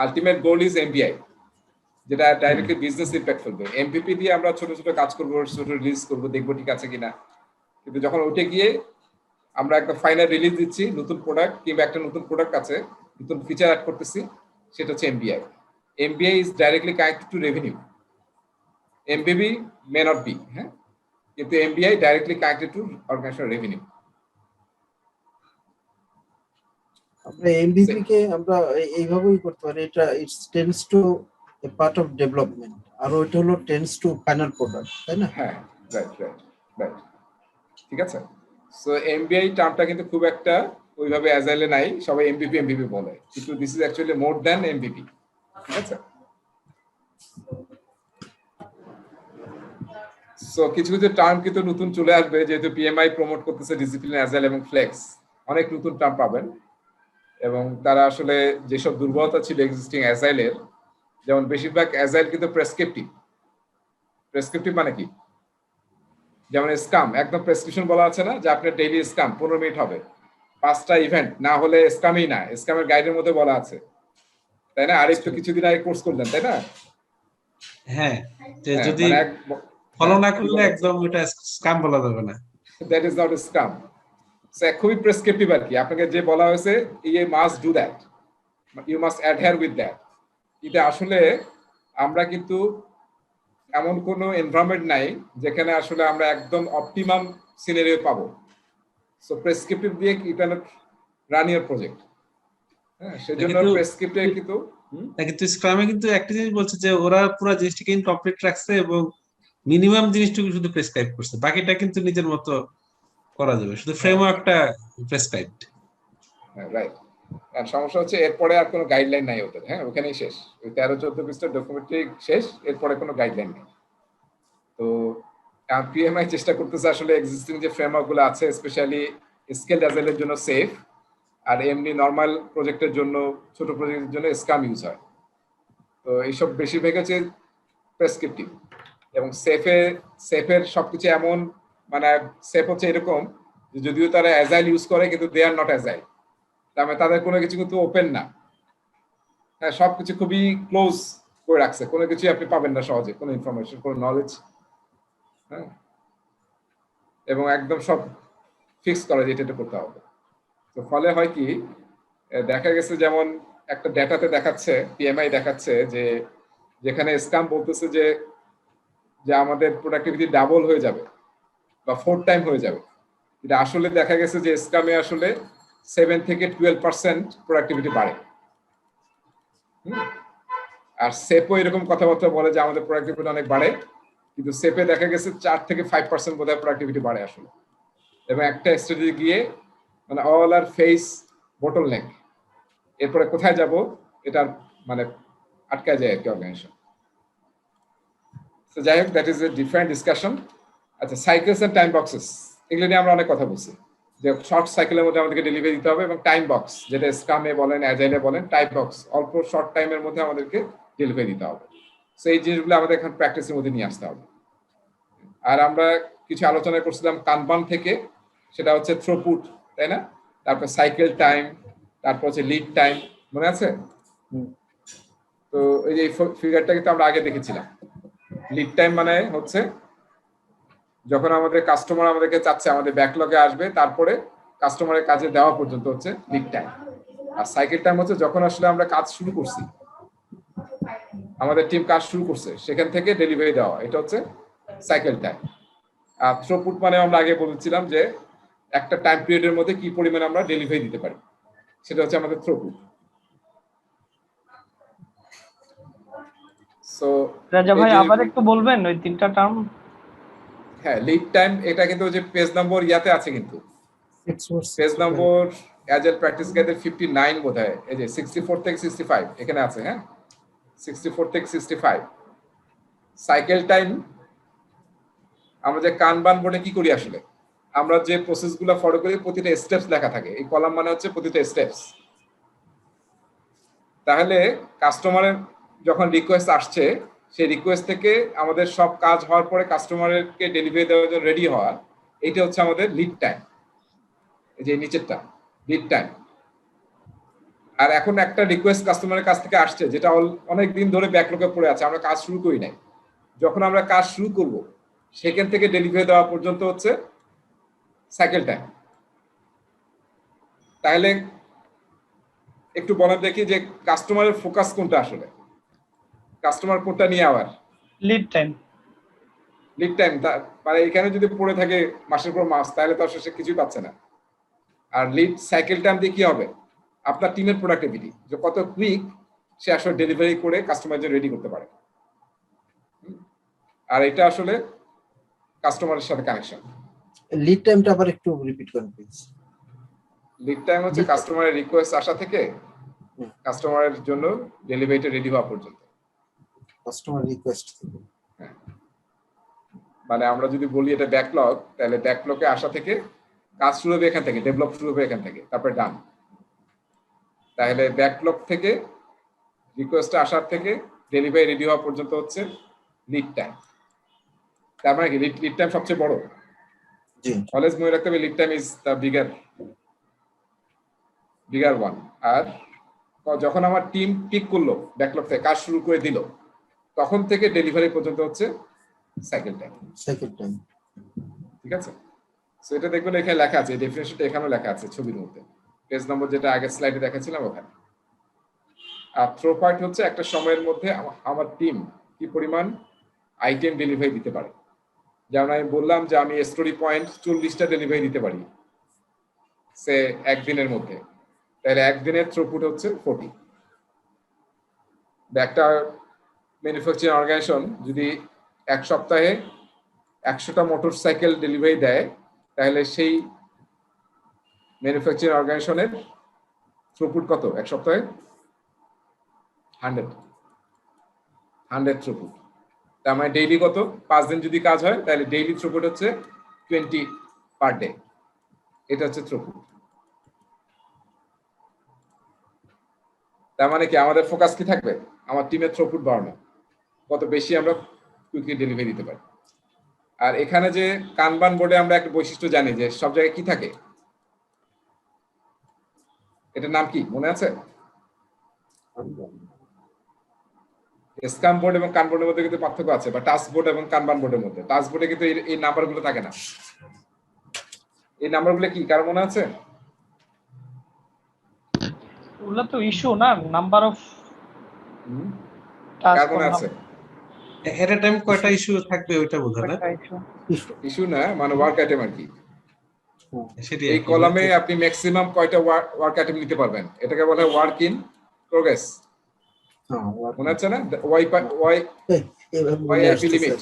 আলটিমেট গোল ইজ এমবিআই, যেটা ডাইরেক্টলি বিজনেস ইম্প্যাক্ট ফেলবে। এমভিপি দিয়ে আমরা ছোট ছোট কাজ করবো, ছোট রিলিজ করবো, দেখবো ঠিক আছে কিনা, কিন্তু যখন ওইটা গিয়ে আমরা একটা ফাইনাল রিলিজ দিচ্ছি, নতুন প্রোডাক্ট কিংবা একটা নতুন প্রোডাক্ট আছে, নতুন ফিচার অ্যাড করতেছি, সেটা হচ্ছে MBI. MBI is directly connected to revenue, MBB may not be. হ্যাঁ, কিন্তু MBI directly connected to organisation revenue.
আমরা এমভিপি কে আমরা এইভাবেই করতে পারি, এটা it's tends to a part of development, আর ওইটা হলো টেন্ডস টু ফাইনাল প্রোডাক্ট, তাই না?
হ্যাঁ, রাইট রাইট রাইট, ঠিক আছে। সো এমবিআই টার্মটা কিন্তু খুব একটা ওইভাবে অ্যাজাইলে নাই, সবাই এমভিপি এমভিপি বলে, কিন্তু this is actually more than MVP. ঠিক আছে, সো কিছু কিছু টার্ম কিন্তু নতুন চলে আসবে, যেহেতু পিএমআই প্রমোট করতেছে ডিসিপ্লিন, অ্যাজাইল এবং ফ্লেক্স। অনেক নতুন টার্ম পাবেন, এবং তারা আসলে যেসব দুর্বলতা ছিল এক্সিস্টিং অ্যাজাইলের, যেমন বেশিরভাগ অ্যাজাইল কিন্তু প্রেসক্রিপটিভ। প্রেসক্রিপটিভ মানে কি? যেমন স্কাম, একদম প্রেসক্রিপশন বলা আছে না যে আপনার ডেইলি স্কাম 15 মিনিট হবে, 5টা ইভেন্ট না হলে স্কামই না, স্কামের গাইডের মধ্যে বলা আছে, তাই না? আরেকটু কিছুদিন আগে কোর্স করলেন, তাই না?
হ্যাঁ, যে
হ্যাঁ,
যদি
মানে
ফলো না করলে একদম এটা স্ক্যাম বলা যাবে না।
That is not scam. খুবই প্রেসক্রিপটিভ আর কি, আপনাকে যে বলা হয়েছে you must do that, you must adhere with that. এটা আসলে আমরা কিন্তু এমন কোনো এনভায়রনমেন্ট নাই যেখানে আসলে আমরা একদম অপটিমাম সিনারিও পাবো। সো প্রেসক্রিপটিভ দিয়ে you can't run your project. হ্যাঁ, সেজন্য
কিন্তু
প্রেসক্রিপ্টিভ কিন্তু
কিন্তু স্ক্রামে কিন্তু একটা জিনিস বলছে যে ওরা পুরো জিনিসটাকে ইনকমপ্লিট রাখছে এবং মিনিমাম জিনিসটুকু শুধু প্রেসক্রাইব করছে, বাকিটা কিন্তু নিজের মতো করা যাবে, শুধু ফ্রেমওয়ার্কটা প্রেসক্রাইবড।
রাইট। আর সমস্যা হচ্ছে এরপরে আর কোনো গাইডলাইন নাই ওদের। হ্যাঁ, ওখানেই শেষ, ওই 13-14 পৃষ্ঠার ডকুমেন্টারি শেষ, এরপরে কোনো গাইডলাইন নেই। তো পিএমআই চেষ্টা করতেছে আসলে এক্সিস্টিং যে ফ্রেমওয়ার্ক গুলো আছে, স্পেশালি স্কেল অ্যাজাইলের জন্য সেফ, আর এমনি নর্মাল প্রজেক্টের জন্য, ছোট প্রজেক্টের জন্য স্কাম ইউজ হয়। তো এইসব বেশিরভাগ হচ্ছে প্রেসক্রিপটিভ, এবং সেফের সবকিছু এমন, মানে সেফ হচ্ছে এরকম যে যদিও তারা অ্যাজাইল ইউজ করে কিন্তু দে আর নট অ্যাজাইল, তার মানে তাদের কোনো কিছু কিন্তু ওপেন না। হ্যাঁ, সবকিছু খুবই ক্লোজ করে রাখছে, কোনো কিছু আপনি পাবেন না সহজে, কোনো ইনফরমেশন, কোনো নলেজ। হ্যাঁ, এবং একদম সব ফিক্স করা যেটা এটা করতে হবে। তো ফলে হয় কি, দেখা গেছে যেমন একটা ডেটাতে দেখাচ্ছে, পিএমআই দেখাচ্ছে যে যেখানে স্ক্যাম বলতেছে যে যে আমাদের প্রোডাক্টিভিটি ডাবল হয়ে যাবে বা 4 টাইম হয়ে যাবে, এটা আসলে দেখা গেছে যে স্ক্যামে আসলে 7 থেকে 12% প্রোডাক্টিভিটি বাড়ে। আর সেপও এরকম কথাবার্তা বলে যে আমাদের প্রোডাক্টিভিটি অনেক বাড়ে, কিন্তু সেপে দেখা গেছে 4 থেকে 5% বোধহয় প্রোডাক্টিভিটি বাড়ে আসলে। এবং একটা স্টেজে গিয়ে মানে অল আর ফেস বটল নেক, এরপরে কোথায় যাব এটা মানে আটকা যায় আর কি অর্গানাইজেশন। তো যাই হোক, that is a different discussion. আচ্ছা, সাইকেলস এন্ড টাইম বক্সেস, এগুলো নিয়ে আমরা অনেক কথা বলছি যে শর্ট সাইকেলের মধ্যে আমাদেরকে ডেলিভারি দিতে হবে, এবং টাইম বক্স, যেটা স্ক্রামে বলেন, অ্যাজাইলে বলেন, টাইম বক্স, অল্প শর্ট টাইমের মধ্যে আমাদেরকে ডেলিভারি দিতে হবে। সো এই জিনিসগুলো আমাদের এখন প্র্যাকটিসের মধ্যে নিয়ে আসতে হবে। আর আমরা কিছু আলোচনা করছিলাম কানবান থেকে, সেটা হচ্ছে থ্রুপুট, তাই না? তারপর সাইকেল টাইম, তারপর হচ্ছে লিড টাইম, মনে আছে? তো এই যে ফিগারটা কিন্তু আমরা আগে দেখেছিলাম। লিড টাইম মানে হচ্ছে যখন আমাদের কাস্টমার আমাদেরকে চাচ্ছে, আমাদের ব্যাকলগে আসবে, তারপরে কাস্টমারের কাজে দেওয়া পর্যন্ত হচ্ছে লিড টাইম। আর সাইকেল টাইম হচ্ছে যখন আসলে আমরা কাজ শুরু করছি, আমাদের টিম কাজ শুরু করছে, সেখান থেকে ডেলিভারি দেওয়া, এটা হচ্ছে সাইকেল টাইম। আর থ্রুপুট মানে আমরা আগে বলেছিলাম যে একটা টাইম পিরিয়ডের মধ্যে কি পরিমাণে আমরা ডেলিভারি দিতে পারি, সেটা হচ্ছে আমাদের থ্রুপুট। সো
রাজা ভাই আবার একটু বলবেন ওই তিনটা টার্ম?
হ্যাঁ, লিড টাইম, এটা কিন্তু যে পেজ নম্বর ইয়াতে আছে, কিন্তু পেজ নম্বর অ্যাজাইল প্র্যাকটিস গাইডের 59 বোধহয়, এই যে 64 থেকে 65 এখানে আছে। হ্যাঁ, 64 থেকে 65 সাইকেল টাইম। আমরা যে কানবান বোর্ডে কি করি আসলে, আমরা যে প্রসেসগুলো ফলো করি প্রতিটা স্টেপস লেখা থাকে, এই কলাম মানে হচ্ছে প্রতিটা স্টেপস। তাহলে কাস্টমারের যখন রিকোয়েস্ট আসছে, সেই রিকোয়েস্ট থেকে আমাদের সব কাজ হওয়ার পরে কাস্টমারকে ডেলিভারি দেওয়ার জন্য রেডি হওয়া, এইটা হচ্ছে আমাদের লিড টাইম। এই যে নিচেরটা লিড টাইম। আর এখন একটা রিকোয়েস্ট কাস্টমারের কাছ থেকে আসছে, যেটা অনেক দিন ধরে ব্যাকলগে পড়ে আছে, আমরা কাজ শুরু করি নাই, যখন আমরা কাজ শুরু করব সেখান থেকে ডেলিভারি দেওয়া পর্যন্ত হচ্ছে সাইকেল টাইম। তাহলে একটু বলেন দেখি যে কাস্টমারের ফোকাস কোনটা আসলে, কাস্টমার কোনটা নিয়ে আবার
লিড টাইম।
লিড টাইম মানে এখানে যদি পড়ে থাকে মাসের পর মাস, তাহলে তো আসলে সে কিছুই পাচ্ছে না। আর লিড সাইকেল টাইম দিয়ে কি হবে, আপনার টিমের প্রোডাক্টিভিটি, যে কত কুইক সে আসলে ডেলিভারি করে কাস্টমারের জন্য রেডি করতে পারে। আর এটা আসলে কাস্টমারের সাথে কানেকশন।
লিড টাইমটা আবার একটু রিপিট করুন প্লিজ।
লিড টাইম হচ্ছে কাস্টমারের রিকোয়েস্ট আসা থেকে কাস্টমারের জন্য ডেলিভারিটা রেডি হওয়া পর্যন্ত।
কাস্টমার রিকোয়েস্ট থেকে,
মানে আমরা যদি বলি এটা ব্যাকলগ, তাহলে ব্যাকলগে আসা থেকে কাজ শুরু হবে এখান থেকে, ডেভেলপ শুরু হবে এখান থেকে, তারপরে ডান। তাহলে ব্যাকলগ থেকে রিকোয়েস্ট আসার থেকে ডেলিভারি রেডি হওয়া পর্যন্ত হচ্ছে লিড টাইম। তার মানে কি লিড টাইম সবচেয়ে বড়?
জি
অলওয়েজ মনে রাখতে হবে lead time is the bigger one. আর যখন আমার টিম পিক করলো ব্যাকলগ থেকে, কাজ শুরু করে দিল, তখন থেকে ডেলিভারি পর্যন্ত হচ্ছে সাইকেল টাইম।
Second time.
ঠিক আছে? সো এটা দেখবেন এখানে লেখা আছে, এই ডেফিনিশনটা এখানেও লেখা আছে ছবির মধ্যে, পেজ নম্বর যেটা আগের স্লাইডে দেখাচ্ছিলাম ওখানে। আর থ্রো পয়েন্ট হচ্ছে একটা সময়ের মধ্যে আমার টিম কি পরিমাণ আইটেম ডেলিভারি দিতে পারে। যেমন আমি বললাম যে আমি স্টোরি পয়েন্ট 40টা ডেলিভারি দিতে পারি সে একদিনের মধ্যে, তাহলে একদিনের থ্রুপুট হচ্ছে 40। একটা ম্যানুফ্যাকচারিং অর্গানাইজেশন যদি এক সপ্তাহে 100টা মোটরসাইকেল ডেলিভারি দেয়, তাহলে সেই ম্যানুফ্যাকচারিং অর্গানাইজেশনের থ্রুপুট কত এক সপ্তাহে? 100 থ্রুপুট। তার মানে ডেইলি কত? 5 দিন যদি কাজ হয় তাহলে ডেইলি থ্রুপুট হচ্ছে 20 পার ডে। এটা হচ্ছে থ্রুপুট। তার মানে কি আমাদের ফোকাস কি থাকবে? আমার টিমের থ্রুপুট বাড়ানো, কত বেশি আমরা কুইকলি ডেলিভারি দিতে পারি। আর এখানে যে কানবান বোর্ডে আমরা একটা বৈশিষ্ট্য জানি যে সব জায়গায় কি থাকে, এটার নাম কি মনে আছে? স্ক্রাম বোর্ড এবং কানবোর্ডের মধ্যে কিন্তু পার্থক্য আছে, বা টাস্ক বোর্ড এবং কানবান বোর্ডের মধ্যে। টাস্ক বোর্ডে কিন্তু এই নাম্বারগুলো থাকে না। এই নাম্বারগুলো কি কার মনে আছে?
ওগুলো তো ইস্যু না, নাম্বার অফ
কার মনে আছে?
এট এ টাইম কয়টা ইস্যু থাকবে ওইটা বোঝা না?
ইস্যু না, মানে ওয়ার্ক আইটেম আর কি।
সেটাই
এই কলামে আপনি ম্যাক্সিমাম কয়টা ওয়ার্ক আইটেম নিতে পারবেন, এটাকে বলা হয় ওয়ার্ক ইন প্রোগ্রেস। মনে আছে না? ওয়াইআইপি limit,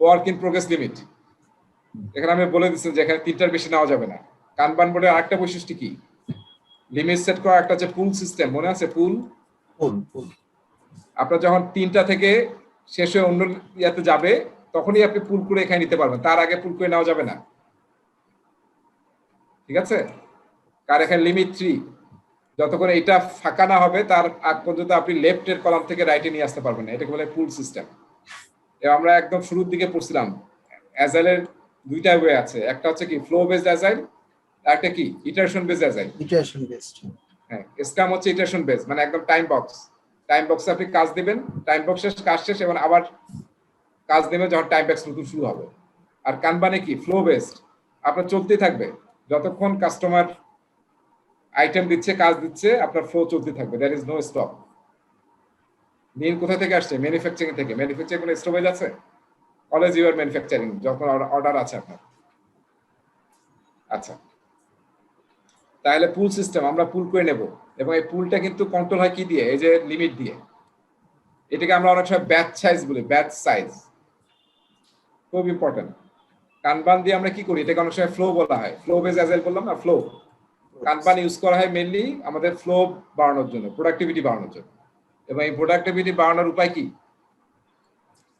work in progress limit. এখানে আমি বলে দিচ্ছি যে এখানে 3টার বেশি নেওয়া যাবে না। কানবান বোর্ডের আরেকটা বৈশিষ্ট্য কি? লিমিট সেট করা একটা হচ্ছে পুল সিস্টেম, মনে আছে? পুল। আপনার যখন 3টা থেকে শেষ হয়ে অন্য ইয়াতে যাবে তখনই আপনি পুল করে এখানে নিতে পারবেন, তার আগে পুল করে নেওয়া যাবে না। ঠিক আছে? কার এখানে লিমিট 3, যতক্ষণ এটা ফাঁকা না হবে তার আগ পর্যন্ত আপনি লেফটের কলাম থেকে রাইটে নিয়ে আসতে পারবেন না। এটাকে বলে পুল সিস্টেম। আমরা একদম শুরুর দিকে পড়ছিলাম অ্যাজাইলের 2টা ওয়ে আছে, একটা হচ্ছে কি ফ্লো বেসড অ্যাজাইল, আর একটা কি iteration based agile.
Iteration based.
হ্যাঁ, স্ক্রাম হচ্ছে ইটারেশন বেসড, মানে একদম টাইম বক্সে আপনি কাজ দিবেন, টাইম বক্স শেষ, কাজ শেষ, এবং আবার কাজ দেবেন যখন টাইম বক্স নতুন শুরু হবে। আর কানবানে কি ফ্লো বেসড, আপনার চলতেই থাকবে যতক্ষণ কাস্টমার আইটেম দিচ্ছে, কাজ দিচ্ছে, আপনার ফ্লো চলতে থাকবে, দ্যার ইজ নো স্টপ। নীল কোথা থেকে আসছে? ম্যানুফ্যাকচারিং থেকে। ম্যানুফ্যাকচারিং কোনো স্টপেজ আছে? অলওয়েজ ইউ আর ম্যানুফ্যাকচারিং যখন অর্ডার আছে আপনার। আচ্ছা, তাহলে পুল সিস্টেম আমরা পুল করে নেব, এবং এই পুলটা কিন্তু কন্ট্রোল হয় কি দিয়ে? এই যে লিমিট দিয়ে। এটাকে আমরা অনেক সময় ব্যাচ সাইজ বলি, ব্যাচ সাইজ খুব ইম্পর্টেন্ট। কানবান দিয়ে আমরা কি করি? এটাকে অনেক সময় ফ্লো বলা হয়, ফ্লো বেস অ্যাজাইল বললাম না, ফ্লো। কানবান ইউজ করা হয় মেইনলি আমাদের ফ্লো বাড়ানোর জন্য, প্রোডাক্টিভিটি বাড়ানোর জন্য। এবং এই প্রোডাক্টিভিটি বাড়ানোর উপায় কি?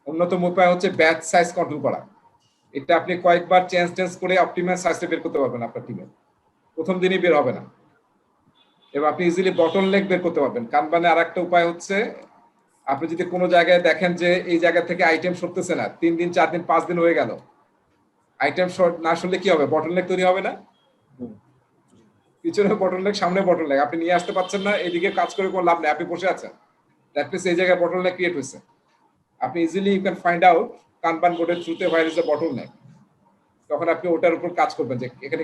অন্যতম উপায় হচ্ছে ব্যাচ সাইজ কন্ট্রোল করা। এটা আপনি কয়েকবার চেঞ্জ করে অপটিমাইজ সাইজটা বের করতে পারবেন আপনার টিমে, প্রথম দিনই বের হবে না। এবং আপনি ইজিলি বটলনেক বের করতে পারবেন। কানবানে আরেকটা উপায় হচ্ছে, আপনি যদি কোনো জায়গায় দেখেন যে এই জায়গা থেকে আইটেম সরতেছে না, 3 দিন 4 দিন 5 দিন হয়ে গেল, আইটেম শর্ট না সরলে কি হবে? বটলনেক তৈরি হবে না? পিছনে বটলনেক, সামনে বটলনেক, আপনি নিয়ে আসতে পারছেন না, এদিকে কাজ করে কোনো লাভ নেই, আপনি বসে আছেন। দ্যাট মিনস এই জায়গায় বটলনেক ক্রিয়েট হয়েছে। আপনি easily you can find out kanban বোর্ডের থ্রুতে হোয়ার ইজ দ্য বটলনেক। তখন আপনি ওটার উপর কাজ করবেন যে এখানে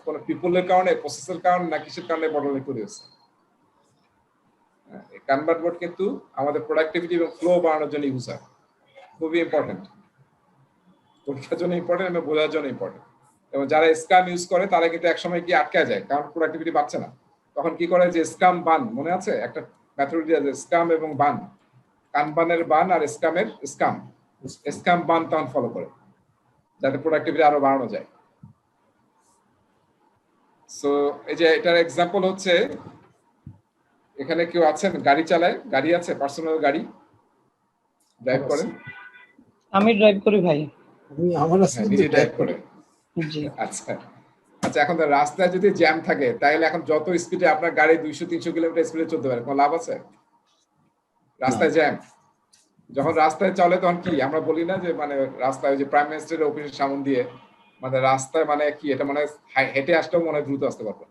কোনো পিপলের কারণে, প্রসেসের কারণে, না কিসের কারণে বটলনেক তৈরি হয়েছে। কানবান বোর্ড কিন্তু আমাদের প্রোডাক্টিভিটি এবং ফ্লো বাড়ানোর জন্য ইউজ হয়, খুবই ইম্পর্টেন্ট। পরীক্ষার জন্য ইম্পর্টেন্ট এবং বোঝার জন্য ইম্পর্টেন্ট। এবং যারা স্ক্রাম ইউজ করে তারা কিন্তু একসময় গিয়ে আটকে যায়, কারণ প্রোডাক্টিভিটি বাড়ছে না। তখন কি করে? যে স্ক্রাম বান, মনে আছে একটা মেথডোলজি আছে, স্ক্রাম এবং বান, কানবানের বান আর স্ক্রাম বান তখন ফলো করে, যাতে প্রোডাক্টিভিটি আরো বাড়ানো যায়। সো এই যে এটার এক্সাম্পল হচ্ছে, এখানে কেউ আছেন গাড়ি চালায়, গাড়ি আছে, পার্সোনাল গাড়ি ড্রাইভ করেন?
আমি ড্রাইভ করি ভাই।
আমার
হ্যাঁ, নিজে ড্রাইভ করেন।
জি
আচ্ছা আচ্ছা, এখন তো রাস্তায় যদি জ্যাম থাকে তাহলে এখন যত স্পিডে আপনার গাড়ি 200-300 কিলোমিটার স্পিডে চলতে পারে, কোনো লাভ আছে? রাস্তায় জ্যাম, যখন রাস্তায় চলে তখন কি আমরা বলি না যে মানে রাস্তায় ওই যে প্রাইম মিনিস্টারের অফিসের সামনে দিয়ে মানে রাস্তায় মানে কি এটা মানে হেঁটে আসলেও মনে হয় দ্রুত আসতে পারবে,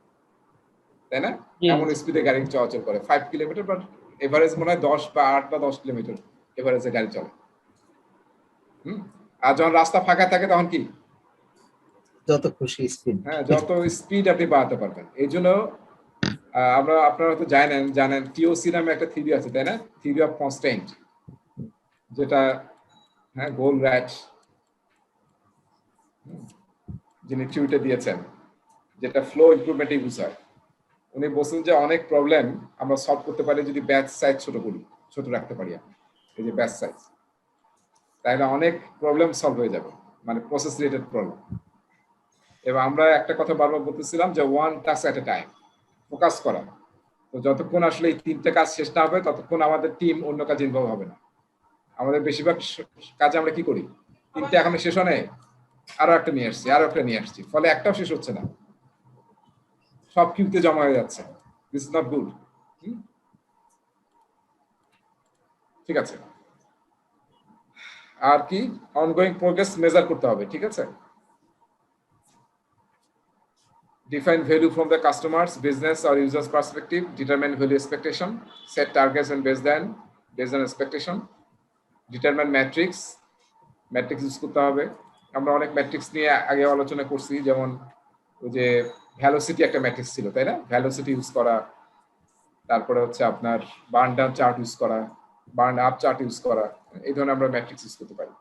তাই না?
জি
এমন স্পিডে গাড়ি চলাচল করে 5 কিলোমিটার, বাট এভারেজ মনে হয় 10 বা 8 বা 10 কিলোমিটার এভারেজে গাড়ি চলে। আর যখন রাস্তা ফাঁকা থাকে তখন কি,
যত খুশি স্পিড।
হ্যাঁ যত স্পিড আপনি বাড়াতে পারবেন। এই জন্য আপনারা হয়তো জানেন টিওসি নামে একটা থিওরি আছে, তাই না? থিওরি অফ কনস্ট্যান্ট, যেটা হ্যাঁ গোল র্যাট যিনি টুইটে দিয়েছেন, যেটা ফ্লো ইমপ্রুভমেন্টই বুঝায়। উনি বলছেন যে অনেক প্রবলেম আমরা সলভ করতে পারি যদি ব্যাচ সাইজ ছোট রাখতে পারি। এই যে ব্যাচ সাইজ, তাহলে অনেক প্রবলেম সলভ হয়ে যাবে, মানে প্রসেস রিলেটেড প্রবলেম। এবং আমরা একটা কথা বারবার বলতেছিলাম যে ওয়ান টাস্ক এট এ টাইম, ফোকাস করা। তো যতক্ষণ আসলে এই 3টে কাজ শেষ না হবে ততক্ষণ আমাদের টিম অন্য কাজে ইনভলভ হবে না। আমাদের বেশিরভাগ কাজে আমরা কি করি, 3টে এখনো শেষ হয় নাই, আরো একটা নিয়ে আসছি, ফলে একটাও শেষ হচ্ছে না, সব কিউতে জমা হয়ে যাচ্ছে। This is not good. ঠিক আছে, আর কি অনগোয়িং প্রোগ্রেস মেজার করতে হবে, ঠিক আছে? Define value from the customer's business or user's perspective, determine value expectation, set targets and based on expectation, determine metrics use করতে হবে। আমরা অনেক ম্যাট্রিক্স নিয়ে আগে আলোচনা করছি, যেমন ওই যে ভ্যালোসিটি একটা ম্যাট্রিক্স ছিল, তাই না? ভ্যালোসিটি ইউজ করা, তারপরে হচ্ছে আপনার বার্ন ডাউন চার্ট ইউজ করা, বার্ন আপ চার্ট ইউজ করা, এই ধরনের আমরা ম্যাট্রিক্স ইউজ করতে পারি।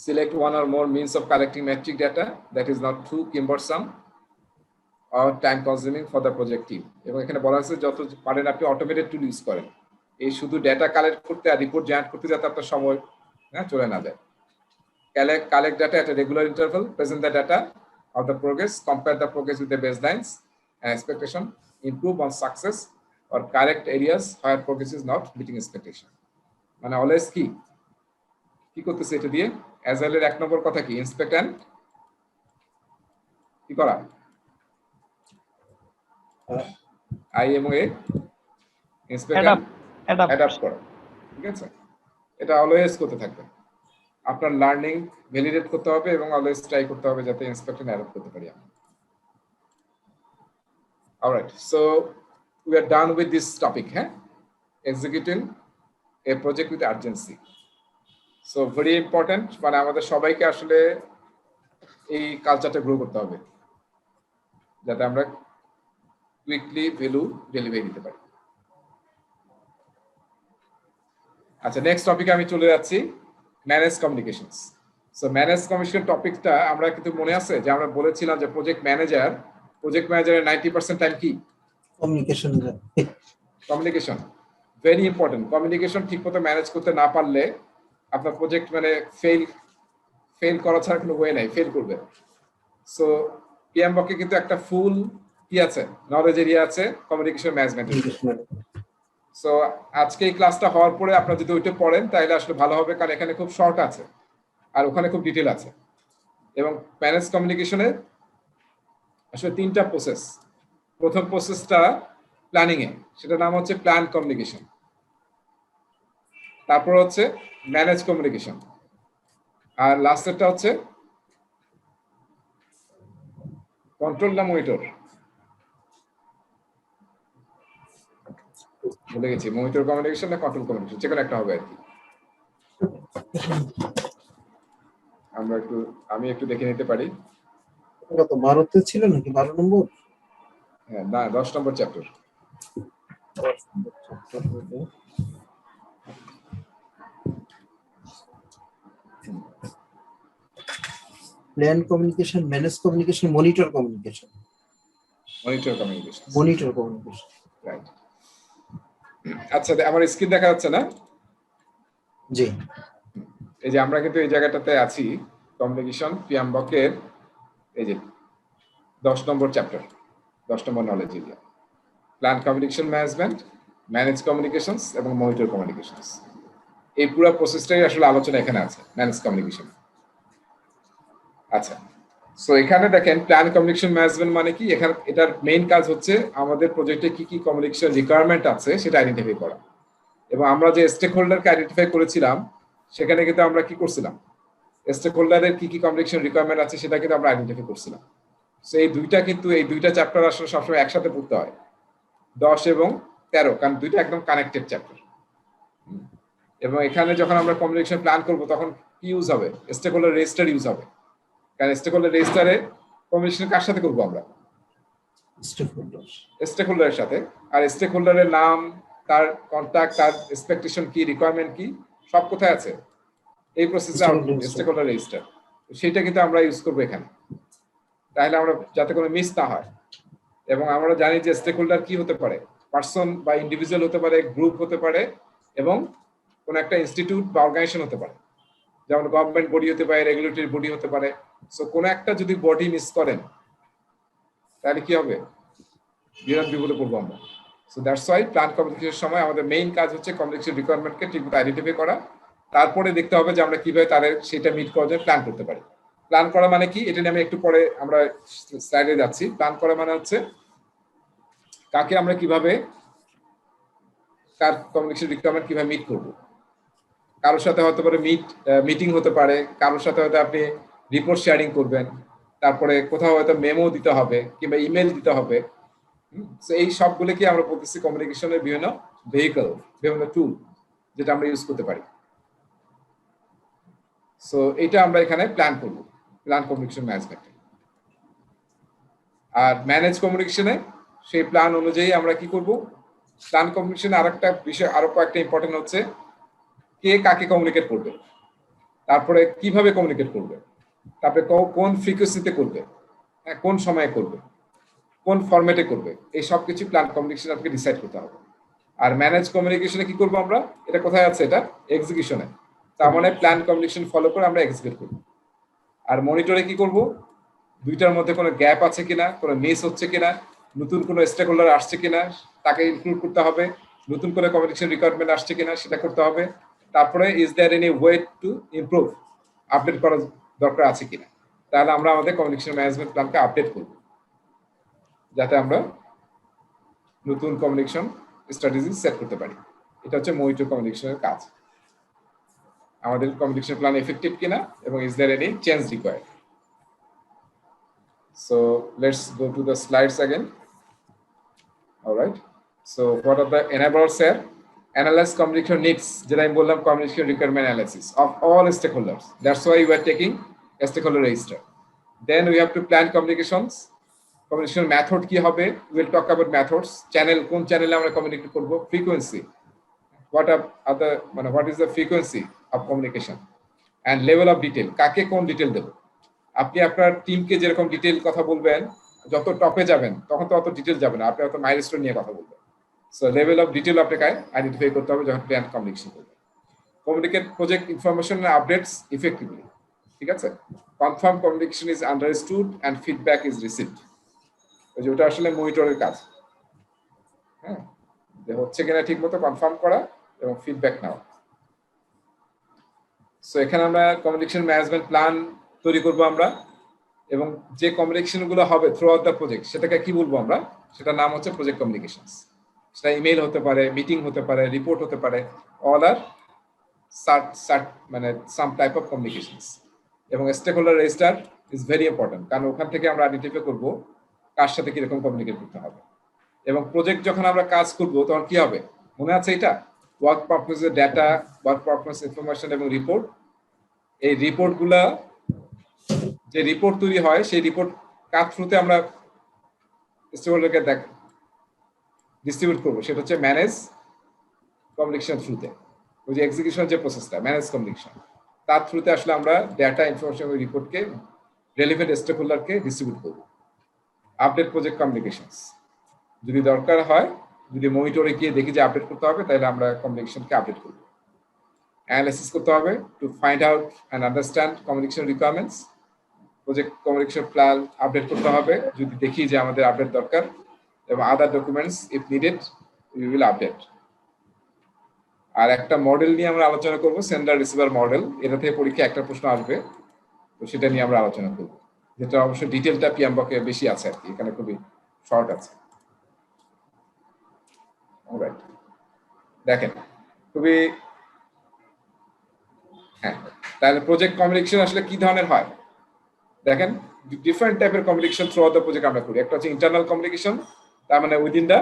Select one or more means of collecting metric data that is not too cumbersome or time consuming for the project team. এবং এখানে বলা আছে যত পারেন আপনি অটোমেটেড টুল ইউজ করেন, এই শুধু ডেটা কালেক্ট করতে আর রিপোর্ট জেনারেট করতে যাতে আপনার সময় চলে না যায়। Collect data at a regular interval, present the data of the progress, compare the progress with the baselines and expectation, improve on success or correct areas where progress is not meeting expectation. মানে always কি করতেছে এটা দিয়ে? অ্যাজাইলের 1 নম্বর কথা কি? Inspect and কি করা, IMOA, inspect and adapt করা, ঠিক আছে? এটা অলওয়েজ করতে থাকবে। আপনার লার্নিং ভ্যালিডেট করতে হবে এবং অলওয়েজ ট্রাই করতে হবে যাতে ইন্সপেক্ট এন্ড অ্যাডাপ্ট করতে পারি আমরা। Alright, so we are done with this topic. হ্যাঁ, executing a project with urgency. So very important, মানে আমাদের সবাইকে আসলে এই কালচারটা গ্রো করতে হবে যাতে আমরা কুইকলি ভ্যালু ডেলিভারি দিতে পারি। আচ্ছা, নেক্সট টপিকে আমি চলে যাচ্ছি, manage communications. So manage communication টপিকটা আমরা কিন্তু মনে আছে যে আমরা বলেছিলাম যে প্রজেক্ট ম্যানেজারের 90% টাইম কি? কমিউনিকেশন। Very important. কমিউনিকেশন ঠিকমতো ম্যানেজ করতে না পারলে আপনার প্রজেক্ট মানে ফেল করা ছাড়া কোনো ওয়ে নাই, ফেল করবে। সো পিএমবকে কিন্তু একটা ফুল কি আছে, নলেজ এরিয়া আছে কমিউনিকেশন ম্যানেজমেন্ট। সো আজকে এই ক্লাসটা হওয়ার পরে আপনারা যদি ওইটা পড়েন তাহলে আসলে ভালো হবে, কারণ এখানে খুব শর্ট আছে আর ওখানে খুব ডিটেল আছে। এবং ম্যানেজ কমিউনিকেশনের আসলে 3টা প্রসেস। প্রথম প্রসেসটা প্ল্যানিং এ, সেটার নাম হচ্ছে প্ল্যান কমিউনিকেশন। তারপর হচ্ছে ম্যানেজ কমিউনিকেশন, আর লাস্টেরটা হচ্ছে কন্ট্রোল না মনিটর, ভুলে গেছি, মনিটর কমিউনিকেশন না কন্ট্রোল কমিউনিকেশন, যেকোনো একটা হবে আর কি। আমি একটু দেখে নিতে পারি।
কত 12তে ছিল নাকি 12 নম্বর?
হ্যাঁ, না 10 নম্বর chapter.
Plan communication, manage communication, monitor communication.
Right. আচ্ছা, আমার স্ক্রিন দেখা যাচ্ছে না?
জি।
এই যে আমরা কিন্তু এই জায়গাটাতে আছি, কমিউনিকেশন পিএমবকের এই যে 10 নম্বর চ্যাপ্টার, 10 নম্বর knowledge area, plan communication management, manage communications এবং মনিটর কমিউনিকেশনস। এই পুরো প্রসেসটাই আসলে আলোচনা এখানে আছে ম্যানেজ কমিউনিকেশন। আচ্ছা, সো এখানে দেখেন প্ল্যান কমিউনিকেশন ম্যানেজমেন্ট মানে কি, এখানে এটার মেইন কাজ হচ্ছে আমাদের প্রজেক্টে কি কি কমিউনিকেশন রিকোয়ারমেন্ট আছে সেটা আইডেন্টিফাই করা। এবং আমরা যে স্টেক হোল্ডারকে আইডেন্টিফাই করেছিলাম সেখানে কিন্তু আমরা কি করছিলাম, স্টেক হোল্ডারের কি কি কমিউনিকেশন রিকোয়ারমেন্ট আছে সেটা কিন্তু আমরা আইডেন্টিফাই করছিলাম। সো এই দুইটা চ্যাপ্টার আসলে সবসময় একসাথে পড়তে হয়, 10 এবং 13, কারণ দুইটা একদম কানেক্টেড চ্যাপ্টার। এবং এখানে যখন আমরা কমিউনিকেশন প্ল্যান করব তখন কি ইউজ হবে, স্টেক হোল্ডার রেজিস্টার ইউজ হবে। কারণ স্টেক হোল্ডার রেজিস্টারে কমিউনিকেশন কার সাথে করবো আমরা, স্টেক হোল্ডারের সাথে। আর স্টেক হোল্ডারের নাম, তার কন্টাক্ট, তার এক্সপেকটেশন কি, রিকোয়ারমেন্ট কি, সব কোথায় আছে, এই প্রসেসে স্টেক হোল্ডার রেজিস্টার, সেটা কিন্তু আমরা ইউজ করবো এখানে, তাহলে আমরা যাতে কোনো মিস না হয়। এবং আমরা জানি যে স্টেক হোল্ডার কি হতে পারে, পার্সন বা ইন্ডিভিজুয়াল হতে পারে, গ্রুপ হতে পারে, এবং কোন একটা ইনস্টিটিউট বা অর্গানাইজেশন হতে পারে, যেমন গভর্নমেন্ট বডি হতে পারে, রেগুলেটরি বডি হতে পারে। সো কোন একটা যদি বডি মিস করেন তাহলে কি হবে, বিরাট বিপদে পড়বো আমরা। সো দ্যাটস ওয়াই প্ল্যান কমিউনিকেশনের সময় আমাদের মেইন কাজ হচ্ছে কমিউনিকেশন রিকোয়ারমেন্টকে ঠিকমতো আইডেন্টিফাই করা, তারপরে দেখতে হবে যে আমরা কিভাবে তাদের সেটা মিট করার জন্য প্ল্যান করতে পারি। প্ল্যান করা মানে কি, এটা নিয়ে আমি একটু পরে আমরা স্লাইডে যাচ্ছি। প্ল্যান করা মানে হচ্ছে কাকে আমরা কিভাবে, কার কমিউনিকেশন রিকোয়ারমেন্ট কিভাবে মিট করব। কারোর সাথে হতে পারে মিটিং হতে পারে, কারোর সাথে হয়তো আপনি রিপোর্ট শেয়ারিং করবেন, তারপরে কোথাও হয়তো মেমো দিতে হবে কিংবা ইমেল দিতে হবে। এই সবগুলোকে আমরা বলতেছি কমিউনিকেশনের বিভিন্ন ভেহিকল, বিভিন্ন টুল যেটা আমরা ইউজ করতে পারি। সো এটা আমরা এখানে প্ল্যান করব, প্ল্যান কমিউনিকেশন ম্যানেজমেন্ট। আর ম্যানেজ কমিউনিকেশনে সেই প্ল্যান অনুযায়ী আমরা কি করব, প্ল্যান কমিউনিকেশনে আরেকটা বিষয়, আরো কয়েকটা ইম্পর্টেন্ট হচ্ছে কে কাকে কমিউনিকেট করবে, তারপরে কিভাবে কমিউনিকেট করবে, তারপরে কোন ফ্রিকোয়েন্সিতে করবে, কোন সময়ে করবে, কোন ফরম্যাটে করবে, এই সব কিছু প্ল্যান কমিউনিকেশন আপনাকে ডিসাইড করতে হবে। আর ম্যানেজ কমিউনিকেশনে কি করবো আমরা, এটা কোথায় আছে, এটা এক্সিকিউশনে। তার মানে প্ল্যান কমিউনিকেশন ফলো করে আমরা এক্সিকিউট করব। আর মনিটরে কি করব, দুইটার মধ্যে কোনো গ্যাপ আছে কিনা, কোনো মিস হচ্ছে কিনা, নতুন কোনো স্টেক হোল্ডার আসছে কিনা তাকে ইনক্লুড করতে হবে, নতুন করে কমিউনিকেশন রিকোয়ারমেন্ট আসছে কিনা সেটা করতে হবে। তারপরে is there any way to improve, update করার দরকার আছে কিনা, তাহলে আমরা আমাদের কমিউনিকেশন ম্যানেজমেন্ট প্ল্যানকে আপডেট করব যাতে আমরা নতুন কমিউনিকেশন স্ট্র্যাটেজি সেট করতে পারি। এটা হচ্ছে মনিটর কমিউনিকেশনের কাজ, আমাদের কমিউনিকেশন প্ল্যান এফেক্টিভ কিনা এবং is there any change required. So let's go to the slides again. All right. So what are the enablers here? Analyze communication needs, যেটা আমি বললাম communication requirement analysis of all stakeholders. That's why we are taking a stakeholder register. Then we have to plan communications. Communication method কি হবে? We'll talk about methods. Channel, কোন চ্যানেলে আমরা communicate করব, frequency. What is the frequency of communication? And level of detail. কাকে কোন detail দেব? আপনি আপনার টিমকে যেরকম ডিটেল কথা বলবেন, যত টপে যাবেন তখন তো অত ডিটেল যাবে না, আপনি অত মাইলস্টোন নিয়ে কথা বলবেন। সো লেভেল অফ ডিটেল আপনাকে আইডেন্টিফাই করতে হবে যখন প্ল্যান কমিউনিকেশন করবেন। Communicate project information and updates effectively, ঠিক আছে। Confirm communication is understood and feedback is received, ওই যে ওটা আসলে মনিটরের কাজ, হ্যাঁ, যে হচ্ছে কিনা ঠিক মতো কনফার্ম করা এবং ফিডব্যাক নেওয়া। সো এখানে আমরা কমিউনিকেশন ম্যানেজমেন্ট প্ল্যান তৈরি করবো আমরা, এবং যে কমিউনিকেশন গুলো হবে থ্রু আউট দ্য প্রজেক্ট সেটাকে কি বলবো আমরা, সেটার নাম হচ্ছে প্রজেক্ট কমিউনিকেশন। সেটা ইমেল হতে পারে, মিটিং হতে পারে, রিপোর্ট হতে পারে, all are some type of communications. এবং stakeholder register is very important, কারণ ওখান থেকে আমরা আইডেন্টিফাই করবো কার সাথে কিরকম কমিউনিকেট করতে হবে। এবং প্রজেক্ট যখন আমরা কাজ করবো তখন কি হবে, মনে আছে এটা, work purpose data, work purpose information এবং রিপোর্ট। এই রিপোর্ট গুলা, যে রিপোর্ট তৈরি হয় সেই রিপোর্ট কার থ্রুতে আমরা স্টেকহোল্ডারকে ডিস্ট্রিবিউট করবো, সেটা হচ্ছে ম্যানেজ কমিউনিকেশন থ্রুতে। ওই যে এক্সিকিউশন যে প্রসেসটা ম্যানেজ কমিউনিকেশন, তার থ্রুতে আসলে আমরা ডেটা, ইনফরমেশন, রিপোর্টকে রেলিভেন্ট স্টেকহোল্ডারকে ডিস্ট্রিবিউট করবো। আপডেট প্রজেক্ট কমিউনিকেশনস, যদি দরকার হয়, যদি মনিটরে গিয়ে দেখি যে আপডেট করতে হবে, তাহলে আমরা কমিউনিকেশনকে আপডেট করবো। অ্যানালাইসিস করতে হবে to find out and understand communication requirements. Project communication plan update করতে হবে যদি দেখি যে আমাদের আপডেট দরকার, এবং other documents if needed we will update. আর একটা মডেল নিয়ে আমরা আলোচনা করব, সেন্ডার রিসিভার মডেল। এটা থেকে পরীক্ষা একটা প্রশ্ন আসবে, তো সেটা নিয়ে আমরা আলোচনা করব, যেটা অবশ্য ডিটেলটা পিএমবকে বেশি আছে আর কি, এখানে খুবই শর্ট আছে। অলরাইট, দেখেন খুবই, হ্যাঁ, তাহলে প্রজেক্ট কমিউনিকেশন আসলে কি ধরনের হয় দেখেন, ডিফারেন্ট টাইপের communication throughout the project আমরা করি। একটা হচ্ছে ইন্টারনাল কমিউনিকেশন, তার মানে within the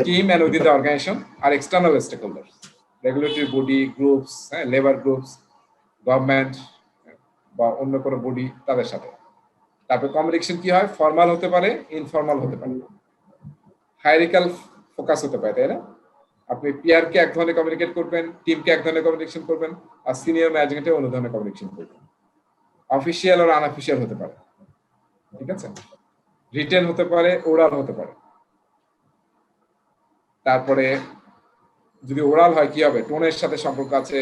team and within the organisation, আর external stakeholder, regulatory body, groups, হ্যাঁ, লেবার গ্রুপস, গভর্নমেন্ট বা অন্য কোনো বডি, তাদের সাথে। তারপর কমিউনিকেশন কি হয়, ফর্মাল হতে পারে, ইনফর্মাল হতে পারে, হায়ারিক্যাল ফোকাস হতে পারে, তাই না? আপনি পিআর কে এক ধরনের কমিউনিকেট করবেন, টিমকে এক ধরনের কমিউনিকেশন করবেন, আর সিনিয়র ম্যানেজমেন্টে অন্য ধরনের কমিউনিকেশন করবেন। অফিসিয়াল আর আনঅফিসিয়াল হতে পারে, ঠিক আছে? রিটেন হতে পারে, ওরাল হতে পারে। তারপরে যদি ওরাল হয় কি হবে, টোনের সাথে সম্পর্ক আছে,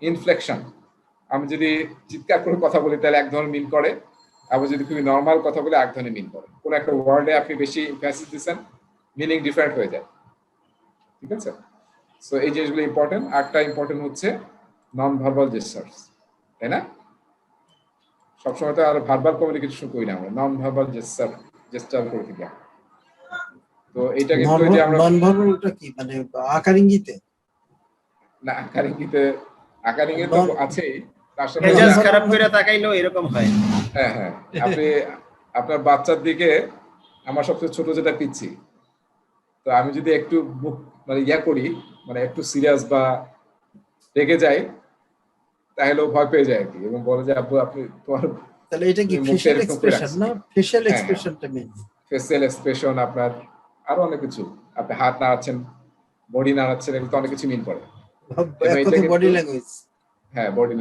ইনফ্লেকশন, আমি যদি চিৎকার করে কথা বলি তাহলে এক ধরনের মিন করে, আবার যদি খুবই নর্মাল কথা বলে এক ধরনের মিন করে। কোন একটা ওয়ার্ডে আপনি বেশি এমফাসিস দিচ্ছেন, মিনিং ডিফারেন্ট হয়ে যায়, ঠিক আছে? সো এই জিনিসগুলো ইম্পর্টেন্ট। আরেকটা ইম্পর্টেন্ট হচ্ছে নন ভার্বাল জেস্টার্স, তাই না? সবসময় তো আর ভার্বাল কমিউনিকেশন করি না আমরা, নন ভার্বাল জেস্টার করে থাকি। তো এটা কিন্তু ওই যে আমরা
নন ভার্বালটা কি মানে আকার ইঙ্গিতে?
না, আকারিংয়ে তো আছেই, তার সাথে
মেজাজ খারাপ করে তাকাইলো এরকম হয়।
হ্যাঁ হ্যাঁ, আপনি আপনার বাচ্চার দিকে, আমার সবচেয়ে ছোট যেটা পিচ্ছি, তো আমি যদি একটু মুখ মানে করি, মানে একটু সিরিয়াস বা রেগে যাই, তাহলে ও ভয় পেয়ে যায় আর কি, এবং বলে যে আব্বু আপনি তোমার,
তাহলে এটা কি ফেশিয়াল এক্সপ্রেশন না? ফেশিয়াল এক্সপ্রেশনটা মেইন,
ফেসিয়াল এক্সপ্রেশন, আপনার আরো অনেক কিছু, আপনি হাত নাড়াচ্ছেন, বডি নাড়াচ্ছেন, এগুলো তো অনেক কিছু মিন করে।
বডি ল্যাঙ্গুয়েজ,
হ্যাঁ, বডি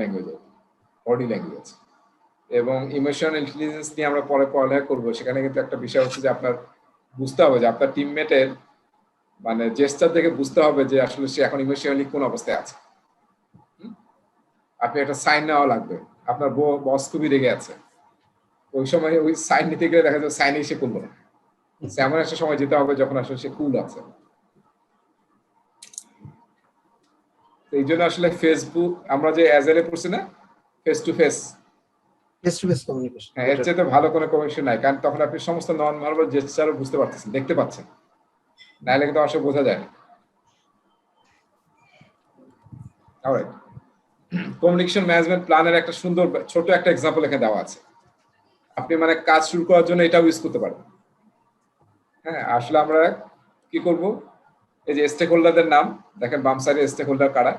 ল্যাঙ্গুয়েজ এবং ইমোশনাল ইন্টেলিজেন্স নিয়ে আমরা পরে পড়ালেখা করবো। সেখানে কিন্তু একটা বিষয় হচ্ছে যে আপনার বুঝতে হবে যে আপনার টিমমেটের মানে জেস্টার দেখে বুঝতে হবে যে আসলে সে এখন ইমোশনালি কোন অবস্থায় আছে। আপনি একটা সাইন নেওয়া লাগবে, আপনার বস খুবই রেগে আছে, ওই সময় ওই সাইন নিতে গেলে দেখা যাবে সাইন সে করলো না, এমন একটা সময় যেতে হবে যখন আসলে সে কুল আছে। এই জন্য আসলে ফেসবুক আমরা যে অ্যাজেলে পড়ছি না, ফেস টু ফেস
কমিউনিকেশন,
হ্যাঁ, এর চেয়ে তো ভালো কোনো কমিউনিকেশন নাই, কারণ তখন আপনি সমস্ত নন ভার্বাল জেস্টারও বুঝতে পারতেছেন, দেখতে পাচ্ছেন, নাহলে কিন্তু আসলে বোঝা যায় না। অলরাইট, কমিউনিকেশন ম্যানেজমেন্ট প্ল্যানের একটা সুন্দর ছোট একটা এক্সাম্পল এখানে দেওয়া আছে। আপনি মানে কাজ শুরু করার জন্য এটাও ইউজ করতে পারেন। হ্যাঁ, আসলে আমরা কি করব, এই যে স্টেক হোল্ডারদের নাম দেখেন, বাম সাইডে স্টেক হোল্ডার কারা,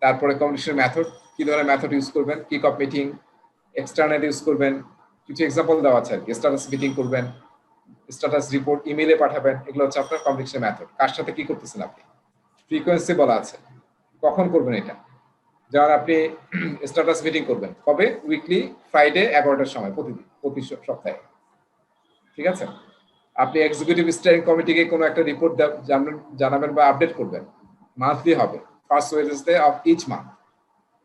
তারপরে কমিউনিকেশন মেথড, কি ধরনের মেথড ইউজ করবেন, kick off meeting, external use করবেন, কিছু এক্সাম্পল দেওয়া আছে আর কি, স্ট্যাটাস মিটিং করবেন, স্ট্যাটাস রিপোর্ট ইমেইলে পাঠাবেন, এগুলো হচ্ছে আপনার কমিউনিকেশন মেথড। কার সাথে কি করতেছেন আপনি, ফ্রিকোয়েন্সি বলা আছে, কখন করবেন এটা, যেমন আপনি স্ট্যাটাস মিটিং করবেন কবে, উইকলি ফ্রাইডে 11টার সময়, প্রতি সপ্তাহে, ঠিক আছে? আপনি এক্সিকিউটিভ স্টিয়ারিং কমিটিকে কোনো একটা রিপোর্ট জানাবেন বা আপডেট করবেন, মান্থলি হবে, first Wednesday of each month.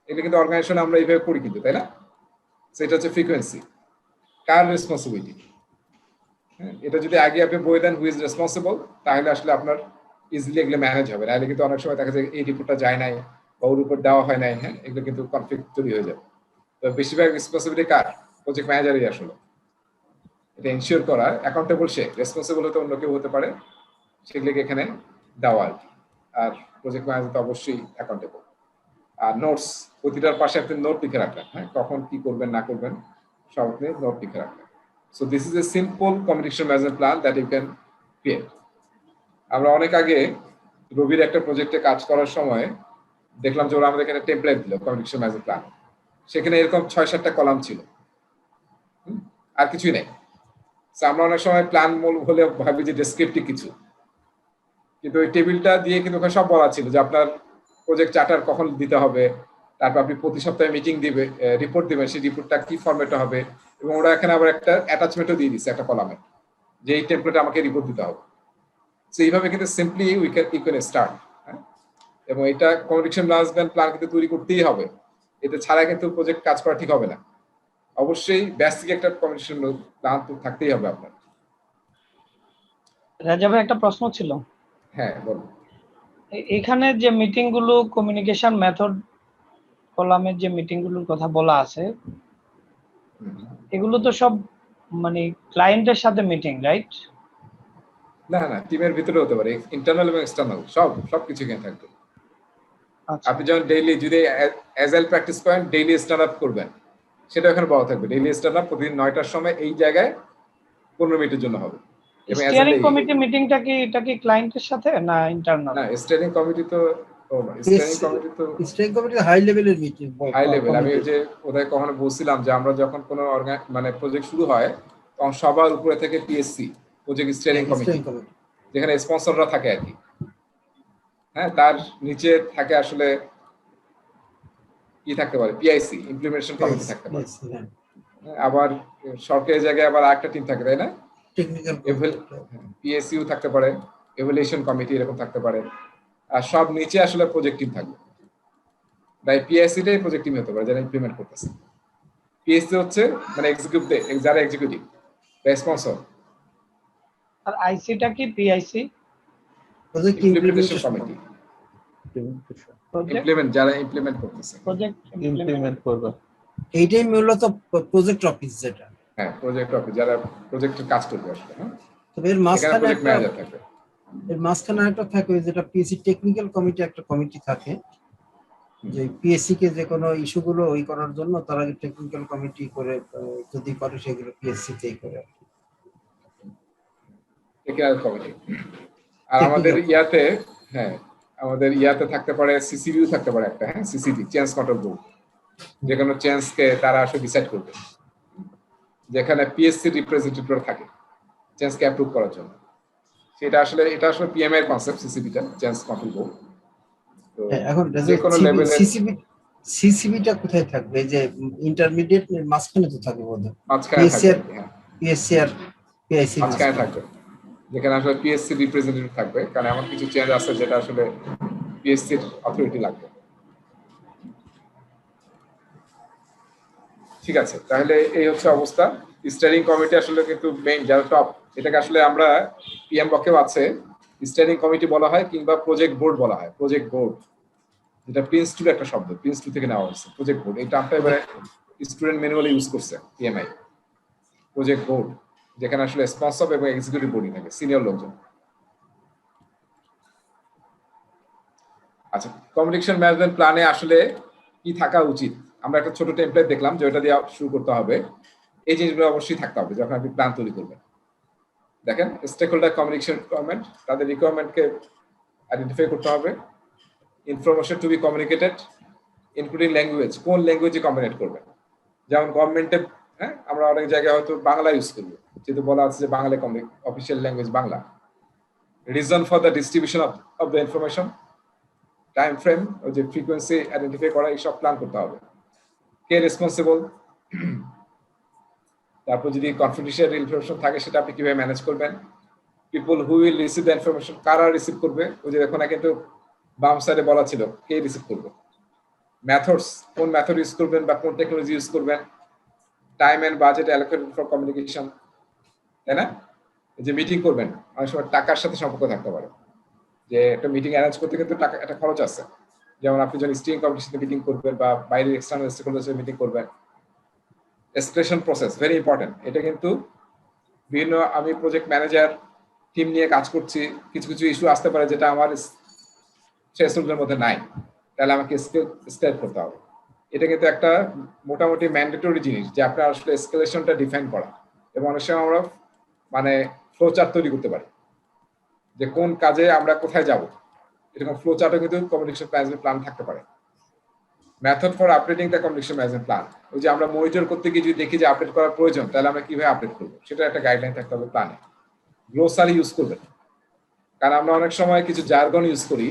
এটা কিন্তু অর্গানাইজেশন আমরা এইভাবে করি কিন্তু, তাই না? সেটা হচ্ছে ফ্রিকোয়েন্সি, কার রেসপন্সিবিলিটি। হ্যাঁ, এটা যদি আগে আপনি বলে দেন হু ইজ রেসপন্সিবল, তাহলে আসলে আপনার ইজিলি এগুলো ম্যানেজ হবে। নাহলে কিন্তু অনেক সময় দেখা যায় এই রিপোর্টটা যায় নাই বা ওর উপর দেওয়া হয় নাই, হ্যাঁ, এগুলো কিন্তু কনফ্লিক্ট তৈরি হয়ে যাবে। তো বেশিরভাগ রেসপন্সিবিলিটি কার, প্রজেক্ট ম্যানেজারই আসলে এটা এনশিওর করা, অ্যাকাউন্টেবল সে, রেসপন্সিবল হতে অন্য কেউ হতে পারে, সেগুলোকে এখানে দেওয়া আর কি। আর প্রজেক্ট ম্যানেজার তো অবশ্যই অ্যাকাউন্টেবল। আর নোটস, প্রতিটার পাশে আপনি নোট লিখে রাখবেন, হ্যাঁ, কখন কি করবেন না করবেন সব আপনি নোট লিখে রাখবেন। So this is a simple communication management plan that you can create. আমরা অনেক আগে রবির একটা প্রজেক্টে কাজ করার সময় দেখলাম যে ওরা আমাদের এখানে টেমপ্লেট দিল কমিউনিকেশন ম্যানেজমেন্ট প্ল্যান, সেখানে এরকম 6-7টা কলাম ছিল, আর কিছুই নেই। আমরা অনেক সময় প্ল্যান মূল হলে ভাবি যে ডেসক্রিপটিভ কিছু, কিন্তু ওই টেবিলটা দিয়ে কিন্তু ওখানে সব বলা ছিল যে আপনার প্রজেক্ট চার্টার কখন দিতে হবে, তারপর আপনি প্রতি সপ্তাহে মিটিং দিবে, রিপোর্ট দিবেন, সেই রিপোর্টটা কি ফরম্যাটে হবে, এবং ওরা এখানে আবার একটা অ্যাটাচমেন্টও দিয়ে দিচ্ছে একটা কলামে, যে এই টেমপ্লেটে আমাকে রিপোর্ট দিতে হবে। সো এইভাবে কিন্তু সিম্পলি ইউ ক্যান স্টার্ট। এবং এটা কমিউনিকেশন ম্যানেজমেন্ট প্ল্যান কিন্তু তৈরি করতেই হবে, এটা ছাড়া কিন্তু প্রজেক্ট কাজ করা ঠিক হবে না। অবশ্যই বেসিক একটা কমিউনিকেশন প্ল্যান তো থাকতেই হবে আপনার।
রাজা ভাই, একটা প্রশ্ন ছিল।
হ্যাঁ, বলুন।
এখানে যে মিটিং গুলো কমিউনিকেশন মেথড কলামের যে মিটিং গুলোর কথা বলা আছে
হুম।
এগুলো তো সব মানে ক্লায়েন্টের সাথে মিটিং, রাইট?
না না, টিমের ভিতরে হতে পারে, ইন্টারনাল এবং এক্সটার্নাল সবকিছু এখানে থাকবে।
আচ্ছা,
আপনি যখন ডেইলি যদি অ্যাজাইল প্র্যাকটিস করেন, ডেইলি স্ট্যান্ড আপ করবেন, সেটা এখানে বলা থাকবে। ডেইলি স্ট্যান্ড আপ প্রতিদিন 9টার সময় এই জায়গায় 15 মিনিটের জন্য হবে। এবং
স্টিয়ারিং কমিটি মিটিংটা কি এটা কি ক্লায়েন্টের সাথে না ইন্টারনাল?
না, স্টিয়ারিং কমিটি তো স্টিয়ারিং কমিটি তো
স্ট্রেং কমিটি হাই লেভেলের মিটিং,
হাই লেভেল। আমি ওই যে ওদের কখনো বলছিলাম যে আমরা যখন কোনো মানে প্রজেক্ট শুরু হয় তখন সবার উপরে থেকে পিএসসি, প্রজেক্ট স্টিয়ারিং কমিটি, যেখানে স্পন্সররা থাকে আর কি। হ্যাঁ, তার নিচে থাকে আসলে কি থাকতে পারে, পিআইসি, ইমপ্লিমেন্টেশন কমিটি থাকতে পারে। হ্যাঁ, আবার সরকারি জায়গায় আবার আরেকটা টিম থাকে, তাই না?
টেকনিক্যাল
পিএসইউ থাকতে পারে, এভালুয়েশন কমিটি এরকম থাকতে পারে। আর সব নিচে আসলে প্রজেক্ট টিম থাকবে। তাই পিএসসিটাই প্রজেক্ট টিম হতে পারে যারা ইমপ্লিমেন্ট করতেছে। পিএসসি হচ্ছে মানে এক্সিকিউটিভ, যারা এক্সিকিউটিভ বা স্পন্সর।
আর আইসিটা কি PIC?
Project
implementation committee, implement, যারা ইমপ্লিমেন্ট করতেছে,
প্রজেক্ট
ইমপ্লিমেন্ট করবে।
এইটাই মূলত প্রজেক্ট অফিস যেটা।
হ্যাঁ, প্রজেক্ট অফিস, যারা প্রজেক্টের কাজ করবে আসলে। হ্যাঁ,
তবে এর
এখানে
মাঝখানে
প্রজেক্ট
একটা
ম্যানেজার থাকবে।
একটা থাকে যেটা পিএসসি টেকনিক্যাল কমিটি, একটা কমিটি থাকে যে পিএসসি কে যে কোনো ইস্যুগুলো ওই করার জন্য তারা টেকনিক্যাল কমিটি করে যদি করে সেগুলো পিএসসি তেই করে।
Technical committee. আর আমাদের ইয়াতে, হ্যাঁ, আমাদের ইয়াতে থাকতে পারে সিসিবিও থাকতে পারে একটা, হ্যাঁ, সিসিবি, চেঞ্জ কন্ট্রোল বোর্ড, যে কোনো চেঞ্জকে তারা আসলে ডিসাইড করবে, যেখানে পিএসসি রিপ্রেজেন্টেটিভ থাকে চেঞ্জকে অ্যাপ্রুভ করার জন্য। সেটা আসলে, এটা আসলে পিএমআই এর কনসেপ্ট, সিসিবিটা, চেঞ্জ কন্ট্রোল বোর্ড। তো
এখন
যে কোনো লেভেলে
সিসিবিটা কোথায় থাকবে? যে ইন্টারমিডিয়েট মাঝখানে তো থাকবে বোধহয়,
মাঝখানে থাকবে। হ্যাঁ,
পিএসসি আর পিআইসি
মাঝখানে থাকবে, যেখানে আসলে পিএসসি রিপ্রেজেন্টেটিভ থাকবে, কারণ এমন কিছু চেঞ্জ আছে যেটা আসলে পিএসসির অথরিটি লাগবে। ঠিক আছে, তাহলে এই হচ্ছে অবস্থা। স্টিয়ারিং কমিটি আসলে কিন্তু মেইন, যারা টপ, এটাকে আসলে আমরা পিএম বকেও আছে স্টিয়ারিং কমিটি বলা হয়, কিংবা প্রজেক্ট বোর্ড বলা হয়। প্রজেক্ট বোর্ড, যেটা প্রিন্স টুর একটা শব্দ, প্রিন্স টু থেকে নেওয়া হয়েছে। প্রজেক্ট বোর্ড এই টার্মটা এবারে স্টুডেন্ট ম্যানুয়ালি ইউজ করছে পিএমআই। প্রজেক্ট বোর্ড, যেখানে আসলে স্পন্সর এবং এক্সিকিউটিভ বোর্ডই থাকে, সিনিয়র লোকজন। আচ্ছা, কমিউনিকেশন ম্যানেজমেন্ট প্ল্যানে আসলে কি থাকা উচিত? আমরা একটা ছোট টেমপ্লেট দেখলাম যে ওটা দিয়ে শুরু করতে হবে। এই জিনিসগুলো অবশ্যই থাকতে হবে যখন আপনি প্ল্যান তৈরি করবেন। দেখেন, স্টেক হোল্ডার কমিউনিকেশন রিকোয়ারমেন্ট, তাদের রিকোয়ারমেন্টকে আইডেন্টিফাই করতে হবে। Information to B communicated including language, কোন ল্যাঙ্গুয়েজে কমিউনিকেট করবেন। যেমন গভর্নমেন্টে, হ্যাঁ, আমরা অনেক জায়গায় হয়তো বাংলা ইউজ করবো, যেহেতু বলা আছে যে Bangla official language Bangla. Reason for the distribution of the information, time frame, ওই যে ফ্রিকোয়েন্সি আইডেন্টিফাই করা, এইসব প্ল্যান করতে হবে। কে রেসপন্সিবল, তারপর যদি কনফিডেন্সিয়াল ইনফরমেশন থাকে সেটা আপনি কিভাবে ম্যানেজ করবেন। People who will receive the information, কারা রিসিভ করবে, ওই যে দেখো না কিন্তু বাম সাইডে বলা ছিল কে রিসিভ করবে। মেথডস, কোন মেথড ইউজ করবেন বা কোন টেকনোলজি ইউজ করবেন। Time and budget allocated for communication, তাই না? যে মিটিং করবেন, অনেক সময় টাকার সাথে সম্পর্ক থাকতে পারে, যে একটা মিটিং অ্যারেঞ্জ করতে কিন্তু টাকা, একটা খরচ আছে। যেমন আপনি যখন স্টিয়ারিং কমিটির সাথে মিটিং করবেন বা বাইরের এক্সটার্নাল স্টেকহোল্ডারের সাথে মিটিং করবেন, এসকেলেশন প্রসেস ভেরি ইম্পর্টেন্ট। এটা কিন্তু বিভিন্ন, আমি প্রজেক্ট ম্যানেজার টিম নিয়ে কাজ করছি, কিছু কিছু ইস্যু আসতে পারে যেটা আমার থ্রেশহোল্ডের মধ্যে নাই, তাহলে আমাকে স্কেল করতে হবে। এটা কিন্তু একটা মোটামুটি ম্যান্ডেটরি জিনিস, যে আপনার আসলে এসকেলেশনটা ডিফাইন করা। এবং অনেক সময় আমরা মানে ফ্লো চার্ট তৈরি করতে পারি, যে কোন কাজে আমরা কোথায় যাব, এরকম ফ্লো চার্টও কিন্তু কমিউনিকেশন ম্যানেজমেন্ট প্ল্যান থাকতে পারে। Method for updating the communication management plan, ওই যে আমরা মনিটর করতে গিয়ে যদি দেখি যে আপডেট করার প্রয়োজন, তাহলে আমরা কিভাবে আপডেট করবো, সেটা একটা গাইডলাইন থাকতে হবে প্ল্যানে। গ্লোসারি ইউজ করবেন, কারণ আমরা অনেক সময় কিছু জার্গন ইউজ করি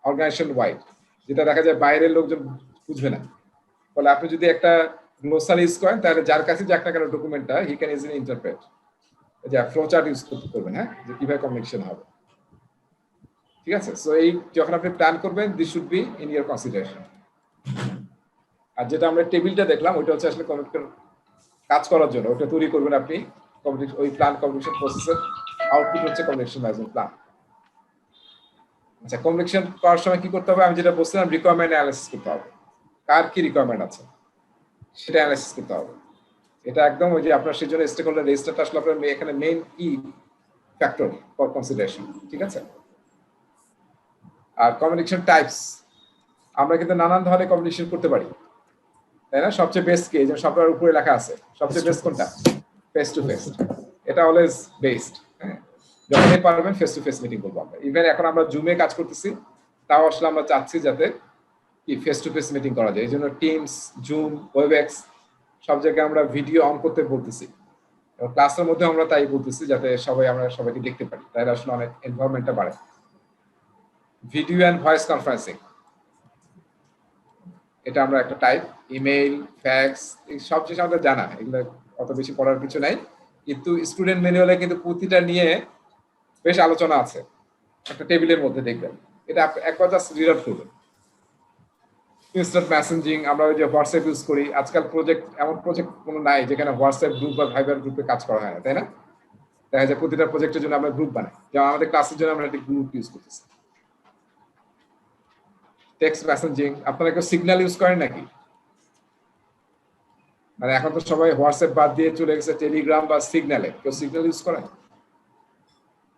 অর্গানাইজেশন ওয়াইড, যেটা দেখা যায় বাইরের লোকজন বুঝবে না। ফলে আপনি যদি একটা গ্লোসারি ইউজ করেন, তাহলে যার কাছে যাক না কেন ডকুমেন্টটা, হি ক্যান ইজিলি ইন্টারপ্রেট। যে ফ্লো চার্ট ইউজ করতে করবেন, হ্যাঁ, যে কিভাবে কমিউনিকেশন হবে। ঠিক আছে, সো এই যখন আপনি প্ল্যান করবেন, this should be in your consideration. আর যেটা আমরা টেবিলটা দেখলাম, ওইটা হচ্ছে আসলে কমিউনিকেশন কাজ করার জন্য, ওটা তৈরি করবেন আপনি। ওই প্ল্যান কমিউনিকেশন প্রসেসের আউটপুট হচ্ছে কমিউনিকেশন ম্যানেজমেন্ট প্ল্যান। আচ্ছা, কমিউনিকেশন করার সময় কি করতে হবে? আমি যেটা বলছিলাম, রিকোয়ারমেন্ট অ্যানালাইসিস করতে হবে। কার কি রিকোয়ারমেন্ট আছে সেটা অ্যানালাইসিস করতে হবে। এটা একদম ওই যে আপনার সেই জন্য স্টেক হোল্ডার রেজিস্টারটা আসলে আপনার এখানে মেইন কি ফ্যাক্টর ফর কনসিডারেশন, ঠিক আছে। আর কমিউনিকেশন টাইপস, আমরা কিন্তু নানান ধরনের কমিউনিকেশন করতে পারি, তাই না? সবচেয়ে বেস্ট কি, যেমন সফটওয়্যার উপরে লেখা আছে সবচেয়ে বেস্ট কোনটা? ফেস টু ফেস, এটা অলওয়েজ বেস্ট। হ্যাঁ, যখনই পারবেন ফেস টু ফেস মিটিং করবো আমরা। ইভেন এখন আমরা জুমে কাজ করতেছি, তাও আসলে আমরা চাচ্ছি যাতে কি ফেস টু ফেস মিটিং করা যায়। এই জন্য টিমস, জুম, ওয়েবএক্স সব জায়গায় আমরা ভিডিও অন করতে বলতেছি, এবং ক্লাসের মধ্যে আমরা তাই বলতেছি যাতে আমরা সবাইকে দেখতে পারি, তাই আসলে অনেক এনভায়রনমেন্টটা বাড়ে। ভিডিও অ্যান্ড ভয়েস কনফারেন্সিং, এটা আমরা একটা টাইপ। ইমেইল, ফ্যাক্স, এই সব জিনিস আমাদের জানা, এগুলো অত বেশি পড়ার কিছু নাই, কিন্তু স্টুডেন্ট ম্যানুয়ালে কিন্তু প্রতিটা নিয়ে বেশ আলোচনা আছে একটা টেবিলের মধ্যে, দেখবেন। এটা একবার জাস্ট রিড আউট করবেন। ইনস্ট্যান্ট মেসেঞ্জিং, আমরা ওই যে হোয়াটসঅ্যাপ ইউজ করি, আজকাল এমন প্রজেক্ট কোনো নাই যেখানে হোয়াটসঅ্যাপ গ্রুপ বা ভাইবার গ্রুপে কাজ করা হয় না, তাই না? দেখা যায় প্রতিটা প্রজেক্টের জন্য আমরা গ্রুপ বানাই, যেমন আমাদের ক্লাসের জন্য আমরা একটা গ্রুপ ইউজ করতেছি। টেক্সট মেসেঞ্জিং, আপনারা কেউ সিগন্যাল ইউজ করেন নাকি? মানে এখন তো সবাই হোয়াটসঅ্যাপ বাদ দিয়ে চলে গেছে টেলিগ্রাম বা সিগন্যালে, কেউ সিগন্যাল ইউজ করেন?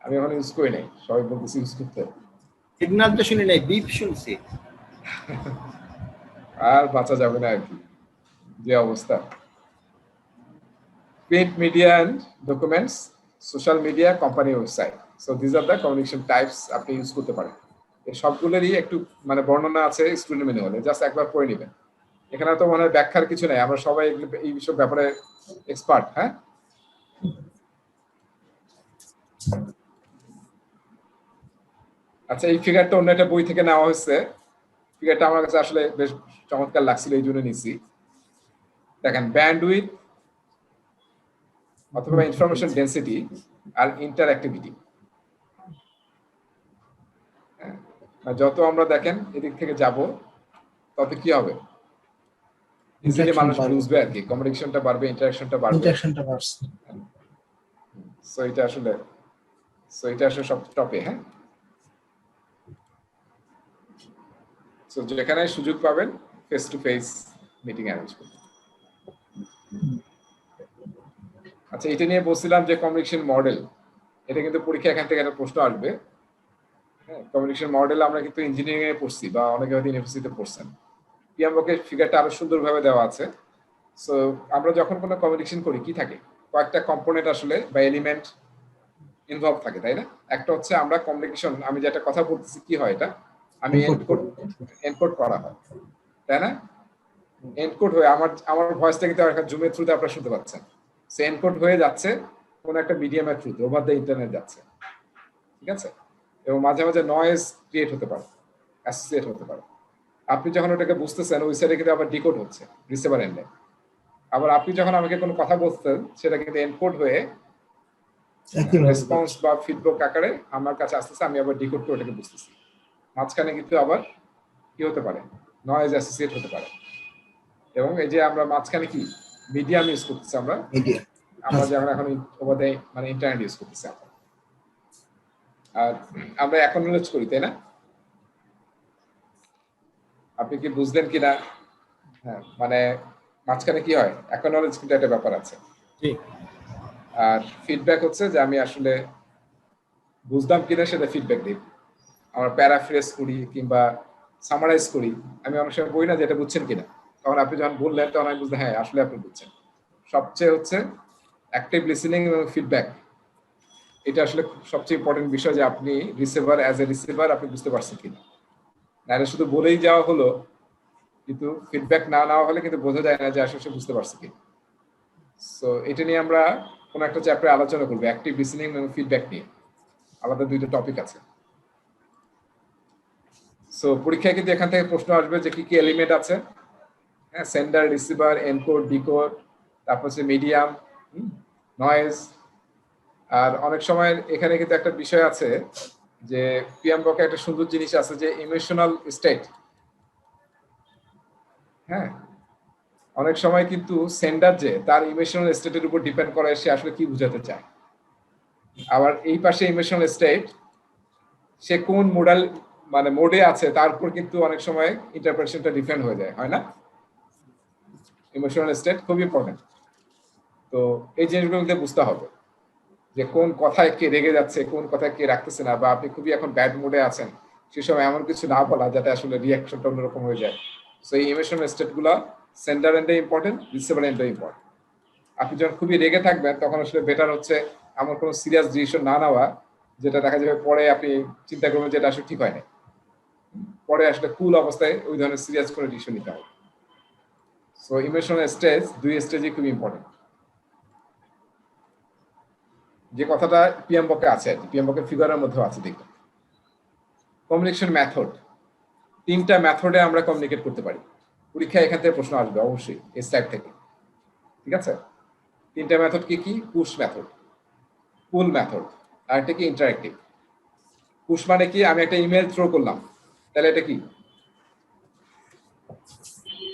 আমি এখন ইউজ করি নাই, সবাই বলতেছি ইউজ করতে।
সিগন্যাল তো শুনি নাই, বিপ শুনছি।
আর বাঁচা যাবে না আর কি, যে অবস্থা। Print media and documents, social media, company website, so this are the communication types আপনি ইউজ করতে পারেন। এই সবগুলোরই একটু মানে বর্ণনা আছে স্টুডেন্ট ম্যানুয়ালে, জাস্ট একবার পড়ে নেবেন। এখানে তো মনে হয় ব্যাখ্যার কিছু নাই, আমরা সবাই এই বিষয় ব্যাপারে এক্সপার্ট। হ্যাঁ, আচ্ছা, এই ফিগারটা অন্য একটা বই থেকে নেওয়া হয়েছে। ফিগারটা আমার কাছে আসলে বেশ চমৎকার লাগছিল, এই জন্য নিছি। দেখেন, ব্যান্ডউইথ অথবা ইনফরমেশন ডেন্সিটি আর ইন্টারঅ্যাক্টিভিটি, যত আমরা দেখেন এদিক থেকে যাব তত কি হবে, ইজিলি মানুষ বুঝবে আর কি, কমিউনিকেশনটা বাড়বে, ইন্টারঅ্যাকশনটা বাড়বে। সো এটা আসলে সব টপে। হ্যাঁ, সো যেখানে সুযোগ পাবেন face to face meeting arrange করুন। আচ্ছা, এটা নিয়ে বলছিলাম যে কমিউনিকেশন মডেল, এটা কিন্তু পরীক্ষা এখান থেকে একটা প্রশ্ন আসবে। হ্যাঁ, কমিউনিকেশন মডেল আমরা কিন্তু ইঞ্জিনিয়ারিং এ পড়ছি, বা অনেকে হয়তো ইউনিভার্সিটিতে পড়ছেন। পিএমওকে ফিগারটা আরো সুন্দরভাবে দেওয়া আছে। সো আমরা যখন কোনো কমিউনিকেশন করি, কি থাকে, কয়েকটা কম্পোনেন্ট আসলে বা এলিমেন্ট ইনভলভ থাকে, তাই না? একটা হচ্ছে আমরা কমিউনিকেশন, আমি যেটা কথা বলতেছি কি হয়, এটা আমি এনকোড করা হয়, তাই না? এনকোড হয়ে আমার ভয়েসটা কিন্তু একটা জুমের থ্রুতে আপনারা শুনতে পাচ্ছেন, সে এনকোড হয়ে যাচ্ছে কোন একটা মিডিয়ামের থ্রুতে, ওভার দ্য ইন্টারনেট যাচ্ছে, ঠিক আছে? এবং মাঝে মাঝে নয়েজ ক্রিয়েট হতে পারে, অ্যাসোসিয়েট হতে পারে। আপনি যখন ওটাকে বুঝতেছেন, ওই সাইডে কিন্তু আবার ডিকোড হচ্ছে রিসিভার এন্ডে। আবার আপনি যখন আমাকে কোনো কথা বলতেন, সেটা কিন্তু এনকোড হয়ে রেসপন্স বা ফিডব্যাক আকারে আমার কাছে আসতেছে, আমি আবার ডিকোড করে ওটাকে বুঝতেছি। মাঝখানে কিন্তু আবার কি হতে পারে, নয়েজ অ্যাসোসিয়েট হতে পারে। এবং এই যে আমরা মাঝখানে কি মিডিয়াম ইউজ করতেছি, আমরা যখন এখন মানে ইন্টারনেট ইউজ করতেছি, আর আমরা অ্যাকনোলেজ করি, তাই না? আপনি কি বুঝলেন কিনা? হ্যাঁ, মানে মাঝখানে কি হয়, অ্যাকনোলেজ কিন্তু একটা ব্যাপার আছে। আর ফিডব্যাক হচ্ছে যে আমি আসলে বুঝলাম কিনা সেটা ফিডব্যাক দিই। আমরা প্যারাফ্রেজ করি কিংবা সামারাইজ করি, আমি অনেক সময় বলি না যে এটা বুঝছেন কিনা, তখন আপনি যখন বললেন তখন আমি বুঝলাম হ্যাঁ আসলে আপনি বুঝছেন। সবচেয়ে হচ্ছে অ্যাক্টিভ লিসেনিং এবং ফিডব্যাক, এটা আসলে সবচেয়ে ইম্পর্টেন্ট বিষয়, যে আপনি রিসিভার, অ্যাজ এ রিসিভার আপনি বুঝতে পারছেন কিনা। নাহলে শুধু বলেই যাওয়া হলো, কিন্তু ফিডব্যাক না নেওয়া হলে কিন্তু বোঝা যায় না যে আসলে সে বুঝতে পারছে কিনা। সো এটা নিয়ে আমরা কোনো একটা চ্যাপ্টারে আলোচনা করবো, অ্যাক্টিভ লিসেনিং এবং ফিডব্যাক নিয়ে, আলাদা দুইটা টপিক আছে। সো পরীক্ষায় কিন্তু এখান থেকে প্রশ্ন আসবে যে কি কি এলিমেন্ট আছে। হ্যাঁ, সেন্ডার, রিসিভার, এনকোড, ডিকোড, তারপর হচ্ছে মিডিয়াম, নয়েজ। আর অনেক সময় এখানে কিন্তু একটা বিষয় আছে যে পিএমবকে একটা সুন্দর জিনিস আছে যে ইমোশনাল স্টেট। হ্যাঁ, অনেক সময় কিন্তু সেন্ডার যে তার ইমোশনাল স্টেটের উপর ডিপেন্ড করে সে আসলে কি বোঝাতে চায়। আবার এই পাশে ইমোশনাল স্টেট, সে কোন মোডে আছে তার উপর কিন্তু অনেক সময় ইন্টারপ্রিটেশনটা ডিপেন্ড হয়ে যায়, হয় না? ইমোশনাল স্টেট খুব ইম্পর্টেন্ট। তো এই জিনিসগুলো মধ্যে বুঝতে হবে যে কোন কথায় কে রেগে যাচ্ছে, কোন কথায় কে রাখতেছে না, বা আপনি খুবই এখন ব্যাড মুডে আছেন, সে সময় এমন কিছু না বলা যাতে আসলে রিয়াকশনটা অন্যরকম হয়ে যায়। সো এই ইমোশনাল স্টেট গুলা সেন্ডার এন্ডে ইম্পর্টেন্ট, রিসিভার এন্ডে ইম্পর্টেন্ট। আপনি যখন খুবই রেগে থাকবেন তখন আসলে বেটার হচ্ছে এমন কোনো সিরিয়াস ডিসিশন না নেওয়া যেটা দেখা যাবে পরে আপনি চিন্তা করবেন যে এটা আসলে ঠিক হয় না। পরে আসলে কুল অবস্থায় ওই ধরনের সিরিয়াস করে ডিসিশন নিতে হবে। সো ইমোশনাল স্টেজ 2 স্টেজই খুব ইম্পর্টেন্ট। যে কথাটা পিএম বকে আছে, পিএম বকের ফিগারের মধ্যে আছে, দেখুন কমিউনিকেশন মেথড। 3টা মেথডে আমরা কমিউনিকেট করতে পারি। পরীক্ষায় এখান থেকে প্রশ্ন আসবে অবশ্যই এই স্লাইড থেকে, ঠিক আছে? 3টা মেথড কি কি? পুশ মেথড, পুল মেথড, আর একটা কি ইন্টারঅ্যাক্টিভ। পুশ মানে কি? আমি একটা ইমেল থ্রো করলাম, তাহলে এটা কি?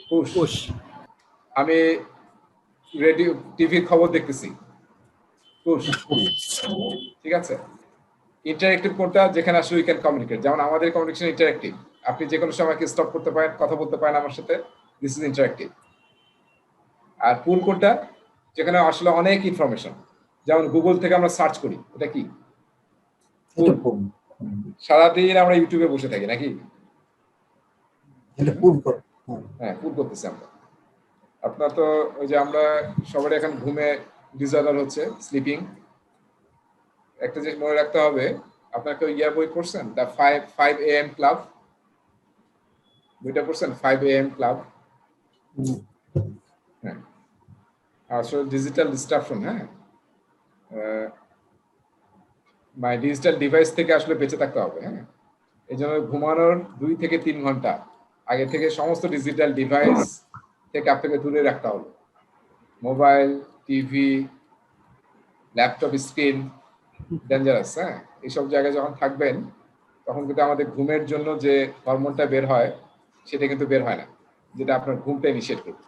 পুশ। আমি রেডিও টিভির খবর দেখতেছি, পুশ, ঠিক আছে? ইন্টারঅ্যাক্টিভ কোনটা? যেখানে আসলে উই ক্যান কমিউনিকেট, যেমন আমাদের কমিউনিকেশন ইন্টারঅ্যাক্টিভ। আপনি যে কোনো সময় স্টপ করতে পারেন, কথা বলতে পারেন আমার সাথে, দিস ইজ ইন্টারঅ্যাক্টিভ। আর পুল কোনটা? যেখানে আসলে অনেক ইনফরমেশন, যেমন গুগল থেকে আমরা সার্চ করি, এটা কি?
এটা পুল।
সারাদিন আমরা ইউটিউবে বসে থাকি নাকি?
এটা পুল করো।
হ্যাঁ, পুল করতেছি আমরা। আপনার তো ওই যে আমরা সবারই এখন ঘুমে ডিসঅর্ডার হচ্ছে, স্লিপিং। একটা জিনিস মনে রাখতে হবে, আপনার কেউ ইয়া বই পড়ছেন, দ্য 5 AM ক্লাব? বইটা পড়ছেন 5 AM ক্লাব? হ্যাঁ, আসলে ডিজিটাল ডিস্ট্রাকশন, হ্যাঁ, মাই ডিজিটাল ডিভাইস থেকে আসলে বেঁচে থাকতে হবে। হ্যাঁ, এই জন্য ঘুমানোর 2 থেকে 3 ঘন্টা আগে থেকে সমস্ত ডিজিটাল ডিভাইস থেকে আপনাকে দূরে রাখতে হবে। Mobile, TV, laptop screen dangerous. হ্যাঁ, এইসব জায়গায় যখন থাকবেন তখন কিন্তু আমাদের ঘুমের জন্য যে হরমোনটা বের হয় সেটা কিন্তু বের হয় না, যেটা আপনার ঘুমটাই নিষেধ করবে।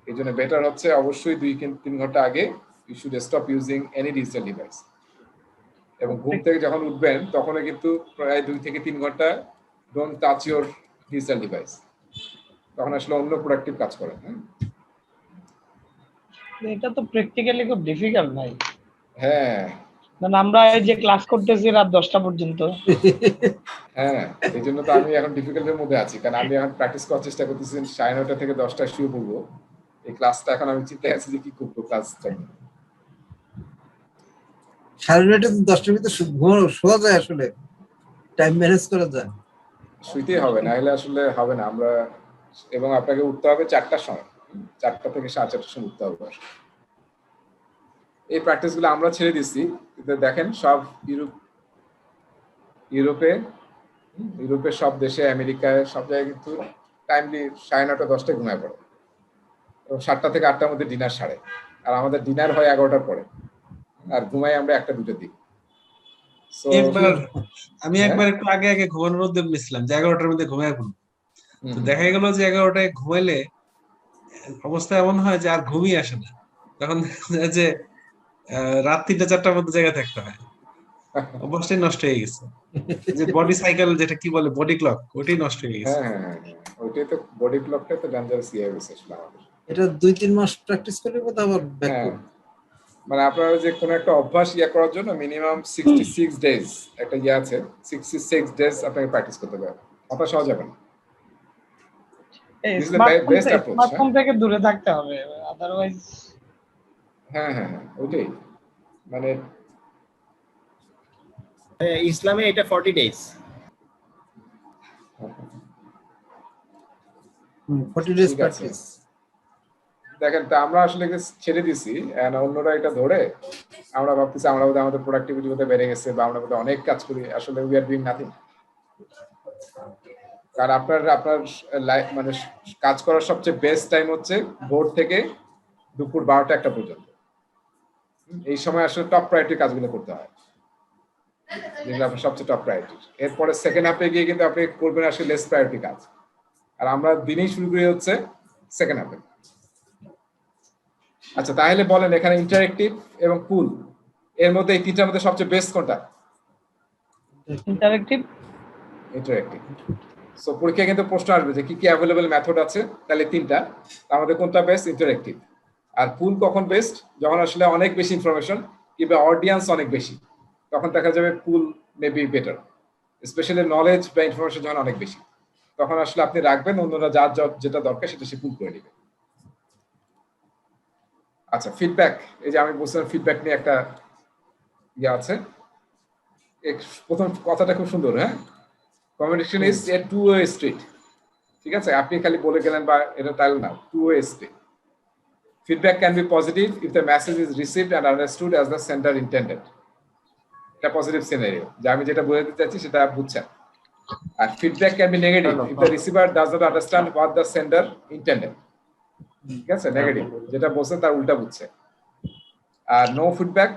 এই জন্য বেটার হচ্ছে অবশ্যই 2-3 ঘন্টা আগে you should stop using any digital device. এবং ঘুম থেকে যখন উঠবেন তখন কিন্তু প্রায় 2 থেকে 3 ঘন্টা don't touch your digital device, তখন আসলে অন্য প্রোডাক্টিভ কাজ করেন।
এটা তো প্র্যাকটিক্যালি খুব ডিফিকাল্ট ভাই।
হ্যাঁ,
মানে আমরা এই যে ক্লাস করতেছি রাত 10টা পর্যন্ত।
হ্যাঁ, এই জন্য তো আমি এখন ডিফিকাল্টের মধ্যে আছি, কারণ আমি এখন প্র্যাকটিস করার চেষ্টা করতেছি 9:30 থেকে 10টা শুয়ে পড়বো। এই ক্লাসটা এখন আমি চিন্তায় আছি যে কি করবো ক্লাসটা।
9:30 তো 10টার ভিতরে শোয়া যায়, আসলে টাইম ম্যানেজ করা যায়।
শুইতেই হবে, না হলে আসলে হবে না। আমরা এবং আপনাকে উঠতে হবে 4টার সময়, 4টা থেকে 4:30টার সময় উঠতে হবে। এই প্র্যাকটিস গুলো আমরা ছেড়ে দিচ্ছি, কিন্তু দেখেন সব ইউরোপের সব দেশে, আমেরিকায়, সব জায়গায় কিন্তু টাইমলি 9:30 10টায় ঘুমায় পড়ে, এবং 7টা থেকে 8টার মধ্যে ডিনার সারে। আর আমাদের ডিনার হয় 11টার পরে, আর ঘুমাই আমরা 1-2টার দিকে।
আমি একবার একটু আগে আগে ঘুমানোর উদ্যোগ নিয়েছিলাম যে 11টার মধ্যে ঘুমায় পড়বো। তো দেখা গেল যে 11টায় ঘুমাইলে অবস্থা এমন হয় যে আর ঘুমই আসে না। তখন দেখা যায় যে রাত 3টা-4টার মধ্যে জায়গায় থাকতে হয়। অবশ্যই নষ্ট হয়ে গেছে, যে বডি সাইকেল যেটা কি বলে, বডি ক্লক, ওটাই নষ্ট হয়ে গেছে।
হ্যাঁ, ওইটাই তো, বডি ক্লকটা তো ডেঞ্জারাস হয়ে গেছে আসলে আমাদের।
এটা 2-3 মাস প্র্যাকটিস করলে বোধ আবার ব্যাক
হ্যাঁ,
করবে।
মানে আপনার যে কোনো একটা অভ্যাস করার জন্য মিনিমাম 66 ডেজ একটা আছে, 66 ডেজ আপনাকে প্র্যাকটিস করতে হবে, হতাশ হওয়া যাবে না।
এই
This is the best approach,
smartphone থেকে দূরে থাকতে হবে, আদারওয়াইজ।
হ্যাঁ, ওইটাই মানে
ইসলামে এটা 40 ডেজ।
40 ডেজ
ঠিক আছে।
প্র্যাকটিস।
দেখেন, তা আমরা আসলে ছেড়ে দিছি, অন্যরা এটা ধরে আমরা ভাবতেছি আমরা বোধহয় আমাদের প্রোডাক্টিভিটি বোধহয় বেড়ে গেছে, বা আমরা বোধহয় অনেক কাজ করি। আসলে উই আর ডুইং নাথিং। কারণ আপনার লাইফ মানে কাজ করার সবচেয়ে বেস্ট টাইম হচ্ছে ভোর থেকে দুপুর 12টা-1টা পর্যন্ত। এই সময় আসলে টপ প্রায়োরিটি কাজগুলো করতে হয়, যেগুলো আপনার সবচেয়ে টপ প্রায়োরিটি। এরপরে সেকেন্ড হাফে গিয়ে কিন্তু আপনি করবেন আসলে লেস প্রায়োরিটি কাজ। আর আমরা দিনেই শুরু করি হচ্ছে সেকেন্ড হাফে। আচ্ছা, তাহলে বলেন এখানে ইন্টারঅ্যাক্টিভ এবং পুল এর মধ্যে এই 3টার মধ্যে সবচেয়ে বেস্ট কোনটা?
ইন্টারেক্টিভ।
ইন্টারঅ্যাক্টিভ। সো পরীক্ষায় কিন্তু প্রশ্ন আসবে যে কি কি অ্যাভেলেবল মেথড আছে, তাহলে 3টা, আমাদের কোনটা বেস্ট? ইন্টারেক্টিভ। আর পুল কখন বেস্ট? যখন আসলে অনেক বেশি ইনফরমেশন কিংবা অডিয়েন্স অনেক বেশি, তখন দেখা যাবে pool may be better, specially knowledge বা ইনফরমেশন যখন অনেক বেশি, তখন আসলে আপনি রাখবেন, অন্যরা যার যেটা দরকার সেটা সে পুল করে নেবে। আচ্ছা, ফিডব্যাক, এই যে আমি বলছিলাম ফিডব্যাক নিয়ে একটা ইয়ে আছে। প্রথম কথাটা খুব সুন্দর, হ্যাঁ, communication is a two way street. ঠিক আছে, আপনি খালি বলে গেলেন বা এটা তাই না, two way street. Feedback can be positive if the message is received and understood as the sender intended. এটা পজিটিভ সিনারিও, যে আমি যেটা বলে দিতে চাচ্ছি সেটা বুঝছেন। আর feedback can be negative if the receiver does not understand what the sender intended. ঠিক আছে, নেগেটিভ, যেটা বলছে তার উল্টা বুঝছে। আর নো ফিডব্যাক,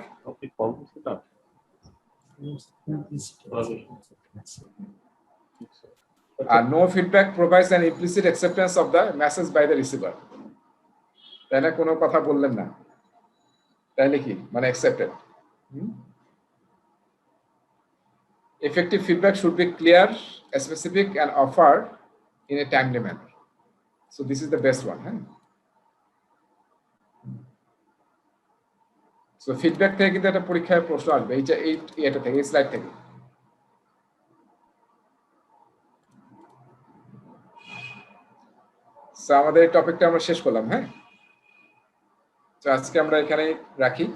আর no feedback provides an implicit acceptance of the message by the receiver. তাই না, কোনো কথা বললেন না, তাইলে কি মানে accepted. Effective feedback should be clear, specific, and offered in a timely manner. So this is the best one. Huh? So feedback থেকে কিন্তু একটা পরীক্ষায় প্রশ্ন আসবে, এইটা থেকে, এই স্লাইড থেকে। So আমাদের এই টপিকটা আমরা শেষ করলাম, হ্যাঁ। তো আজকে আমরা এখানে রাখি।